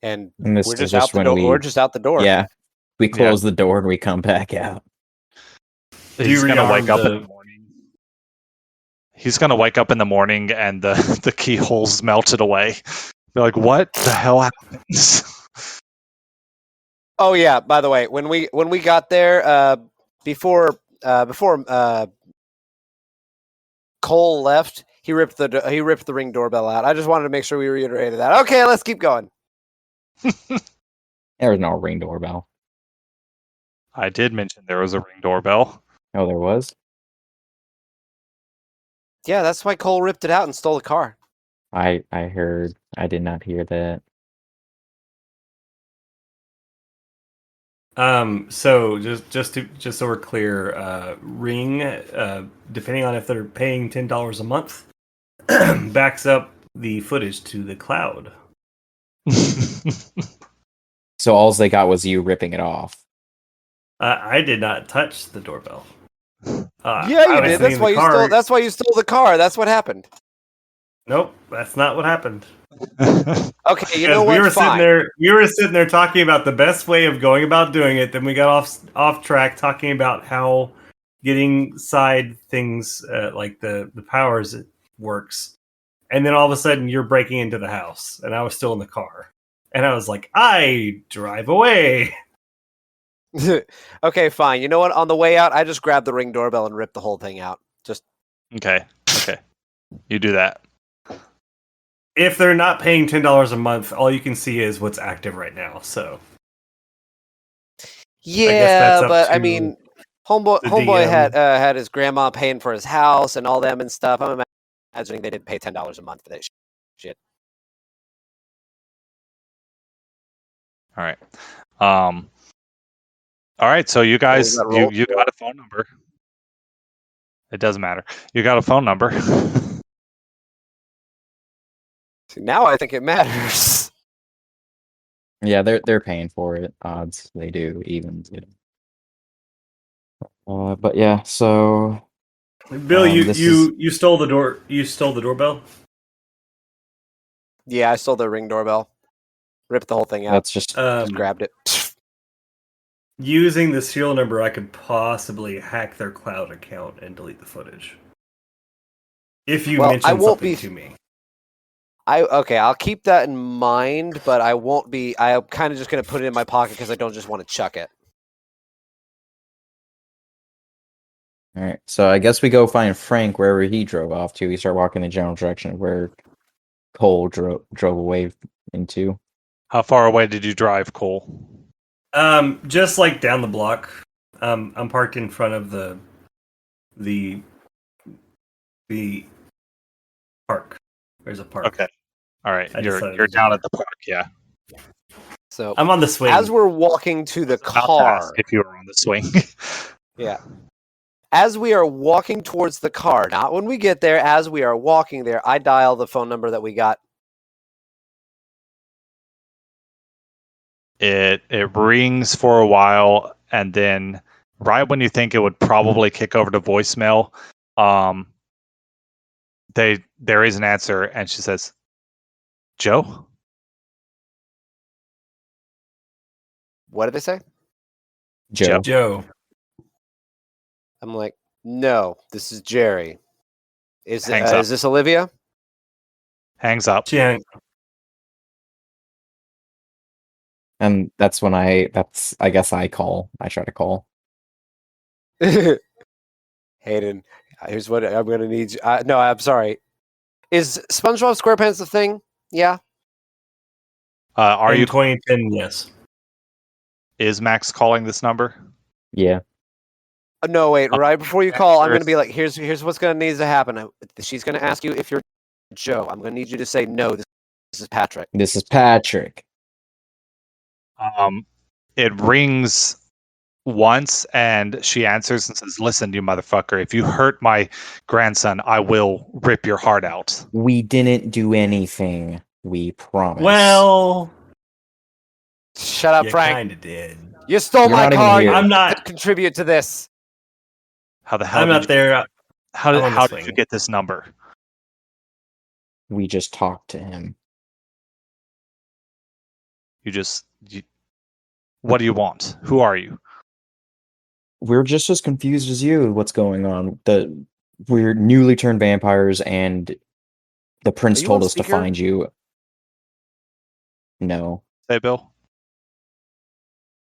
And And this we're is just just out the when door. we- We're just out the door. Yeah. We close the door and we come back out. He's gonna wake up in the- the morning. He's gonna wake up in the morning and the keyhole's melted away. You're like, what the hell happened? Oh yeah. By the way, when we got there, before Cole left, he ripped the Ring doorbell out. I just wanted to make sure we reiterated that. Okay, let's keep going. There was no Ring doorbell. I did mention there was a Ring doorbell. Oh, there was? Yeah, that's why Cole ripped it out and stole the car. I heard. I did not hear that. So just so we're clear, Ring, depending on if they're paying $10 a month, backs up the footage to the cloud. So all they got was you ripping it off. I did not touch the doorbell. Yeah, I you was did. sitting That's in why the you car. stole. That's why you stole the car. That's what happened. Nope, that's not what happened. Okay, you know Because what? we were Fine. sitting there talking about the best way of going about doing it. Then we got off track talking about how getting side things like the powers works, and then all of a sudden you're breaking into the house, and I was still in the car, and I was like, I drive away. Okay, fine. You know what? On the way out, I just grabbed the Ring doorbell and ripped the whole thing out. Just Okay. You do that. If they're not paying $10 a month, all you can see is what's active right now. So yeah, that's up but I to mean, the homeboy DM. had his grandma paying for his house and all them and stuff. I'm imagining they didn't pay $10 a month for that shit. All right. All right. So you guys, that roll? you got a phone number, It doesn't matter. You got a phone number. See, now I think it matters. Yeah, they're paying for it. Odds they do, evens. But yeah, so Bill, this is you stole the door. You stole the doorbell. Yeah, I stole the Ring doorbell. Ripped the whole thing out. that's just Just grabbed it. Using the serial number, I could possibly hack their cloud account and delete the footage. If you Well, I mention won't something be- to me. I'll keep that in mind, but I won't be. I'm kind of just gonna put it in my pocket because I don't just want to chuck it. all right. So I guess we go find Frank wherever he drove off to. We start walking in the general direction of where Cole drove away into. How far away did you drive, Cole? Just like down the block. I'm parked in front of the park. There's a park. Okay. All right. I You're decided to down do at the park. Yeah. So I'm on the swing. as we're walking to the About to car, ask if you were on the swing. yeah. As we are walking towards the car, not when we get there, as we are walking there, I dial the phone number that we got. It rings for a while, and then right when you think it would probably kick over to voicemail, there is an answer, and she says, "Joe." What did they say? Joe. Joe. I'm like, no, this is Jerry. Is Hangs up. is this Olivia? Hangs up. And that's when I guess I try to call. Hayden, here's what I'm gonna need you. No, I'm sorry. Is SpongeBob SquarePants a thing? Yeah. Are In you? 2010? Yes. Is Max calling this number? Yeah. No, wait. Okay. Right before you call, I'm Sure. gonna be like, here's what's gonna need to happen. She's gonna ask you if you're Joe. I'm gonna need you to say no. This is Patrick. This is Patrick. It rings once, and she answers and says, "Listen, you motherfucker! If you hurt my grandson, I will rip your heart out." We didn't do anything. We promise. Well, Shut up, you Frank. kind of did. You stole You're my not even car. here. You I'm not- didn't contribute to this. How the hell? I'm did not you, there. How I'm did on the how did you swing. get this number? We just talked to him. What do you want? Who are you? We're just as confused as you. What's going on? We're newly turned vampires, and the prince you told on us to speaker? find you. No. Say, Bill.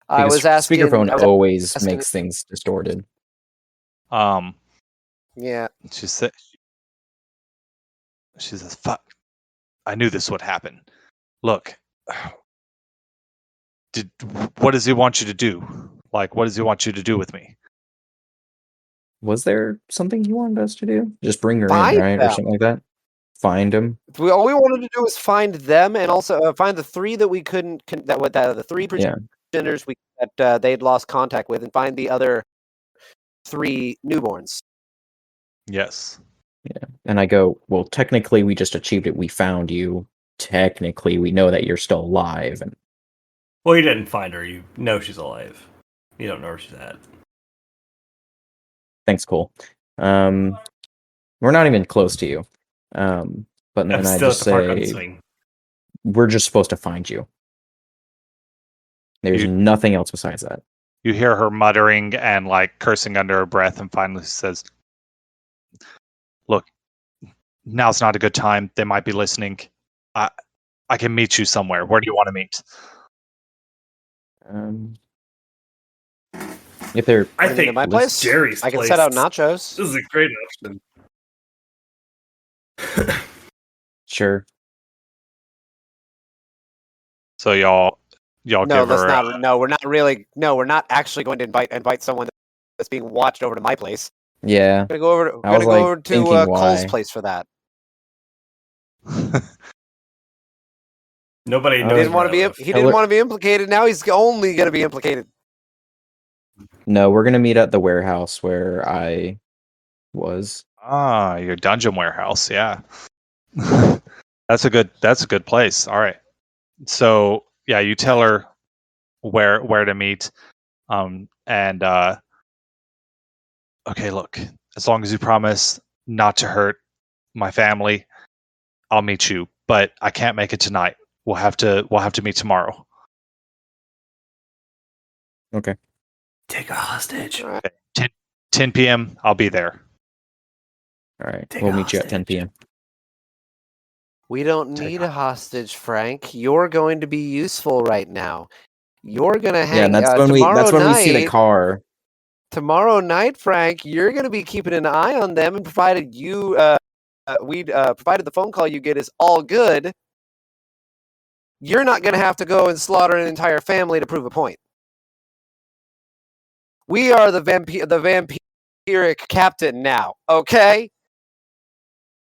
I Because was asking. speakerphone I was always asking- makes things distorted. Yeah. She says, "Fuck! I knew this would happen. Look, what does he want you to do? Like, what does he want you to do with me?" Was there something you wanted us to do? Just bring her Find in, right? Or them. something like that? Find him? All we wanted to do was find them, and also find the three that we couldn't. The three Yeah. pretenders that they'd lost contact with, and find the other 3 newborns. Yes. Yeah. And I go, well, technically we just achieved it. We found you. Technically, we know that you're still alive. And Well, you didn't find her. You know she's alive. You don't know where she's at. thanks, Cole. We're not even close to you. But I'm then I still just at the park on the say, swing. we're just supposed to find you. There's You- nothing else besides that. You hear her muttering and like cursing under her breath, and finally says, "Look, now's not a good time. They might be listening. I can meet you somewhere. Where do you want to meet?" If they're I Bring them to think my place. Jerry's I can place. set out nachos. This is a great option. sure, So y'all No, give let's her. not. No, we're not really. No, we're not actually going to invite someone that's being watched over to my place. yeah, We're gonna go over. We're I was, gonna go like, over to thinking Cole's why. place for that. Nobody He knows. Didn't want where to be. I live. He Tell didn't her- want to be implicated. Now he's only going to be implicated. No, we're gonna meet at the warehouse where I was. Ah, your dungeon warehouse. Yeah. That's a good place. All right. So yeah, you tell her where to meet. And okay, look, as long as you promise not to hurt my family, I'll meet you. But I can't make it tonight. We'll have to meet tomorrow. Okay. Take a hostage. All right. 10 p.m. I'll be there. All right. Take We'll a meet you at 10 hostage. p.m. We don't Take need a a hostage, Frank. You're going to be useful right now. You're gonna hang. Yeah, and that's when we see the car. Tomorrow night, Frank, you're gonna be keeping an eye on them, and provided you, provided the phone call you get is all good, you're not gonna have to go and slaughter an entire family to prove a point. We are the vampiric captain now. Okay.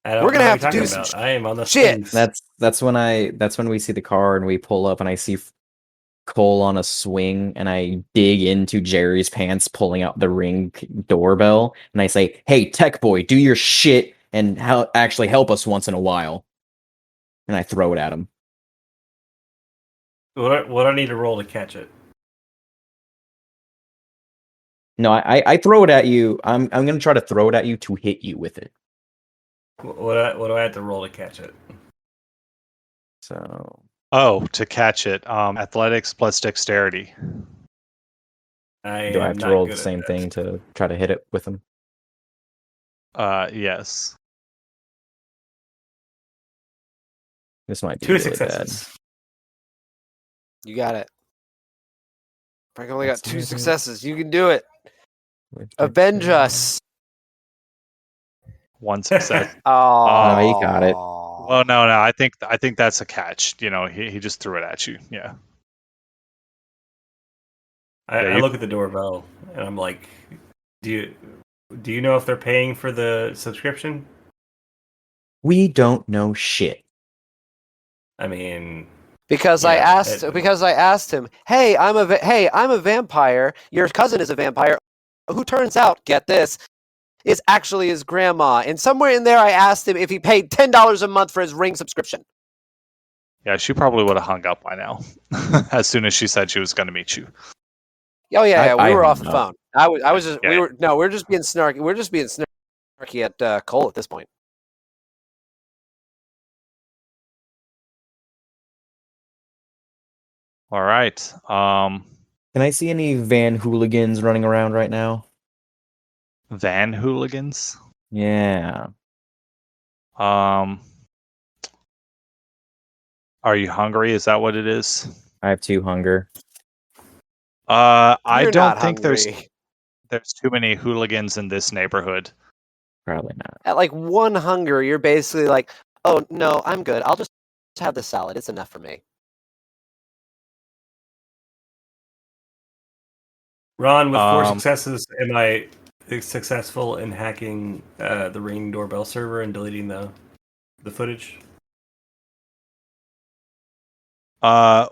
We're gonna have to do some I am on the shit. swings. That's when we see the car and we pull up and I see Cole on a swing and I dig into Jerry's pants, pulling out the Ring doorbell, and I say, "Hey, tech boy, do your shit and actually help us once in a while." And I throw it at him. What do I need to roll to catch it? No, I throw it at you. I'm gonna try to throw it at you to hit you with it. What do I have to roll to catch it? So Oh, to catch it, athletics plus dexterity. do I have to roll the same thing to try to hit it with him? Yes. This might be 2 really successes. You got it. Frank only That's got 2 amazing. successes. You can do it. bad. Avenge us. 1 success. Oh, No, you got it. Well, no. I think that's a catch. You know, he just threw it at you. Yeah. I look at the doorbell and I'm like, do you know if they're paying for the subscription? We don't know shit. I mean, Because yeah, I asked him, "Hey, I'm a vampire. Your cousin is a vampire, who turns out, get this, is actually his grandma." And somewhere in there, I asked him if he paid $10 a month for his Ring subscription. Yeah, she probably would have hung up by now, as soon as she said she was going to meet you. Oh yeah, I we were hung off the up. phone. I was just Yeah. we're just being snarky. We're just being snarky at Cole at this point. All right. Can I see any van hooligans running around right now? Van hooligans. Yeah. Are you hungry? Is that what it is? I have 2 hunger. I You're don't not think there's hungry. too many hooligans in this neighborhood. Probably not. At like 1 hunger, you're basically like, "Oh no, I'm good. I'll just have the salad. It's enough for me." Ron, with 4 Um, successes, am I successful in hacking the Ring doorbell server and deleting the footage?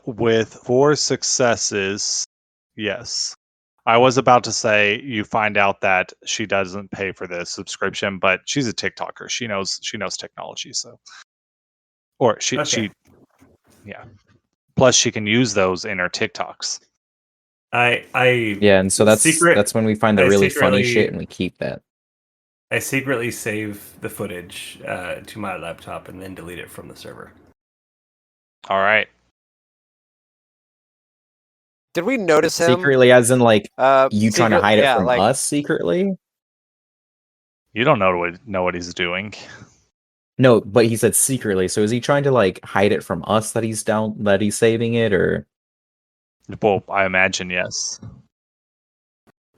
With 4 successes, yes. I was about to say you find out that she doesn't pay for the subscription, but she's a TikToker. She knows technology, so or she yeah. Plus she can use those in her TikToks. Yeah, and so that's when we find the really funny shit and we keep that. I secretly save the footage to my laptop and then delete it from the server. All right. Did we notice him Secretly, as in like you trying to hide it from like, us secretly? You don't know what he's doing. No, but he said secretly. So is he trying to like hide it from us that he's saving it, or? Well, I imagine yes.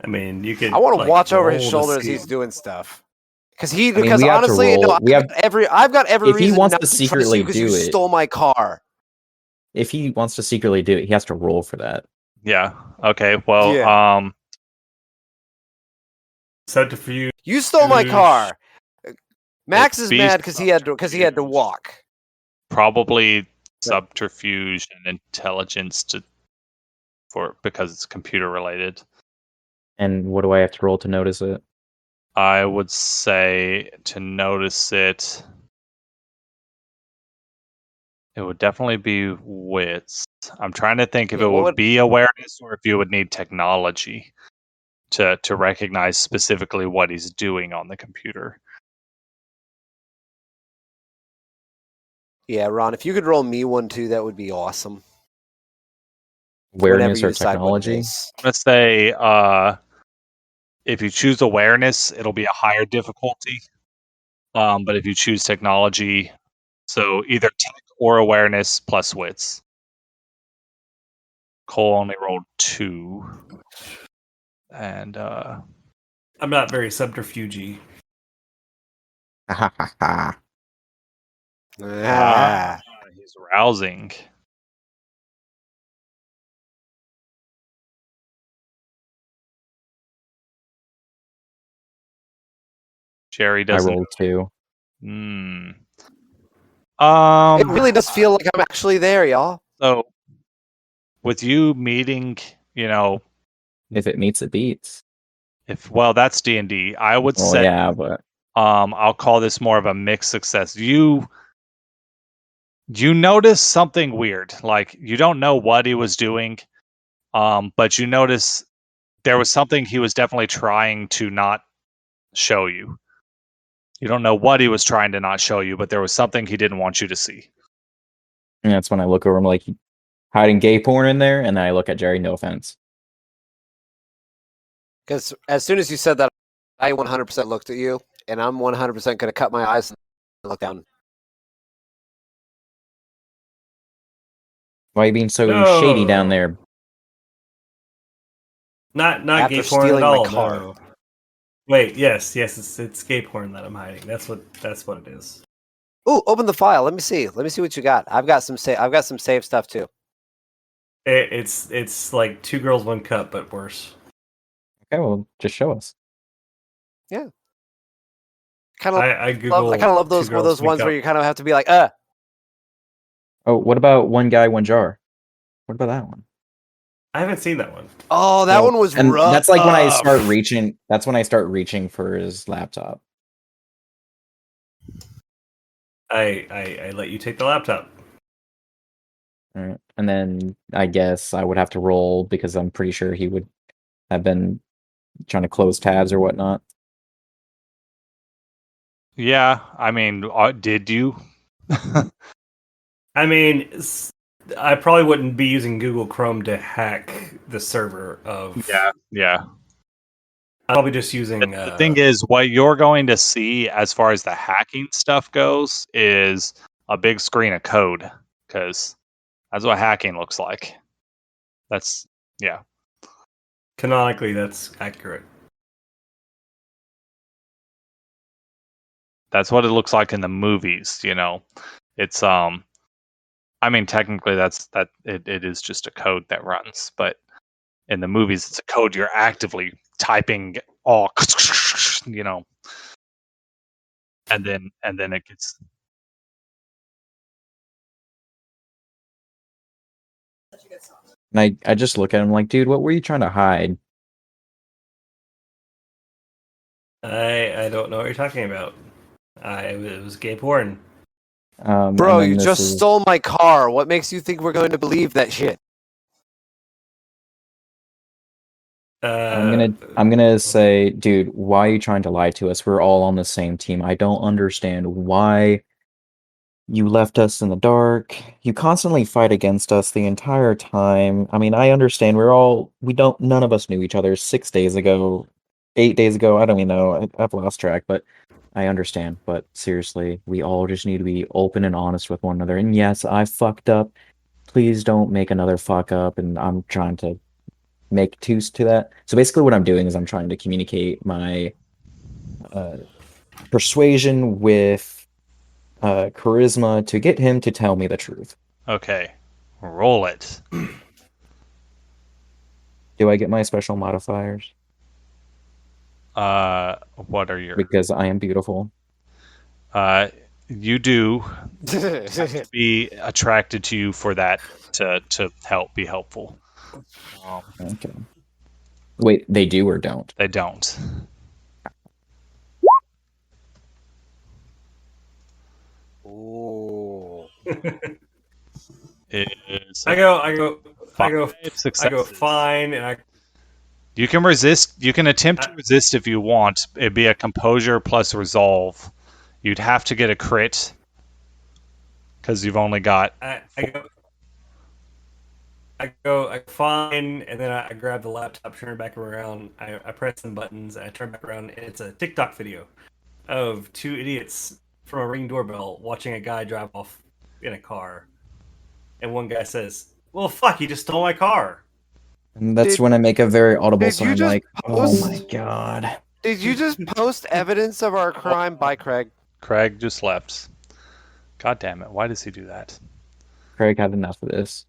I mean, you could. I want to watch over his roll to shoulder as see- he's doing stuff. Because we because have to honestly, roll. no, I've got every If he reason wants not to to secretly trust you because do you it- stole my car. If he wants to secretly do it, he has to roll for that. Yeah. Okay. Well, Yeah. Subterfuge. You stole my car. Max It's is beast mad because he had to walk. probably subterfuge and intelligence because it's computer related. And what do I have to roll to notice it? I would say to notice it, it would definitely be wits. I'm trying to think if Yeah, it what would would- be awareness or if you would need technology to recognize specifically what he's doing on the computer. Yeah, Ron, if you could roll me one too, that would be awesome. Whenever Awareness you or decide what it technology? is. I'm gonna say if you choose awareness, it'll be a higher difficulty. But if you choose technology, so either tech or awareness plus wits. Cole only rolled 2. And I'm not very subterfugey. Ah. he's rousing. Jerry I doesn't. rolled 2. Hmm. It really does feel like I'm actually there, y'all. So, with you meeting, If it meets, it beats. that's D&D. I would Well, say, yeah, but I'll call this more of a mixed success. You notice something weird. Like you don't know what he was doing, but you notice there was something he was definitely trying to not show you. You don't know what he was trying to not show you, but there was something he didn't want you to see. and that's when I look over. I'm like, hiding gay porn in there, and then I look at Jerry. No offense. Because as soon as you said that, I 100% looked at you, and I'm 100% going to cut my eyes and look down. Why are you being so No. shady down there? Not After gay porn at stealing my all. car. No. Wait, yes, it's gay porn that I'm hiding. That's what it is. Ooh, open the file. Let me see. Let me see what you got. I've got some save stuff too. It's like 2 girls, 1 cup, but worse. Okay, well, just show us. Kind of I Google. I kind of love 2 those girls, those 1 ones cup. where you kind of have to be like, Oh, what about one guy, one jar? What about that one? I haven't seen that one. oh, that Well, one was and rough. that's like when I start reaching. That's when I start reaching for his laptop. I let you take the laptop. All right. And then I guess I would have to roll because I'm pretty sure he would have been trying to close tabs or whatnot. Yeah, I mean, did you? I mean, I probably wouldn't be using Google Chrome to hack the server of. Yeah. I'll probably just using. The thing is, what you're going to see as far as the hacking stuff goes is a big screen of code, because that's what hacking looks like. Yeah. Canonically, that's accurate. That's what it looks like in the movies, It's I mean, technically it is just a code that runs, but in the movies it's a code you're actively typing all and then it gets. And I just look at him like, dude, what were you trying to hide? I don't know what you're talking about. It was gay porn. Bro, and then you this just is- stole my car. What makes you think we're going to believe that shit? I'm gonna say, dude, why are you trying to lie to us? We're all on the same team. I don't understand why you left us in the dark. You constantly fight against us the entire time. I mean, I understand none of us knew each other 6 days ago, 8 days ago. I don't even know. I've lost track, but I understand. But seriously, we all just need to be open and honest with one another. And yes, I fucked up. Please don't make another fuck up. And I'm trying to make twos to that. So basically what I'm doing is I'm trying to communicate my persuasion with charisma to get him to tell me the truth. Okay, roll it. Do I get my special modifiers? What are your? Because I am beautiful. You do be attracted to you for that to be helpful. Okay. Wait, they do or don't? They don't. Ooh. Is I go five successes. fine, and You can resist. You can attempt to I- resist if you want. It'd be a composure plus resolve. You'd have to get a crit because you've only got. I go fine, and then I grab the laptop, turn it back around. I press some buttons, and I turn back around, and it's a TikTok video of two idiots from a Ring doorbell watching a guy drive off in a car, and one guy says, "Well, fuck, he just stole my car." And that's Did- when I make a very audible did you sound just like, "Oh post- my god!" Did you just post evidence of our crime by Craig? Craig just left. God damn it! Why does he do that? Craig had enough of this.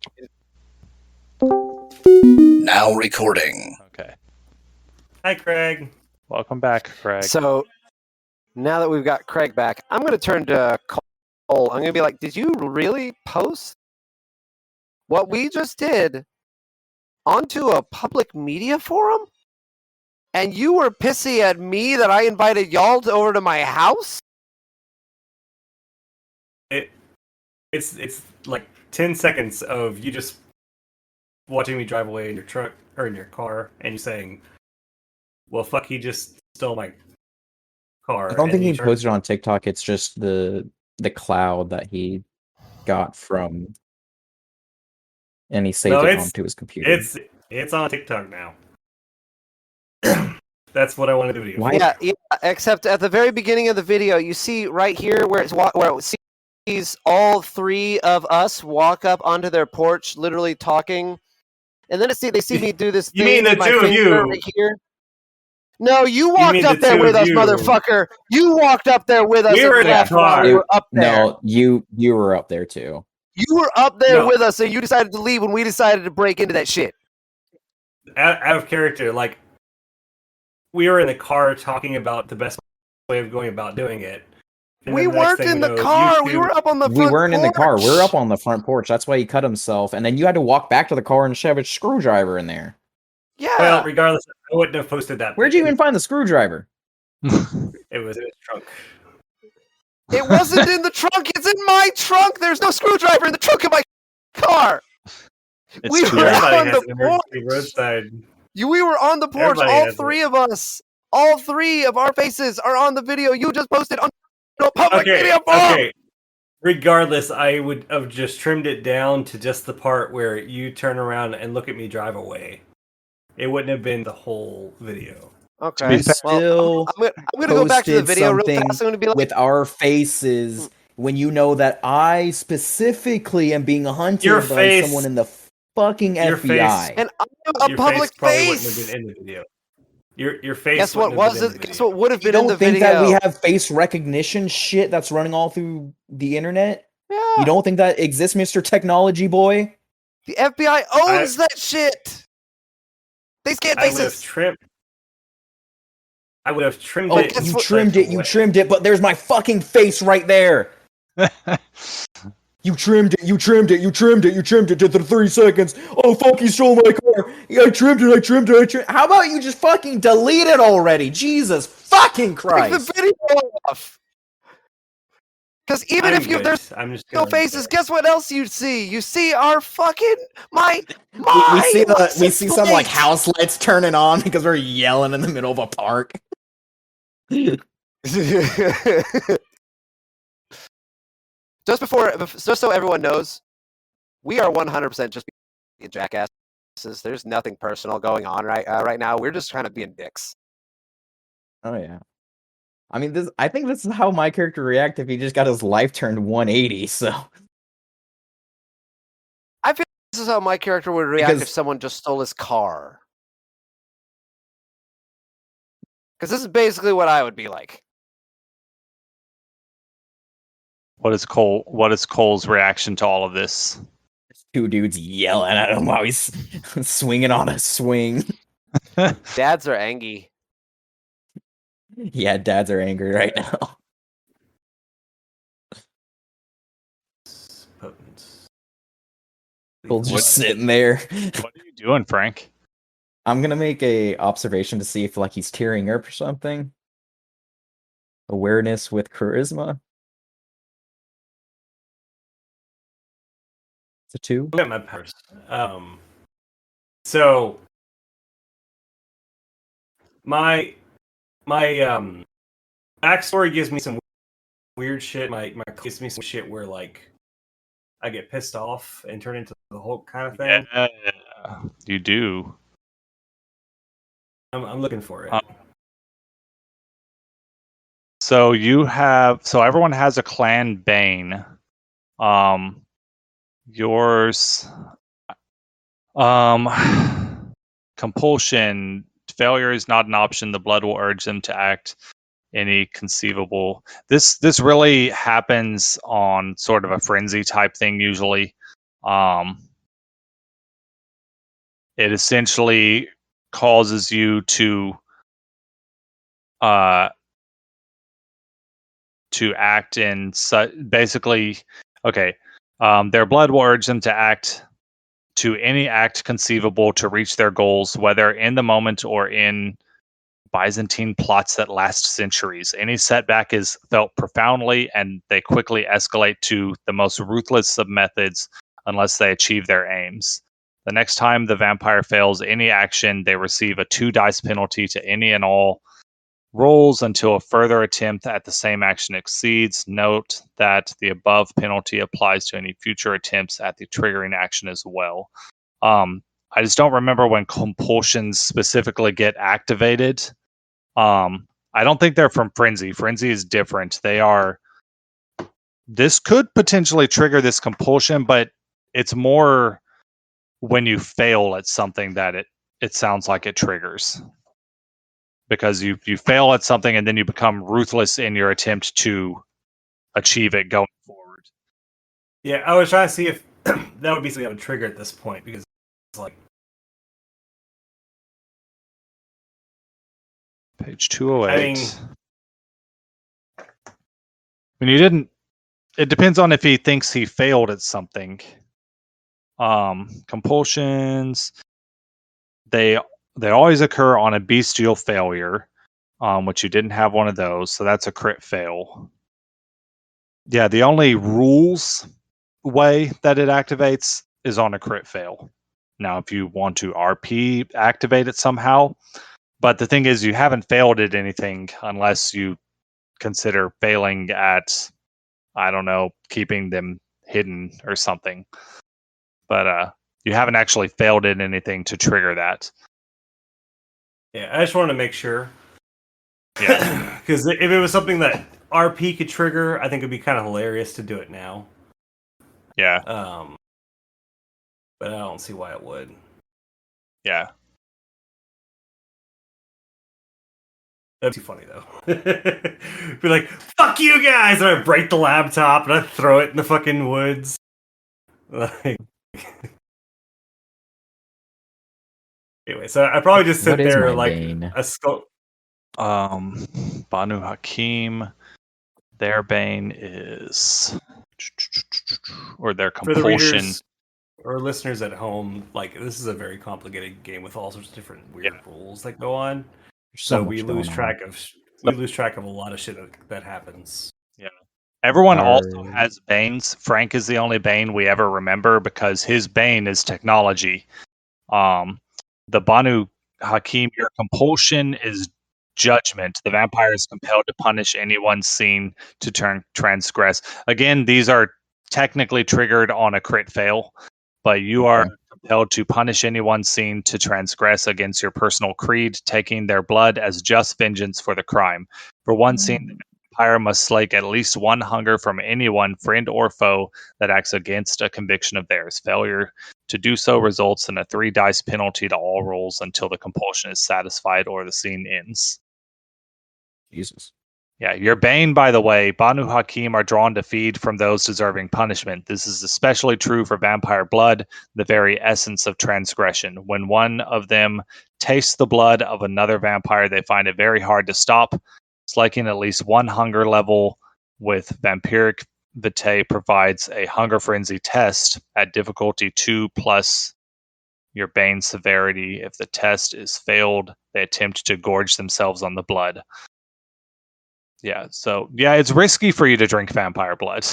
Now recording. Okay. Hi, Craig. Welcome back, Craig. So now that we've got Craig back, I'm going to turn to Cole. I'm going to be like, did you really post what we just did onto a public media forum? And you were pissy at me that I invited y'all over to my house? It's like 10 seconds of you just watching me drive away in your truck or in your car, and you saying, "Well, fuck, he just stole my car." I don't and think you he turn- posted on TikTok. It's just the cloud that he got from, and he saved No, it it's- onto his computer. It's on TikTok now. That's what I wanted the video. Why- for. Yeah, except at the very beginning of the video, you see right here where it sees all three of us walk up onto their porch, literally talking, and then they see me do this You thing mean the with my two of finger you? right here. No, you walked mean up the there two with of us, you. motherfucker. You walked up there with us We and were in the left while we car. were up there. No, you were up there too. You were up there No. with us, and you decided to leave when we decided to break into that shit. Out of character, like we were in the car talking about the best way of going about doing it. And We then the next weren't thing in we the know, you car. We two- were up on the We front weren't in the car. We were porch. up on the front porch. That's why he cut himself, and then you had to walk back to the car and shove a screwdriver in there. Yeah. Well, regardless, I wouldn't have posted that. Where'd you even find the screwdriver? It was in his trunk. It wasn't in the trunk. It's in my trunk. There's no screwdriver in the trunk of my car. It's we too were late. Everybody on has the an emergency porch. roadside. We were on the porch. Everybody All has three of us. All three of our faces are on the video you just posted on a public media forum. Okay. Regardless, I would have just trimmed it down to just the part where you turn around and look at me drive away. It wouldn't have been the whole video. Okay. We still I'm gonna go back to the posted video real something fast. I'm gonna be like, with our faces when you know that I specifically am being hunted Your by face- someone in the fucking your FBI. face- and I'm a Your public probably wouldn't have face. been in the video. Your face. Guess what wouldn't have was been in it? the Guess video. what would have You been in don't the think video? that we have face recognition shit that's running all through the internet? Yeah. You don't think that exists, Mr. Technology Boy? The FBI owns that shit. They scan I would have faces. trimmed. I would have trimmed Oh, it. guess you what- trimmed it, you trimmed it, but there's my fucking face right there. You trimmed it, you trimmed it, you trimmed it, you trimmed it to the 3 seconds. Oh, fuck, he stole my car. Yeah, I trimmed it, I trimmed it, I trimmed it. How about you just fucking delete it already? Jesus fucking Take Christ. the video off. Because even I'm if you good. there's I'm just no gonna faces, say- guess what else you see? You see our fucking my We see license some like plate. house lights turning on because we're yelling in the middle of a park. just so everyone knows, we are 100% just being jackasses. There's nothing personal going on right now. We're just trying to be dicks. Oh yeah. I mean, I think this is how my character react if he just got his life turned 180. So I feel this is how my character would react Because- if someone just stole his car. Because this is basically what I would be like. What is Cole's reaction to all of this? two dudes yelling at him while he's swinging on a swing. Dads are angry. Yeah, dads are angry right now. Potent. Cole's just sitting there. What are you doing, Frank? I'm gonna make a observation to see if like he's tearing up or something. Awareness with charisma. It's a 2. Look at my powers. So my backstory gives me some weird shit. My gives me some shit where like I get pissed off and turn into the Hulk kind of thing. Yeah, you do. I'm looking for it. So everyone has a clan bane. Yours, compulsion. Failure is not an option. The blood will urge them to act any conceivable. This really happens on sort of a frenzy type thing usually. It essentially causes you to act in basically. Okay, their blood will urge them to act to any act conceivable to reach their goals, whether in the moment or in Byzantine plots that last centuries. Any setback is felt profoundly, and they quickly escalate to the most ruthless of methods unless they achieve their aims. The next time the vampire fails any action, they receive a 2 dice penalty to any and all rolls until a further attempt at the same action exceeds. Note that the above penalty applies to any future attempts at the triggering action as well. I just don't remember when compulsions specifically get activated. I don't think they're from Frenzy. Frenzy is different. This could potentially trigger this compulsion, but it's more when you fail at something that it sounds like it triggers. Because you fail at something and then you become ruthless in your attempt to achieve it going forward. Yeah, I was trying to see if that would be something that would trigger at this point, because it's like Page 208. I mean, when you didn't, it depends on if he thinks he failed at something. Compulsions, they always occur on a bestial failure, which you didn't have one of those, so that's a crit fail. Yeah, the only rules way that it activates is on a crit fail. Now, if you want to RP activate it somehow, but the thing is, you haven't failed at anything unless you consider failing at, I don't know, keeping them hidden or something. But you haven't actually failed at anything to trigger that. yeah, I just wanted to make sure. Yeah. Because if it was something that RP could trigger, I think it'd be kind of hilarious to do it now. Yeah. But I don't see why it would. Yeah. That'd be funny though. Be like, "Fuck you guys!" and I break the laptop and I throw it in the fucking woods. Like, anyway, so I probably just sit What is there my like bane? a skull. Banu Hakim, their bane is, or their For the compulsion. readers or listeners at home, like, this is a very complicated game with all sorts of different weird rules that go on. There's So much we going lose on. track of a lot of shit that happens. Yeah. Everyone Our- also has banes. Frank is the only bane we ever remember because his bane is technology. The Banu Hakim, your compulsion is judgment. The vampire is compelled to punish anyone seen to transgress. Again, these are technically triggered on a crit fail, but you are compelled to punish anyone seen to transgress against your personal creed, taking their blood as just vengeance for the crime. For one scene, the vampire must slake at least one hunger from anyone, friend or foe, that acts against a conviction of theirs. Failure to do so results in a 3 dice penalty to all rolls until the compulsion is satisfied or the scene ends. Jesus. Yeah, your bane, by the way, Banu Hakim are drawn to feed from those deserving punishment. This is especially true for vampire blood, the very essence of transgression. When one of them tastes the blood of another vampire, they find it very hard to stop. Slaking at least one hunger level with vampiric vitae provides a hunger frenzy test at difficulty 2 plus your bane severity. If the test is failed, they attempt to gorge themselves on the blood. Yeah, so yeah, it's risky for you to drink vampire blood.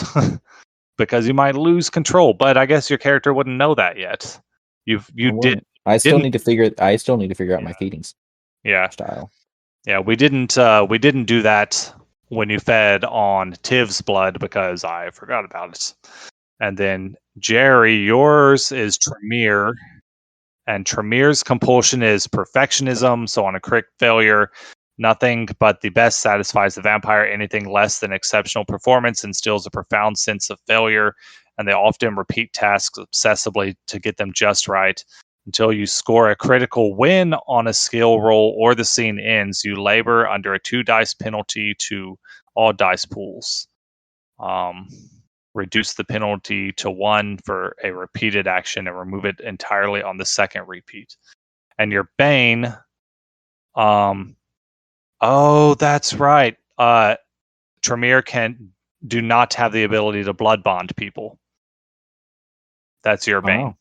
because you might lose control. But I guess your character wouldn't know that yet. You did. I still didn't- need to figure out my feeding Yeah. style. Yeah, we didn't do that when you fed on Tiv's blood because I forgot about it. And then Jerry, yours is Tremere, and Tremere's compulsion is perfectionism. So on a crit failure, nothing but the best satisfies the vampire. Anything less than exceptional performance instills a profound sense of failure, and they often repeat tasks obsessively to get them just right. Until you score a critical win on a skill roll or the scene ends, you labor under a 2 dice penalty to all dice pools. Reduce the penalty to 1 for a repeated action and remove it entirely on the second repeat. And your Bane, oh, that's right. Tremere do not have the ability to blood bond people. That's your Bane.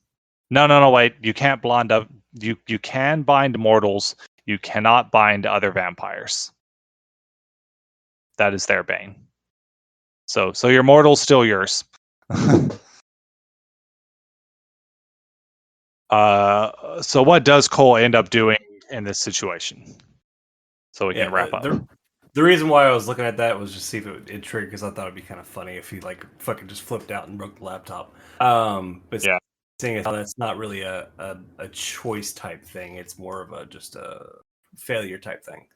No, wait. You can't blonde up. You can bind mortals. You cannot bind other vampires. That is their Bane. So your mortal's still yours. So what does Cole end up doing in this situation? So we can wrap up. The reason why I was looking at that was just see if it triggered, because I thought it'd be kind of funny if he like fucking just flipped out and broke the laptop. But yeah, seeing how that's not really a choice type thing; it's more of just a failure type thing.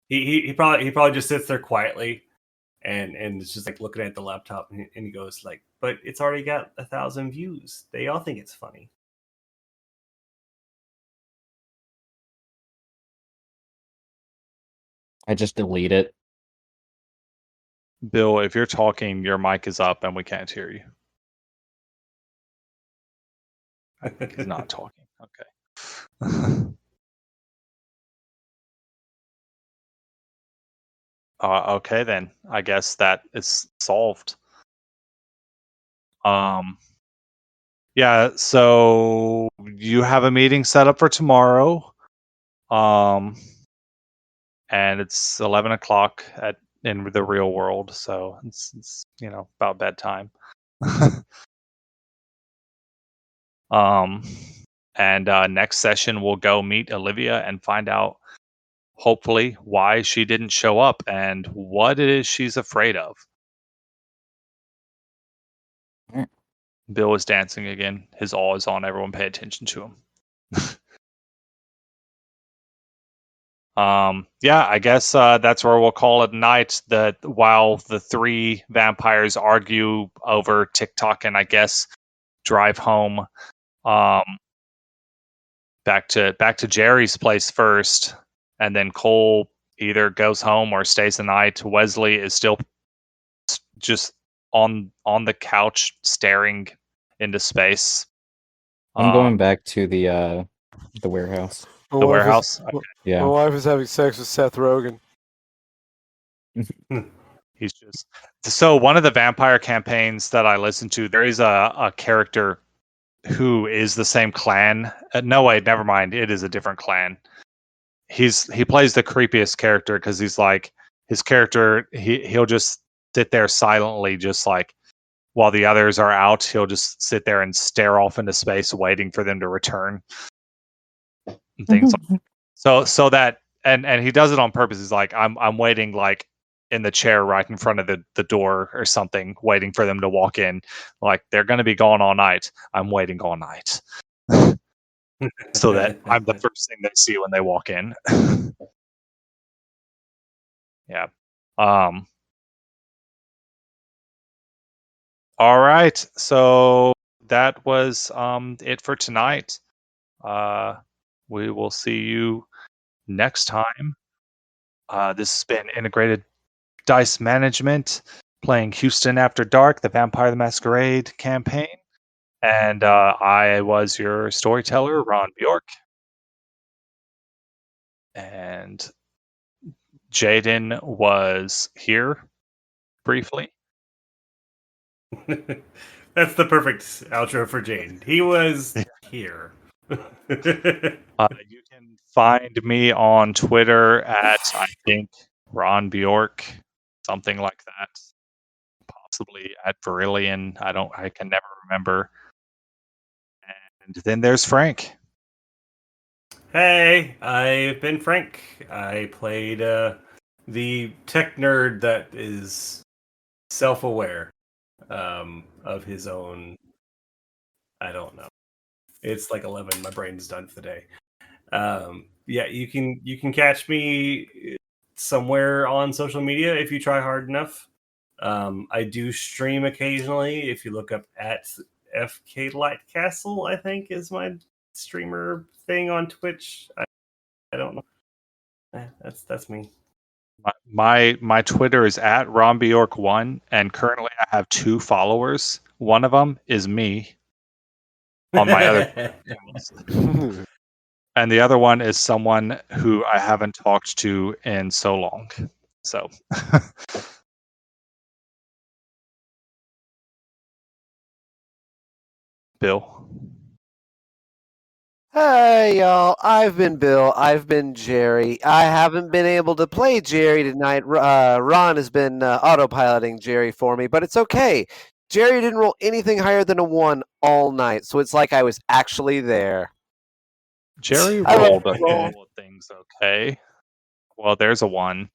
He probably just sits there quietly, and it's just like looking at the laptop, and he goes like, "But it's already got 1,000 views. They all think it's funny." I just delete it. Bill, if you're talking, your mic is up and we can't hear you. I think he's not talking. Okay. Okay, then. I guess that is solved. Yeah, so you have a meeting set up for tomorrow. And it's 11 o'clock in the real world, so it's about bedtime. And next session we'll go meet Olivia and find out, hopefully, why she didn't show up and what it is she's afraid of. Bill is dancing again. His awe is on. Everyone pay attention to him. Yeah, I guess that's where we'll call it a night. That while the 3 vampires argue over TikTok and I guess drive home, back to Jerry's place first, and then Cole either goes home or stays the night. Wesley is still just on the couch staring into space. I'm going back to the warehouse. The warehouse. Okay. Yeah. My wife is having sex with Seth Rogen. He's just so one of the vampire campaigns that I listen to. There is a character who is the same clan. No, wait, never mind. It is a different clan. He plays the creepiest character because he's like his character. He'll just sit there silently, just like while the others are out. He'll just sit there and stare off into space, waiting for them to return. And things like so that and he does it on purpose. He's like, I'm waiting like in the chair right in front of the door or something, waiting for them to walk in. Like they're going to be gone all night. I'm waiting all night. So that I'm the first thing they see when they walk in. Yeah. All right. So that was it for tonight. We will see you next time. This has been Integrated Dice Management, playing Houston After Dark, the Vampire the Masquerade campaign. And I was your storyteller, Ron Bjork. And Jaden was here briefly. That's the perfect outro for Jane. He was here. You can find me on Twitter at, I think, Ron Bjork, something like that. possibly at Verillion. I can never remember. And then there's Frank. Hey, I've been Frank. I played the tech nerd that is self-aware of his own. I don't know. It's like 11. My brain's done for the day. Yeah, you can catch me somewhere on social media if you try hard enough. I do stream occasionally. If you look up at FK Lightcastle, I think is my streamer thing on Twitch. I don't know. That's me. My Twitter is at RomBjork1, and currently I have 2 followers. One of them is me on my other accounts. And the other one is someone who I haven't talked to in so long. So Bill. Hey y'all, I've been Bill, I've been Jerry. I haven't been able to play Jerry tonight. Ron has been autopiloting Jerry for me, but it's okay. Jerry didn't roll anything higher than a 1 all night, so it's like I was actually there. Jerry I rolled a rolled- couple of things okay. Well, there's a 1.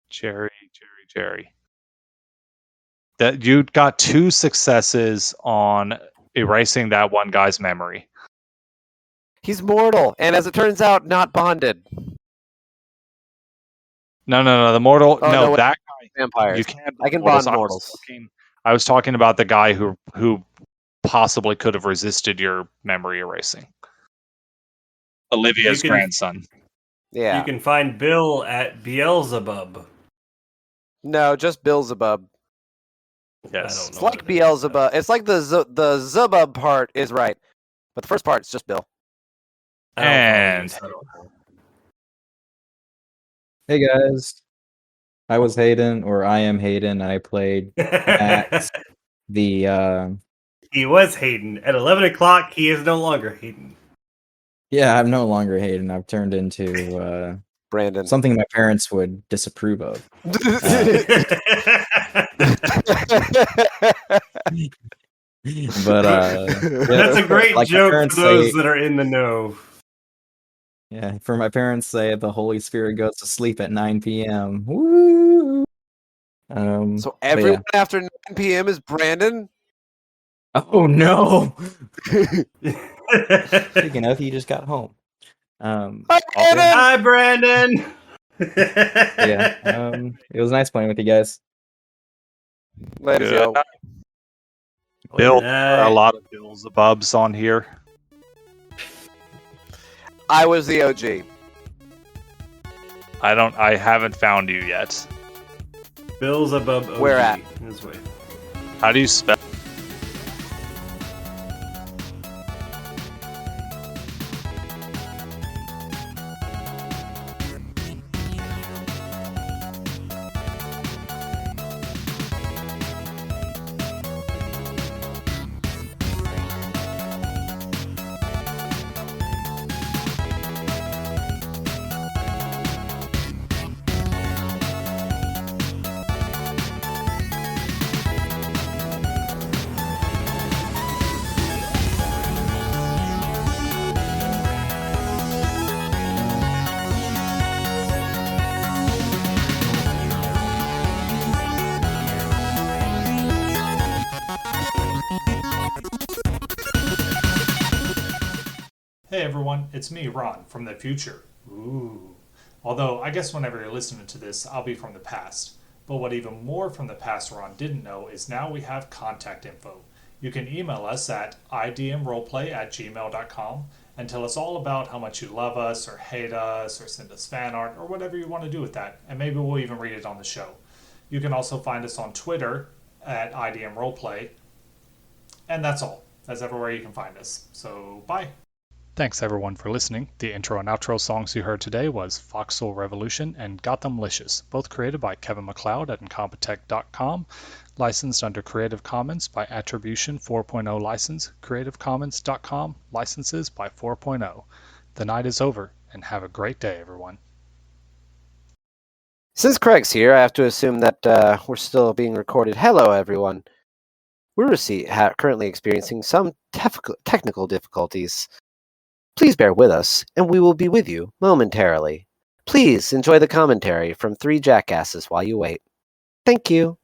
Jerry. That you got 2 successes on erasing that one guy's memory. He's mortal, and as it turns out, not bonded. No. The mortal. Oh, no, no, that guy. Vampires. You can't. I can mortals. bond mortals. I was talking about the guy who possibly could have resisted your memory erasing. Olivia's grandson. Yeah. You can find Bill at Beelzebub. No, just Beelzebub. Yes. It's like Beelzebub. It's like the Zubub part is right, but the first part is just Bill. And Hey guys, I was Hayden, or I am Hayden. I played Max, the He was Hayden. At 11 o'clock, he is no longer Hayden. yeah, I'm no longer Hayden. I've turned into Brandon. something my parents would disapprove of. But That's a great like my joke parents for those say- that are in the know. Yeah, for my parents say the Holy Spirit goes to sleep at 9 p.m. Woo! So but everyone after 9 p.m. is Brandon? Oh no! Speaking of, he just got home. Hi, Brandon. Yeah, it was nice playing with you guys. Ladies, yo. Bill, there are a lot of Beelzebubs on here. I was the OG. I haven't found you yet. Beelzebub OG. Where at? This way. How do you spell? Hey everyone, it's me, Ron, from the future. Ooh. Although, I guess whenever you're listening to this, I'll be from the past. But what even more from the past Ron didn't know is now we have contact info. You can email us at idmroleplay@gmail.com and tell us all about how much you love us or hate us or send us fan art or whatever you want to do with that, and maybe we'll even read it on the show. You can also find us on Twitter at idmroleplay. And that's all. That's everywhere you can find us. So, bye. Thanks everyone for listening. The intro and outro songs you heard today was Foxhole Revolution and Gothamlicious, both created by Kevin MacLeod at Incompetech.com, licensed under Creative Commons by Attribution 4.0 license, CreativeCommons.com, licenses by 4.0. The night is over, and have a great day, everyone. Since Craig's here, I have to assume that we're still being recorded. Hello, everyone. We're currently experiencing some technical difficulties. Please bear with us, and we will be with you momentarily. Please enjoy the commentary from three jackasses while you wait. Thank you.